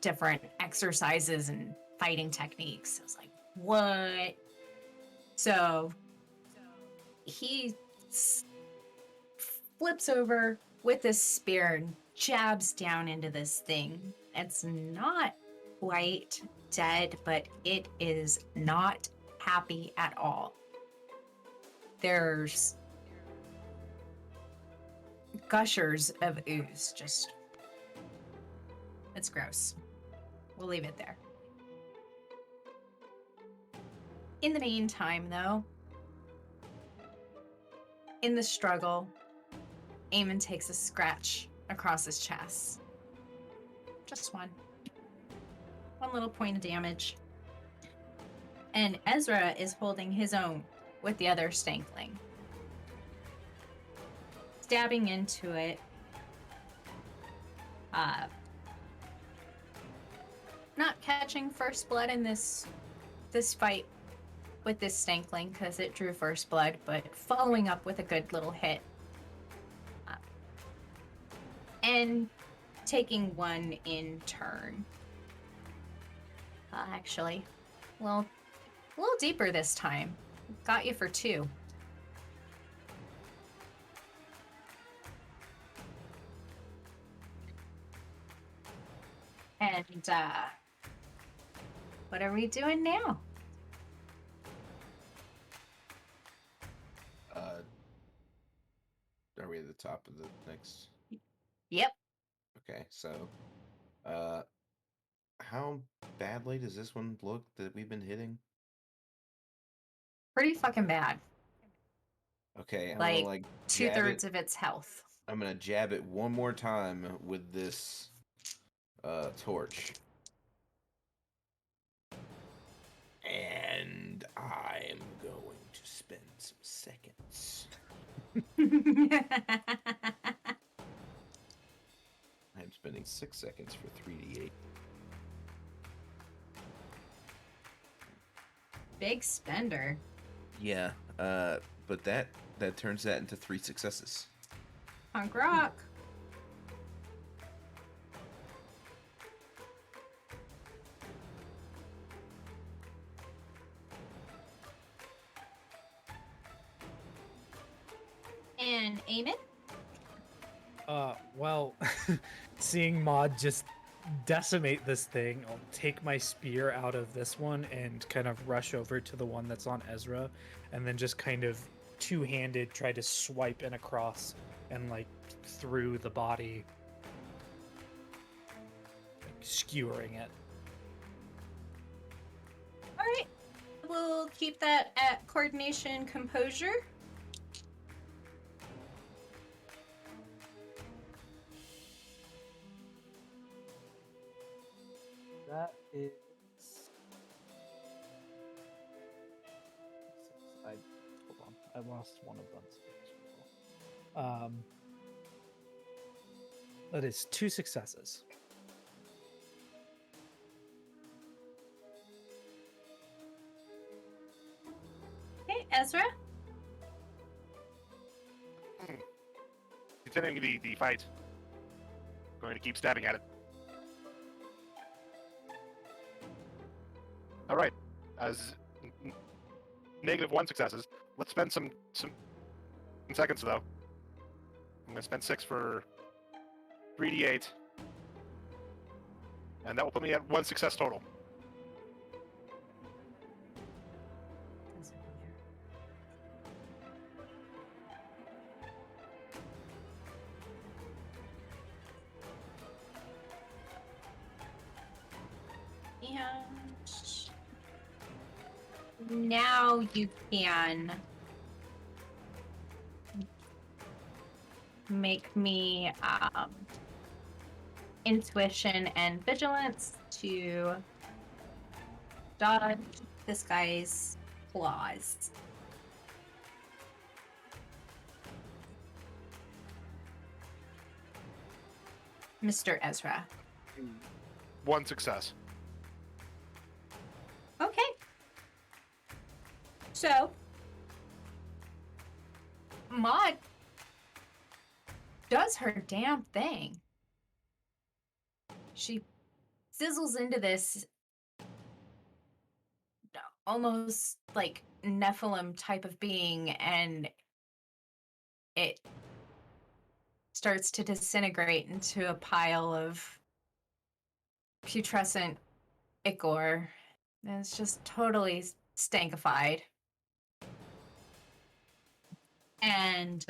C: different exercises and fighting techniques. I was like, what? So he flips over with this spear and jabs down into this thing. It's not quite dead, but it is not happy at all. There's gushers of ooze. Just, it's gross. We'll leave it there. In the meantime, though, in the struggle, Eamon takes a scratch across his chest. Just one. One little point of damage. And Ezra is holding his own with the other stankling. Stabbing into it. Not catching first blood in this fight with this stankling because it drew first blood, but following up with a good little hit. And taking one in turn. Actually, well, a little deeper this time. Got you for 2. And, what are we doing now?
A: Are we at the top of the next?
C: Yep.
A: Okay, so, how badly does this one look that we've been hitting?
C: Pretty fucking bad.
A: Okay, I'm
C: Like,
A: gonna like jab
C: 2/3
A: it.
C: of its health.
A: I'm gonna jab it one more time with this torch. And I'm going to spend some seconds. I'm spending 6 seconds for 3d8.
C: Big spender.
A: Yeah, but that turns that into 3 successes.
C: Punk rock. And Eamon?
B: Well, seeing Maud just decimate this thing, I'll take my spear out of this one and kind of rush over to the one that's on Ezra, and then just kind of two-handed try to swipe in across and like through the body, like, skewering it.
C: All right. We'll keep that at coordination composure.
B: That is. Hold on. I lost one of them. That is 2 successes.
C: Okay, Ezra?
D: Continuing the fight. Going to keep stabbing at it. All right. As -1 successes. Let's spend some seconds though. I'm going to spend 6 for 3d8. And that will put me at 1 success total.
C: And now you can make me intuition and vigilance to dodge this guy's claws. Mr. Ezra.
D: 1 success.
C: Okay. So, Maud does her damn thing. She sizzles into this almost like Nephilim type of being, and it starts to disintegrate into a pile of putrescent ichor. And it's just totally stankified. And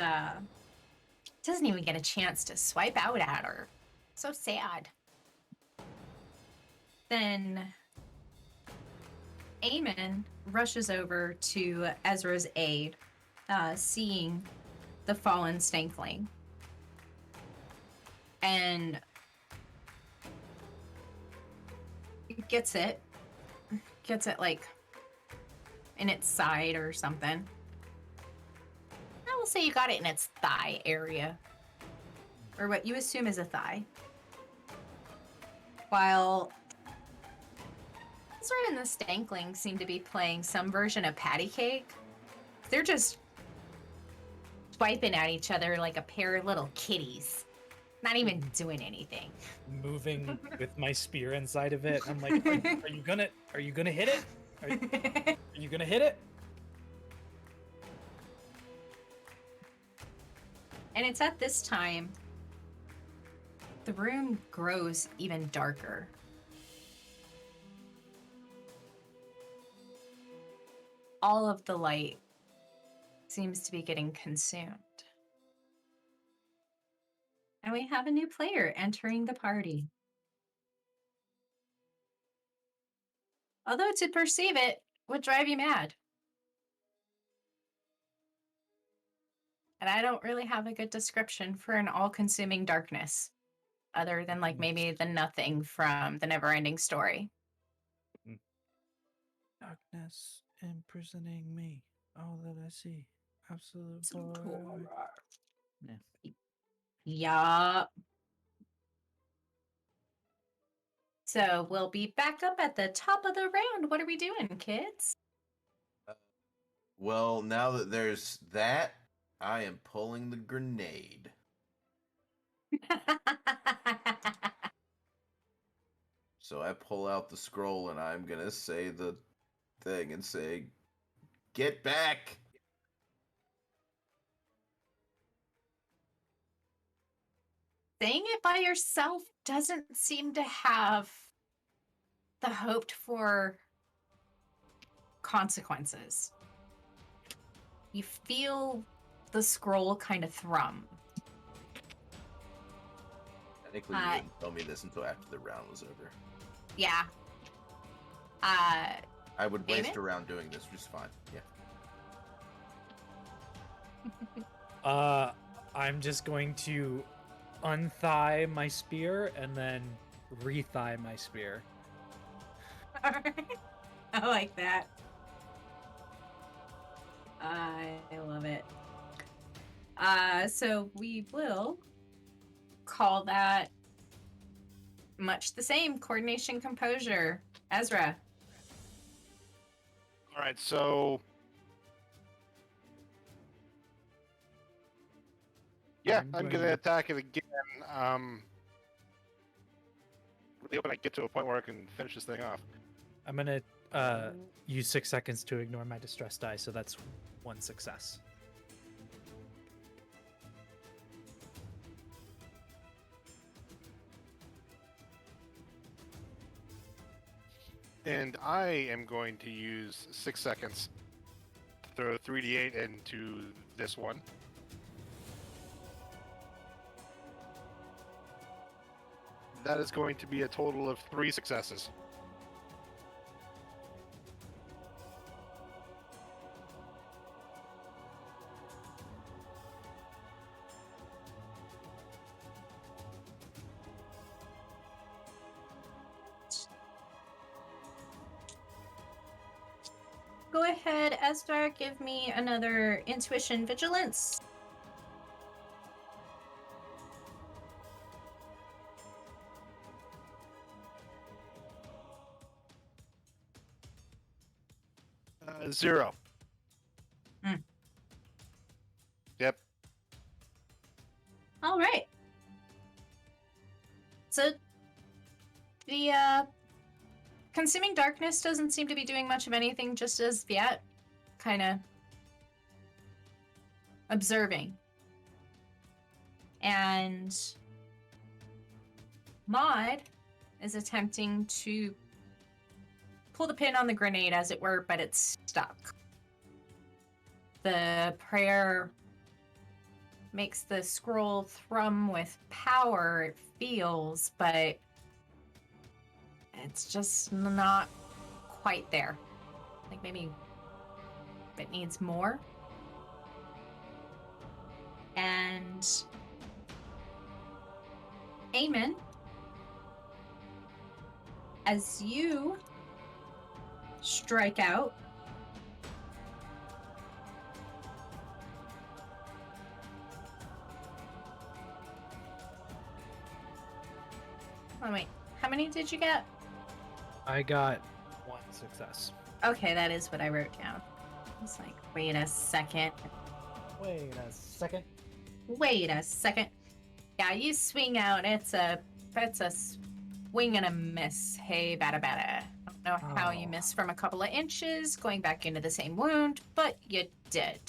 C: doesn't even get a chance to swipe out at her. So sad. Then Eamon rushes over to Ezra's aid, seeing the fallen Stankling. And gets it like in its side or something. I will say you got it in its thigh area, or what you assume is a thigh. While Ezra and the Stankling seem to be playing some version of patty cake, they're just swiping at each other like a pair of little kitties, not even doing anything.
B: Moving with my spear inside of it, I'm like, are you gonna hit it? Are you gonna hit it?
C: And it's at this time the room grows even darker. All of the light seems to be getting consumed. And we have a new player entering the party. Although to perceive it would drive you mad. And I don't really have a good description for an all-consuming darkness, other than like maybe the nothing from the Never-Ending Story.
B: Darkness imprisoning me. All that I see. Absolute horror. Yeah.
C: Yup. So we'll be back up at the top of the round. What are we doing, kids?
A: Well, now that there's that, I am pulling the grenade. So I pull out the scroll and I'm gonna say the thing and say, "Get back!"
C: saying it by yourself doesn't seem to have the hoped for consequences. You feel the scroll kind of thrum.
A: Technically, you wouldn't tell me this until after the round was over.
C: Yeah.
A: I would waste
C: Damon?
A: a round doing this just fine.
B: Uh, I'm just going to unthigh my spear and then rethigh my spear.
C: Alright. I like that. I love it. So we will call that much the same. Coordination, composure. Ezra.
D: All right, so yeah, I'm gonna attack it again. Really hoping I get to a point where I can finish this thing off.
B: I'm gonna use 6 seconds to ignore my distress die, so that's 1 success.
D: And I am going to use 6 seconds to throw 3d8 into this one. That is going to be a total of 3 successes.
C: Go ahead, Ezra. Give me another intuition vigilance.
D: Zero.
C: Hmm.
D: Yep.
C: All right. So the consuming darkness doesn't seem to be doing much of anything just as yet. Kind of observing. And Maud is attempting to pull the pin on the grenade, as it were, but it's stuck. The prayer makes the scroll thrum with power, it feels, but it's just not quite there. Like maybe it needs more. And Eamon, as you strike out, oh wait, how many did you get?
B: I got 1 success.
C: Okay, that is what I wrote down. It's like, wait a second.
B: Wait a second.
C: Wait a second. Yeah, you swing out. It's a swing and a miss. Hey, bada bada. I don't know how you
B: Oh.
C: missed from a couple of inches, going back into the same wound, but you did.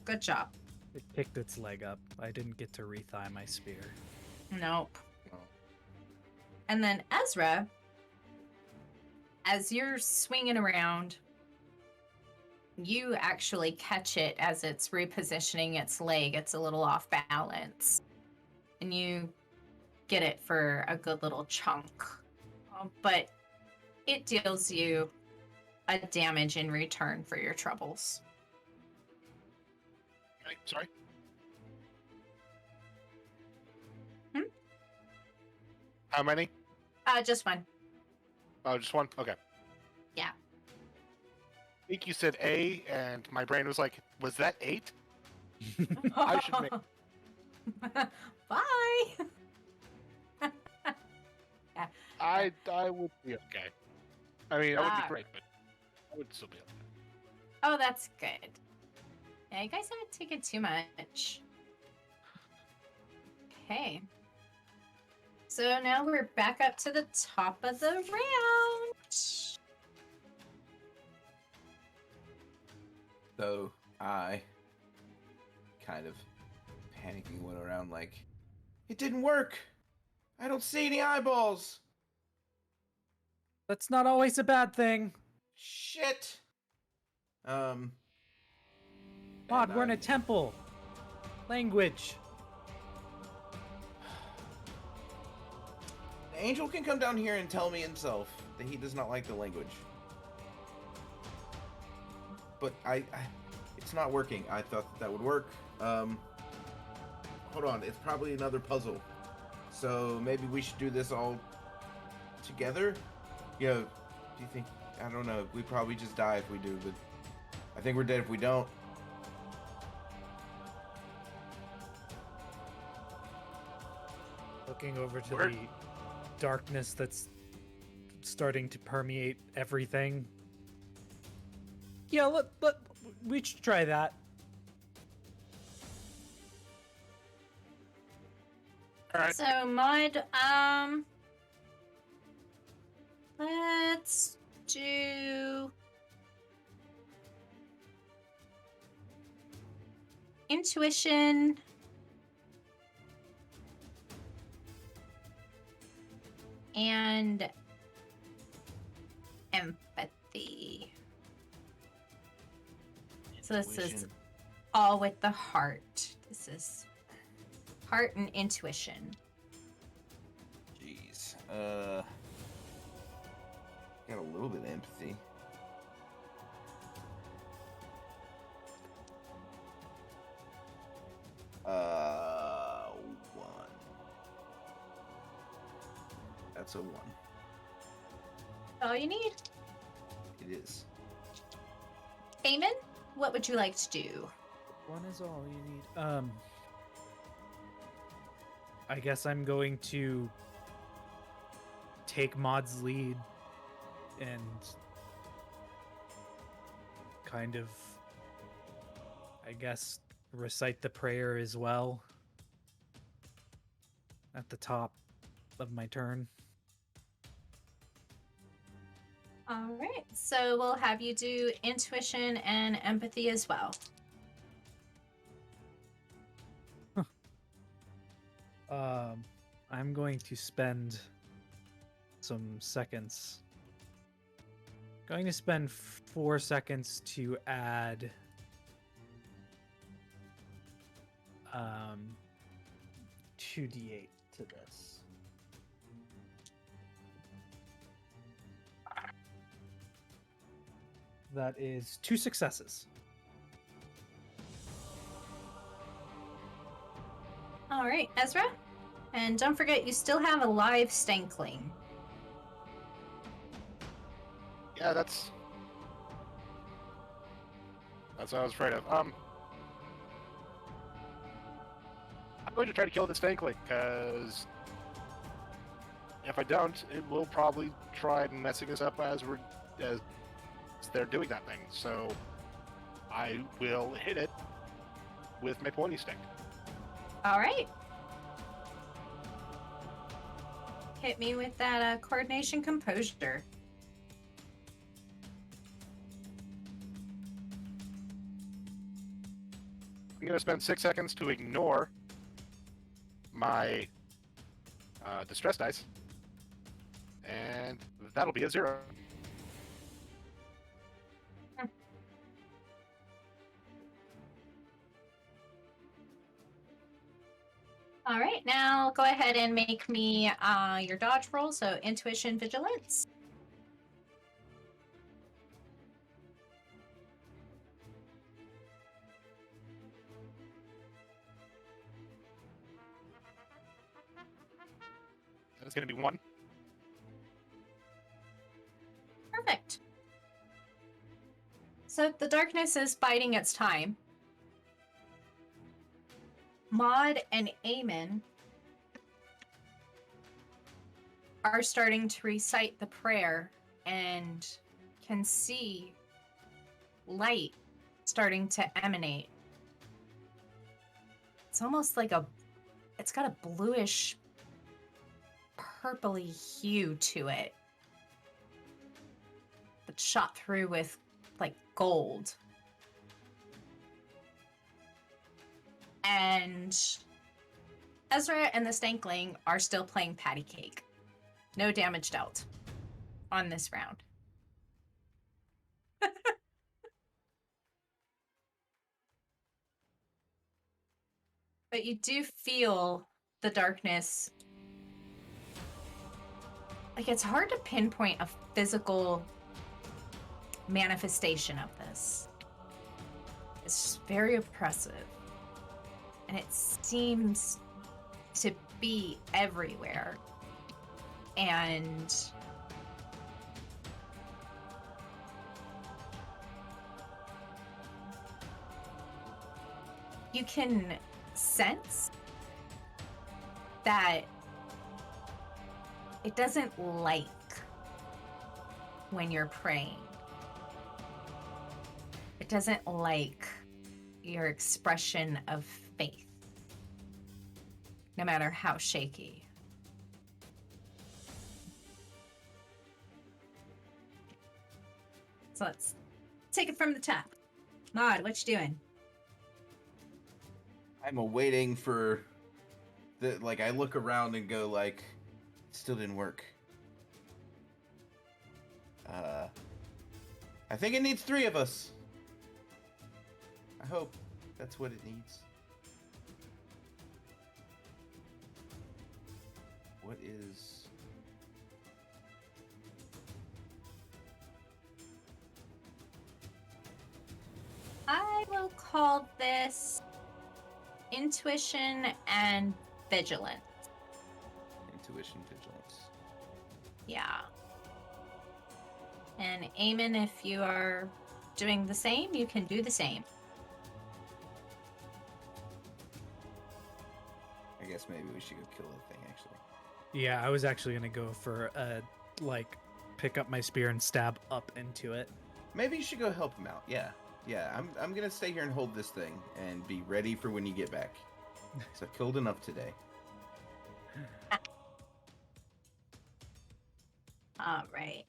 C: Good job.
B: It kicked its leg up. I didn't get to rethigh my spear.
C: Nope.
A: Oh.
C: And then Ezra, as you're swinging around, you actually catch it as it's repositioning its leg. It's a little off balance. And you get it for a good little chunk. But it deals you a damage in return for your troubles.
D: Okay, sorry. How many?
C: Just one.
D: Oh, just one? Okay.
C: Yeah.
D: I think you said A, and my brain was like, was that 8? I should make...
C: Bye. Yeah.
D: I would be okay. I mean, I would be
C: Ah.
D: great, but I would still be okay.
C: Oh, that's good. Yeah, you guys haven't taken too much. Okay. So now we're back up to the top of the round.
A: So I kind of panicking went around like, It didn't work. I don't see any eyeballs.
B: That's not always a bad thing.
A: Shit.
B: Mod,
A: and
B: we're in a temple. Language.
A: Angel can come down here and tell me himself that he does not like the language. But it's not working. I thought that would work. Hold on, it's probably another puzzle. So maybe we should do this all together? Do you think, I don't know, we probably just die if we do, but I think we're dead if we don't.
B: Looking over to
D: Where-
B: the darkness that's starting to permeate everything. Yeah, we should try that.
D: All right.
C: So Mud, let's do intuition. And empathy. So this is
A: Intuition.
C: all with the heart. This is heart and intuition.
A: Jeez. Got a little bit of empathy. One. That's a 1.
C: All you need.
A: It is.
C: Eamon, what would you like to do?
B: One is all you need. I guess I'm going to take Maud's lead and kind of, I guess, recite the prayer as well at the top of my turn.
C: All right. So we'll have you do intuition and empathy as well.
B: I'm going to spend some seconds. Going to spend 4 seconds to add 2d8 to this. That is 2 successes.
C: All right, Ezra. And don't forget, you still have a live Stankling.
D: Yeah, that's what I was afraid of. I'm going to try to kill this Stankling, because if I don't, it will probably try messing us up as they're doing that thing. So I will hit it with my pointy stick.
C: All right. Hit me with that coordination composure.
D: I'm going to spend 6 seconds to ignore my distress dice, and that'll be a 0.
C: All right, now go ahead and make me your dodge roll. So intuition, vigilance.
D: That's going to be 1.
C: Perfect. So the darkness is biding its time. Maud and Eamon are starting to recite the prayer and can see light starting to emanate. It's almost like it's got a bluish, purpley hue to it, but shot through with like gold. And Ezra and the Stankling are still playing patty cake. No damage dealt on this round. But you do feel the darkness. Like, it's hard to pinpoint a physical manifestation of this. It's very oppressive. And it seems to be everywhere. And you can sense that it doesn't like when you're praying. It doesn't like your expression of faith, no matter how shaky. So let's take it from the top. Maud, what you doing?
A: I'm awaiting for the I look around and go like, still didn't work. I think it needs 3 of us. I hope that's what it needs. What is...
C: I will call this intuition and vigilance.
A: Intuition, vigilance.
C: Yeah. And Eamon, if you are doing the same, you can do the same.
A: I guess maybe we should go kill the thing, actually.
B: Yeah, I was actually gonna go for pick up my spear and stab up into it.
A: Maybe you should go help him out. Yeah. I'm gonna stay here and hold this thing and be ready for when you get back. So I killed enough today.
C: All right.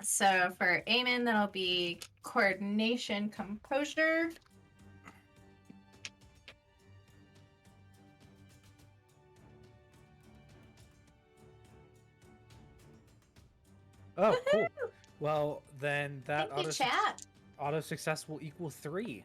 C: So for Eamon, that'll be coordination, composure.
B: Oh, cool. Well, then that
C: Thank you, chat.
B: auto success will equal 3.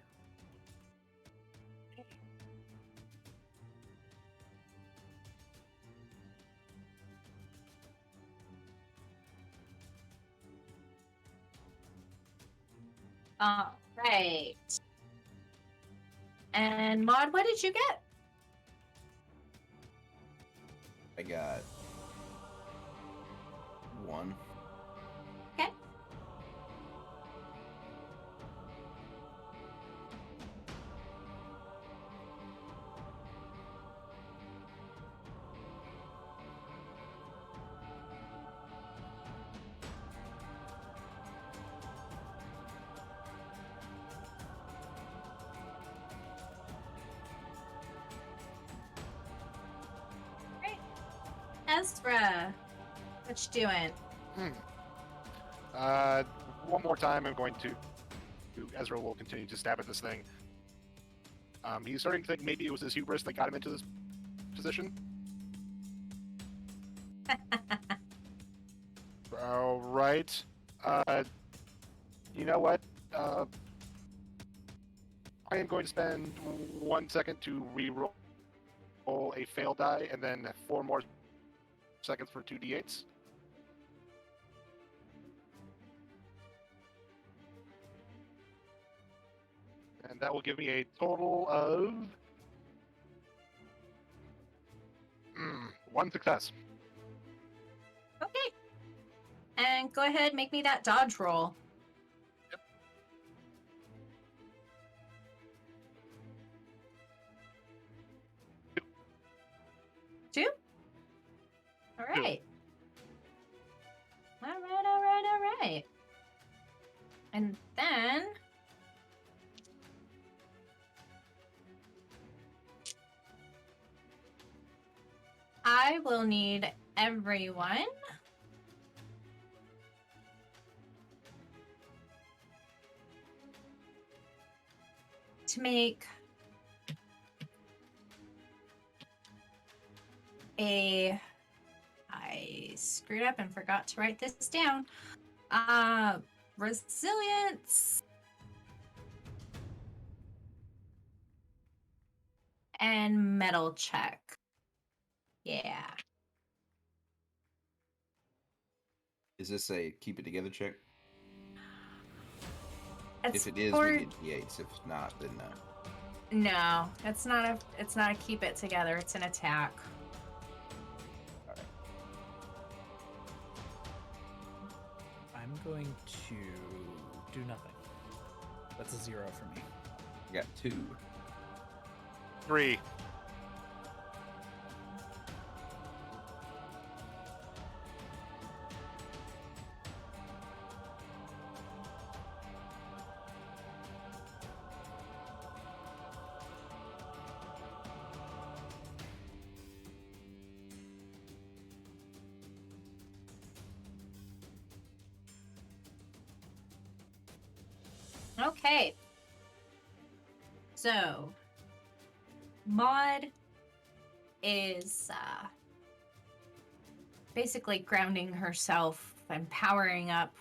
C: All right. And Maud, what did you get?
A: I got 1.
C: Okay. Great. Ezra, what you doing?
D: One more time, I'm going to. Ezra will continue to stab at this thing. He's starting to think maybe it was his hubris that got him into this position. All right. You know what? I am going to spend 1 second to re-roll a fail die, and then 4 more seconds for 2d8s. And that will give me a total of 1 success.
C: Okay. And go ahead, make me that dodge roll.
D: Yep.
C: 2? All right. All right. And then I will need everyone to make I screwed up and forgot to write this down. Resilience and metal check. Yeah.
A: Is this a keep it together check?
C: It's
A: If it is,
C: for...
A: we get d8s. If not, then no.
C: No, it's not a keep it together, it's an attack.
A: Alright.
B: I'm going to do nothing. That's a 0 for me.
A: I got 2.
D: 3.
C: Okay. So, Maud is basically grounding herself and powering up,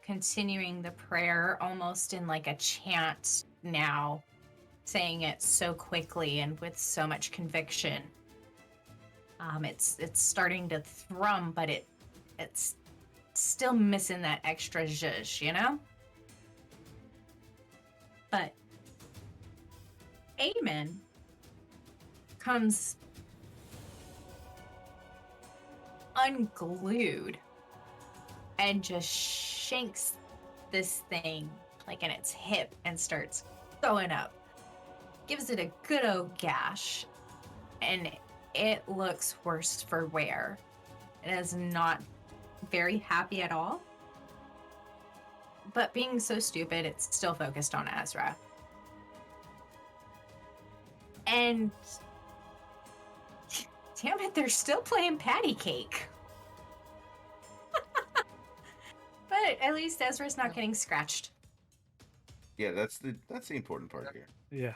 C: continuing the prayer almost in like a chant now, saying it so quickly and with so much conviction. It's starting to thrum, but it's still missing that extra zhuzh, you know? But Eamon comes unglued and just shanks this thing like in its hip and starts going up. Gives it a good old gash, and it looks worse for wear. It is not very happy at all. But being so stupid, it's still focused on Azra. And damn it, they're still playing patty cake. But at least Ezra's not getting scratched.
A: Yeah, that's the important part here.
B: Yeah.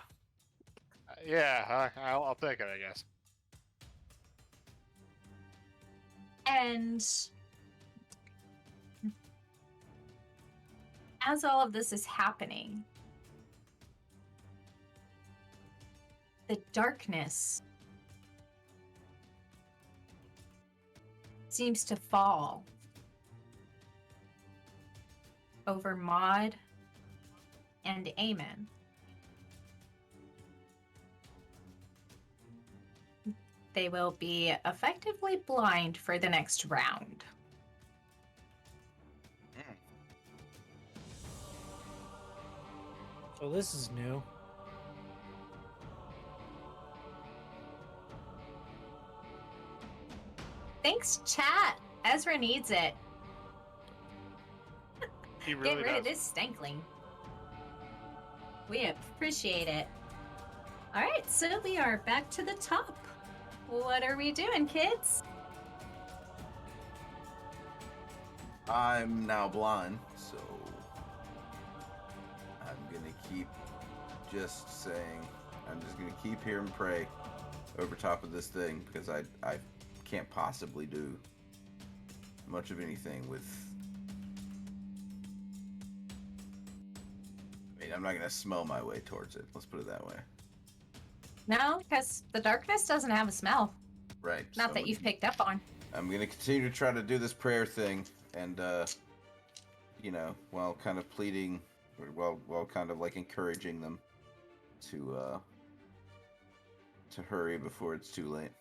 D: Yeah, I'll take it, I guess.
C: And as all of this is happening, the darkness seems to fall over Maud and Eamon. They will be effectively blind for the next round.
B: So this is new.
C: Thanks, chat. Ezra needs it.
D: He really
C: Get rid of
D: does.
C: this stankling. We appreciate it. All right, so we are back to the top. What are we doing, kids?
A: I'm now blind, so I'm gonna keep just saying, I'm just gonna keep here and pray over top of this thing, because I can't possibly do much of anything with... I mean, I'm not gonna smell my way towards it, let's put it that way.
C: No, because the darkness doesn't have a smell.
A: Right.
C: Not
A: so
C: that you've picked up on.
A: I'm gonna continue to try to do this prayer thing, and you know, while kind of pleading, or while kind of like encouraging them to hurry before it's too late.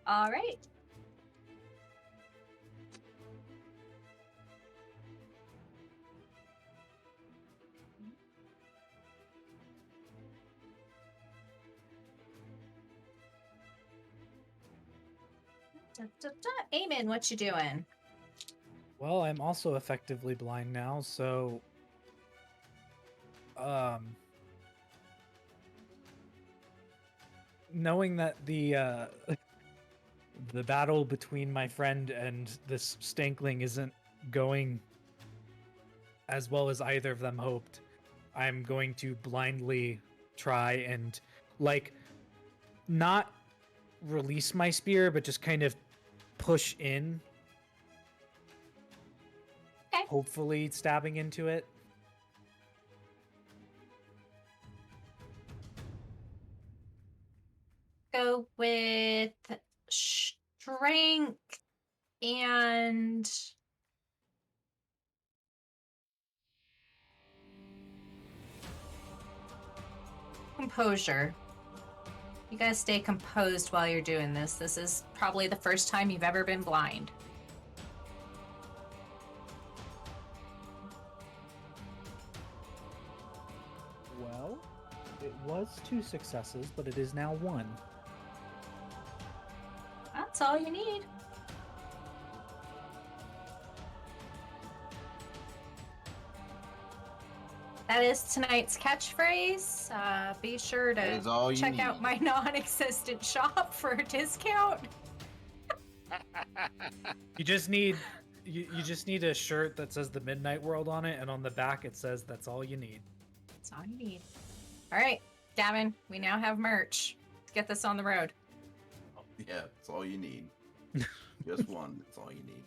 C: All right. Eamon, what you doing?
B: Well, I'm also effectively blind now, so knowing that the the battle between my friend and this stankling isn't going as well as either of them hoped, I'm going to blindly try and like not release my spear, but just kind of push in.
C: Okay.
B: Hopefully stabbing into it.
C: Go with strength and composure. You guys stay composed while you're doing this. This is probably the first time you've ever been blind.
B: Well, it was 2 successes, but it is now 1.
C: That's all you need. That is tonight's catchphrase. Be sure
A: That
C: to
A: is all you
C: check
A: need.
C: out my non-existent shop for a discount.
B: You just need you just need a shirt that says the Midnight World on it, and on the back it says that's all you need.
C: That's all you need. All right, Gavin, we now have merch. Let's get this on the road.
A: Yeah, that's all you need. Just one. That's all you need.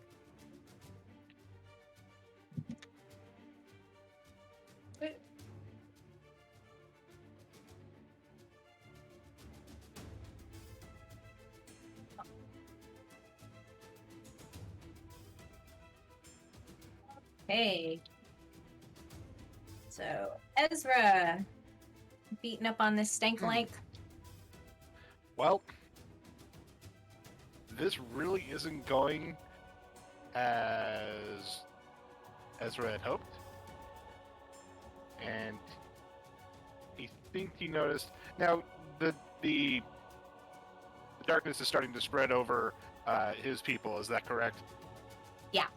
C: Hey. So, Ezra, beating up on this stank link.
D: Well, this really isn't going as Ezra had hoped. And he thinks he noticed. Now, the darkness is starting to spread over his people, is that correct?
C: Yeah.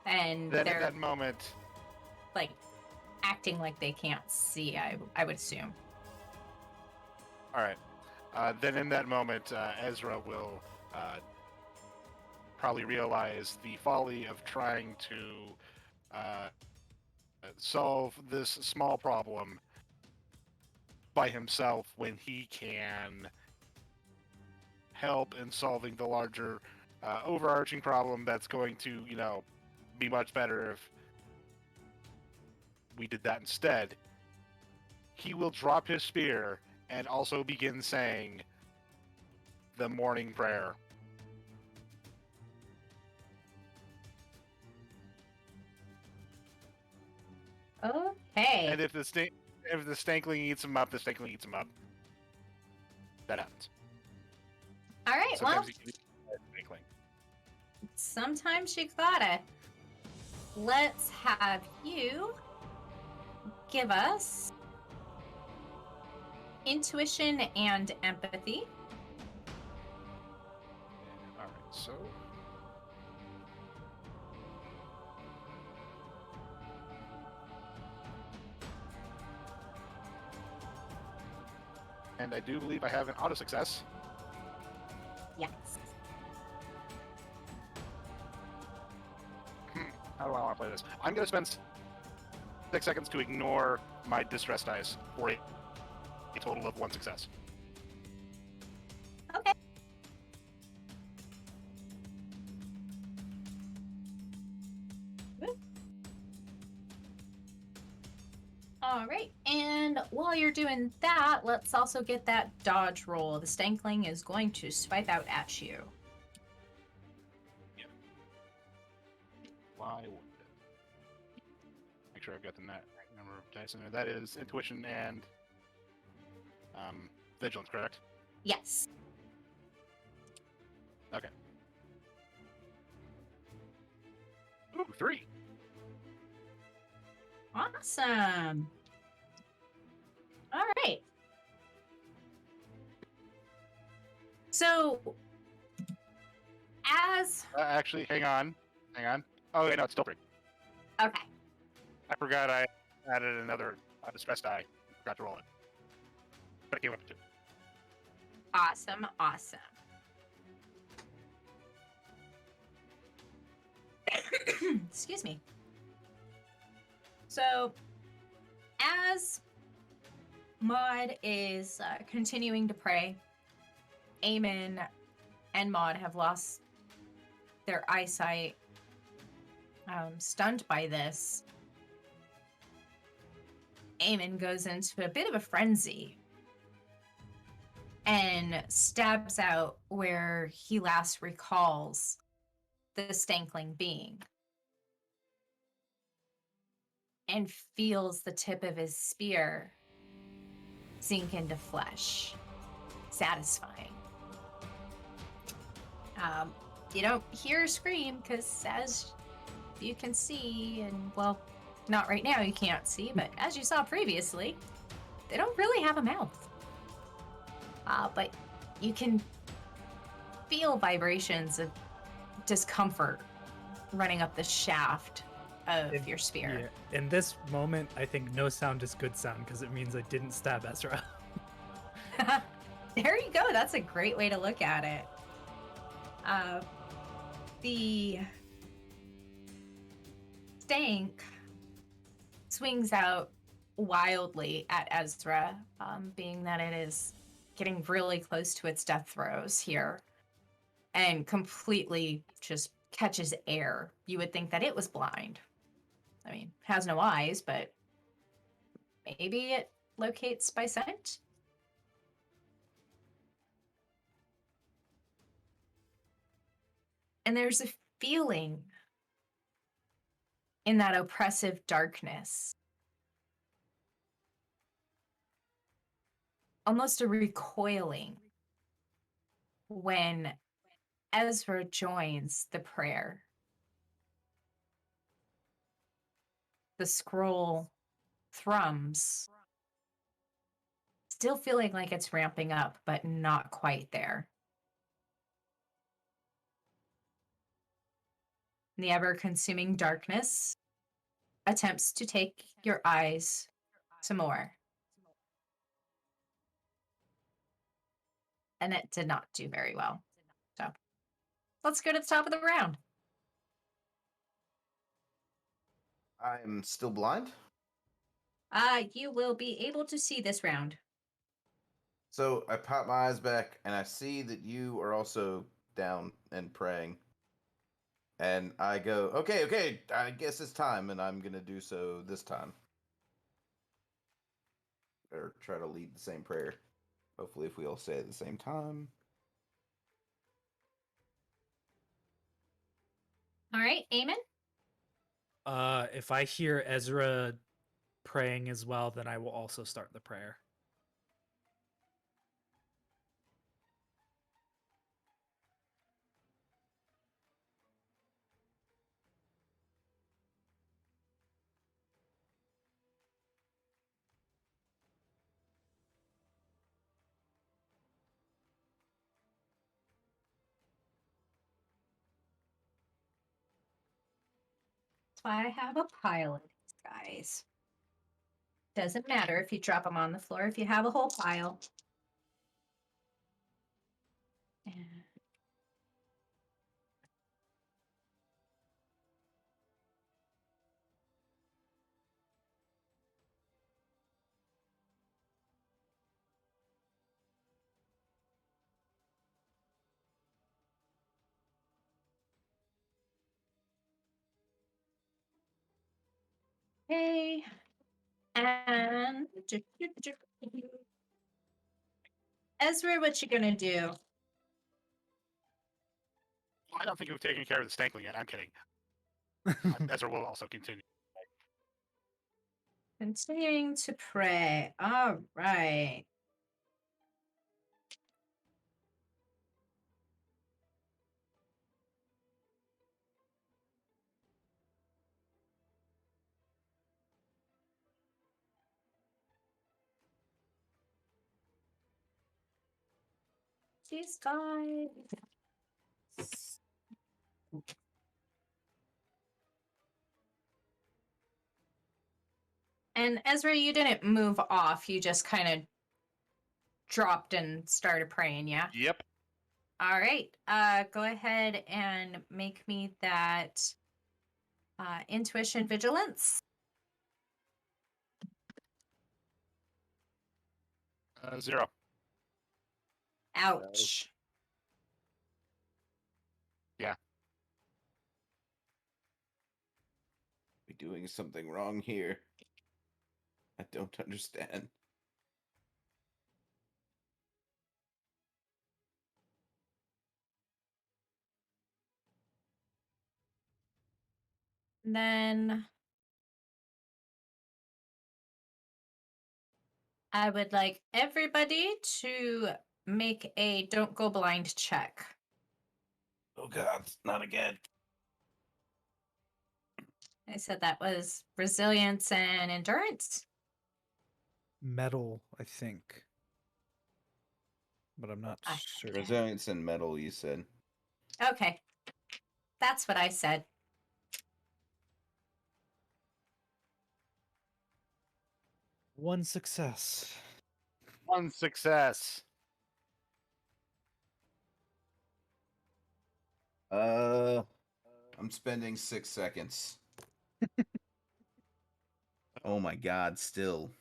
C: And
D: Then at
C: they're
D: that moment,
C: like acting like they can't see, I would assume.
D: all right. Then in that moment, Ezra will probably realize the folly of trying to solve this small problem by himself when he can help in solving the larger overarching problem that's going to, be much better if we did that instead. He will drop his spear and also begin saying the morning prayer.
C: Okay.
D: And if the stankling eats him up, the stankling eats him up. That happens.
C: All right, well,
D: Sometimes you can eat a stankling.
C: sometimes you gotta. Let's have you give us intuition and empathy.
D: All right, so and I do believe I have an auto success.
C: Yes.
D: How do I want to play this? I'm going to spend 6 seconds to ignore my distress dice for a total of 1 success.
C: Okay. All right, and while you're doing that, let's also get that dodge roll. The stankling is going to swipe out at you.
D: Why would it? Make sure I've got the right number of dice in there. That is intuition and vigilance, correct?
C: Yes.
D: Okay. Ooh, 3.
C: Awesome. All right. So, as
D: Actually, hang on. Oh, wait, no, it's still 3.
C: okay,
D: I forgot I added another distress die. Forgot to roll it. But it came up to 2.
C: awesome. Excuse me. So, as Maud is continuing to pray, Eamon and Maud have lost their eyesight, stunned by this. Eamon goes into a bit of a frenzy and stabs out where he last recalls the Stankling being, and feels the tip of his spear sink into flesh, satisfying. You don't hear a scream because, as you can see, and well, not right now, you can't see, but as you saw previously, they don't really have a mouth. But you can feel vibrations of discomfort running up the shaft of your spear.
B: Yeah. In this moment, I think no sound is good sound because it means I didn't stab Ezra.
C: There you go. That's a great way to look at it. The stank swings out wildly at Ezra, being that it is getting really close to its death throes here, and completely just catches air. You would think that it was blind. I mean, has no eyes, but maybe it locates by scent? And there's a feeling in that oppressive darkness, almost a recoiling, when Ezra joins the prayer. The scroll thrums, still feeling like it's ramping up, but not quite there. The ever-consuming darkness attempts to take your eyes some more. And it did not do very well. So let's go to the top of the round.
A: I'm still blind.
C: You will be able to see this round.
A: So I pop my eyes back and I see that you are also down and praying. And I go, okay, I guess it's time, and I'm gonna do so this time. Or try to lead the same prayer. Hopefully, if we all say it at the same time.
C: All right, Eamon?
B: If I hear Ezra praying as well, then I will also start the prayer.
C: That's why I have a pile of these guys. Doesn't matter if you drop them on the floor, if you have a whole pile. Okay. And Ezra, what you gonna do?
D: I don't think we've taken care of the Stankling yet. I'm kidding. Ezra will also continue.
C: Continuing to pray. All right. These guys. And Ezra, you didn't move off. You just kind of dropped and started praying, yeah?
D: Yep.
C: All right. Go ahead and make me that intuition vigilance.
D: 0.
C: Ouch.
A: We're doing something wrong here. I don't understand.
C: Then I would like everybody to make a don't go blind check.
A: Oh God, not again.
C: I said that was resilience and endurance.
B: Metal, I think. But I'm not
C: I-
B: certain.
A: Resilience and metal, you said.
C: Okay. That's what I said.
B: One success.
D: 1 success.
A: I'm spending 6 seconds. Oh my God, still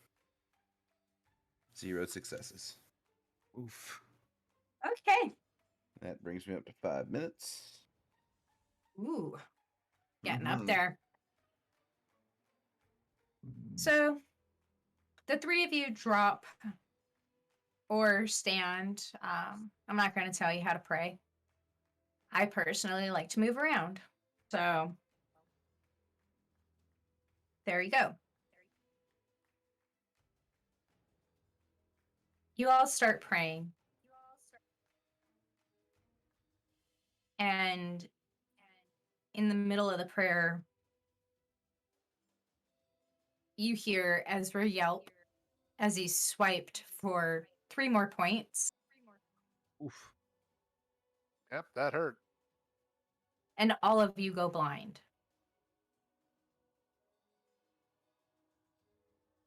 A: 0 successes.
B: Oof.
C: Okay.
A: That brings me up to 5 minutes.
C: Ooh. Getting up
A: Mhm.
C: there. So the three of you drop or stand. I'm not going to tell you how to pray. I personally like to move around. So there you go. You all start praying. And in the middle of the prayer, you hear Ezra yelp as he's swiped for 3 more points.
B: Oof.
D: Yep, that hurt.
C: And all of you go blind.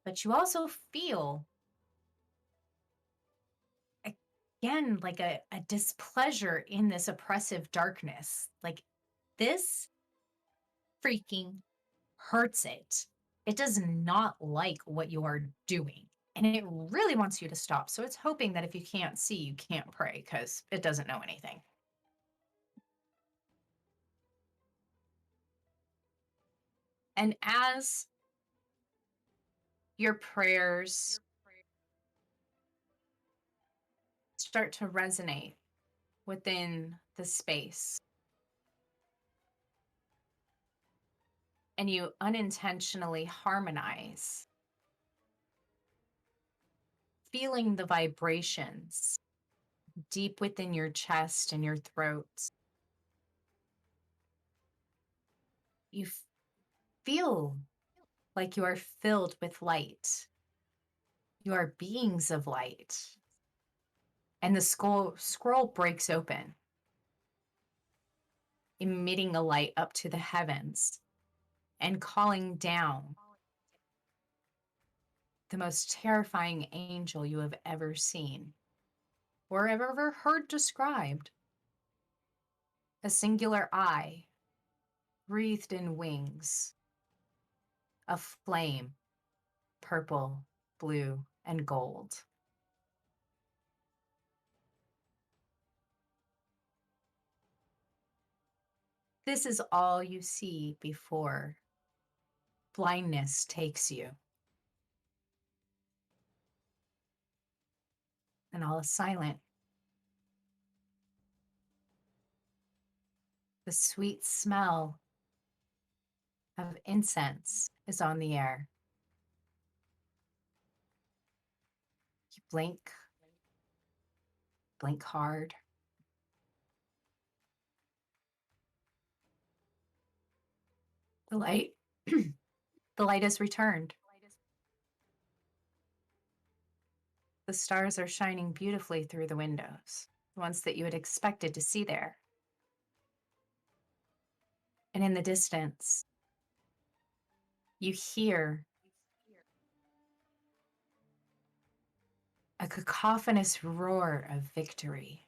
C: But you also feel, again, like a displeasure in this oppressive darkness. Like this freaking hurts it. It does not like what you are doing. And it really wants you to stop. So it's hoping that if you can't see, you can't pray because it doesn't know anything. And as your prayers start to resonate within the space, and you unintentionally harmonize, feeling the vibrations deep within your chest and your throat, you feel like you are filled with light. You are beings of light. And the scroll breaks open, emitting a light up to the heavens and calling down the most terrifying angel you have ever seen or have ever heard described. A singular eye, wreathed in wings, a flame, purple, blue, and gold. This is all you see before blindness takes you. And all is silent. The sweet smell of incense is on the air. You blink hard. The light, the light has returned. The stars are shining beautifully through the windows, the ones that you had expected to see there. And in the distance, you hear a cacophonous roar of victory.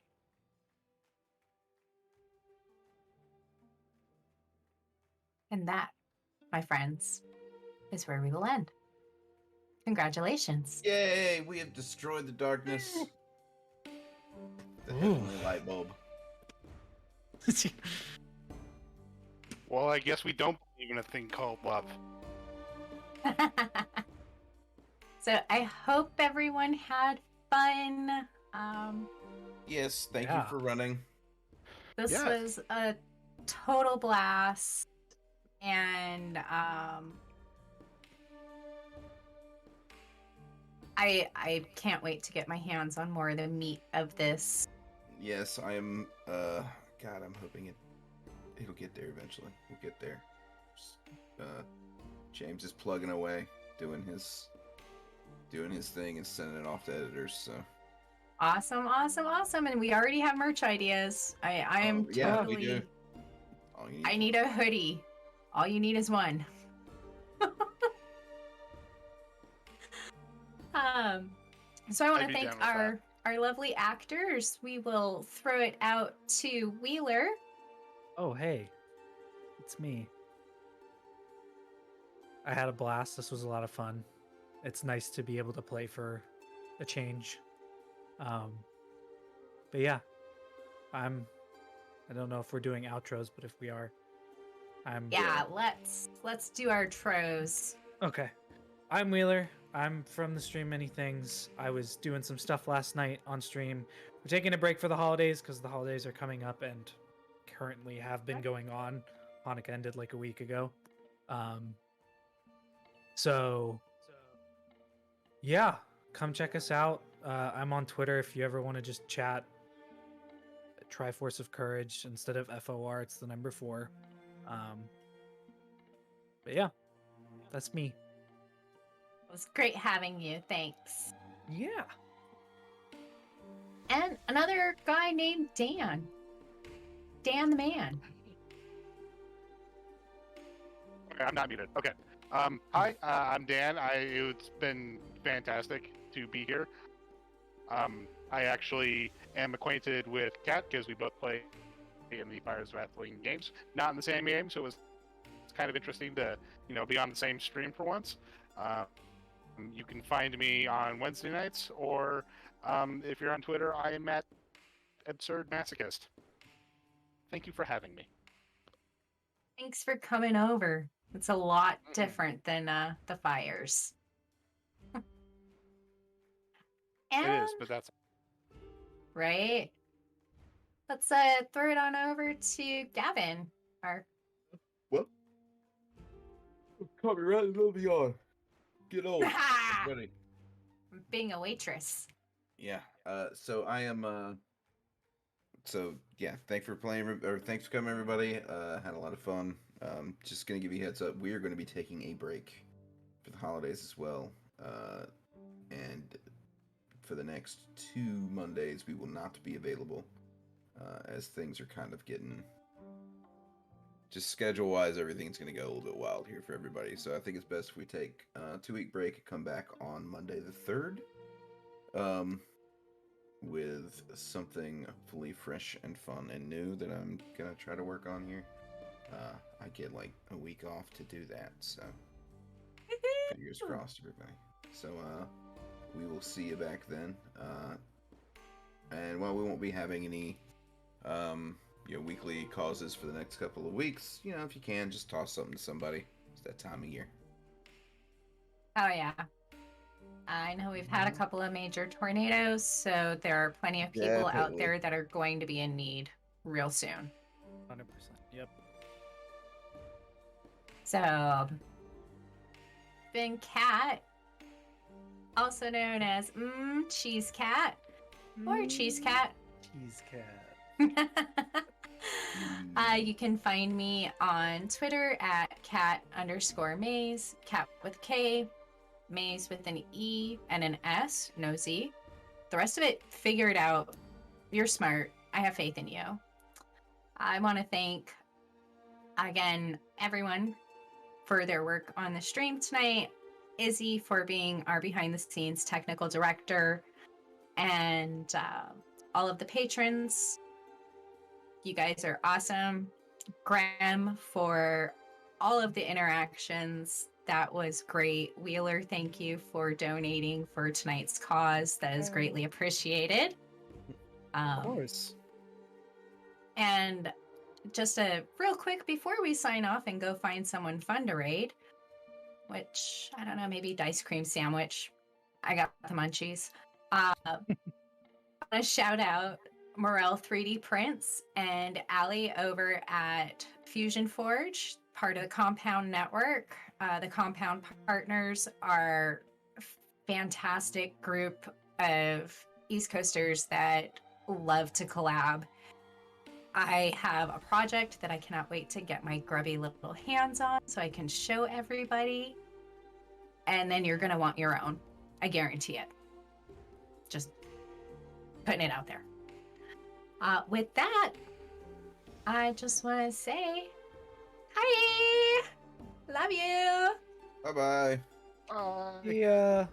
C: And that, my friends, is where we will end. Congratulations.
A: Yay! We have destroyed the darkness. The heavenly light bulb.
D: Well, I guess we don't believe in a thing called love.
C: So I hope everyone had fun.
A: Yes, thank you
B: Yeah.
A: for running.
C: This
D: Yes.
C: was a total blast. And I can't wait to get my hands on more of the meat of this.
A: Yes, I am. God, I'm hoping it'll get there eventually. We'll get there. James is plugging away, doing his thing and sending it off to editors. So
C: Awesome, awesome, awesome. And we already have merch ideas. I am
A: yeah,
C: totally
A: we do. All you
C: I need a hoodie. All you need is one. So I want
D: I'd
C: to
D: be
C: thank
D: down with
C: our lovely actors. We will throw it out to Wheeler.
B: Oh, hey. It's me. I had a blast. This was a lot of fun. It's nice to be able to play for a change. But yeah, I don't know if we're doing outros, but if we are,
C: Yeah, let's do our tros.
B: Okay. I'm Wheeler. I'm from the Stream Many Things. I was doing some stuff last night on stream. We're taking a break for the holidays because the holidays are coming up and currently have been going on. Hanukkah ended like a week ago. So yeah, come check us out. I'm on Twitter if you ever want to just chat. Triforce of Courage instead of FOR, it's the number 4. But yeah, that's me.
C: It was great having you. Thanks.
B: Yeah.
C: And another guy named Dan. Dan the man.
D: Okay, I'm not muted. Okay. Hi, I'm Dan. It's been fantastic to be here. I actually am acquainted with Kat because we both play in the Fires of Athling games. Not in the same game, so it's kind of interesting to be on the same stream for once. You can find me on Wednesday nights, or if you're on Twitter, I am at Absurd Masochist. Thank you for having me.
C: Thanks for coming over. It's a lot different than the fires.
D: It
C: And,
D: is, but that's
C: right? Let's throw it on over to Gavin. Our
A: Well, caught me right in the middle of the yard. Get old. Ready.
C: being a waitress.
A: Yeah. So I am. So yeah, thanks for coming, everybody. Had a lot of fun. Just gonna give you a heads up. We are going to be taking a break for the holidays as well. And for the next 2 Mondays, we will not be available, as things are kind of getting. Just schedule-wise, everything's going to go a little bit wild here for everybody. So I think it's best if we take a 2-week break, come back on Monday the 3rd. With something fully fresh and fun and new that I'm gonna try to work on here. I get like a week off to do that, so fingers crossed, everybody. So we will see you back then. And while we won't be having any weekly causes for the next couple of weeks, if you can, just toss something to somebody. It's that time of year.
C: Oh yeah. I know we've had a couple of major tornadoes, so there are plenty of people out
A: Definitely.
C: there that are going to be in need real soon.
B: 100%. Yep.
C: So, been Cat, also known as Cheese Cat or Cheese Cat.
B: Cheese cat.
C: You can find me on Twitter at cat_maze, cat with K, maze with an E and an S, no Z. The rest of it, figure it out. You're smart. I have faith in you. I want to thank, again, everyone for their work on the stream tonight. Izzy for being our behind the scenes technical director, and all of the patrons. You guys are awesome. Graham for all of the interactions That was great. Wheeler, thank you for donating for tonight's cause. That is greatly appreciated.
B: Of course.
C: And just a real quick before we sign off and go find someone fun to raid, which I don't know, maybe Dice Cream Sandwich. I got the munchies. I want to shout out Morel 3D Prints and Allie over at Fusion Forge, part of the Compound Network. The Compound Partners are a fantastic group of East Coasters that love to collab. I have a project that I cannot wait to get my grubby little hands on so I can show everybody. And then you're going to want your own. I guarantee it. Just putting it out there. With that, I just want to say hi. Love you.
A: Bye bye.
D: Bye.
B: Yeah.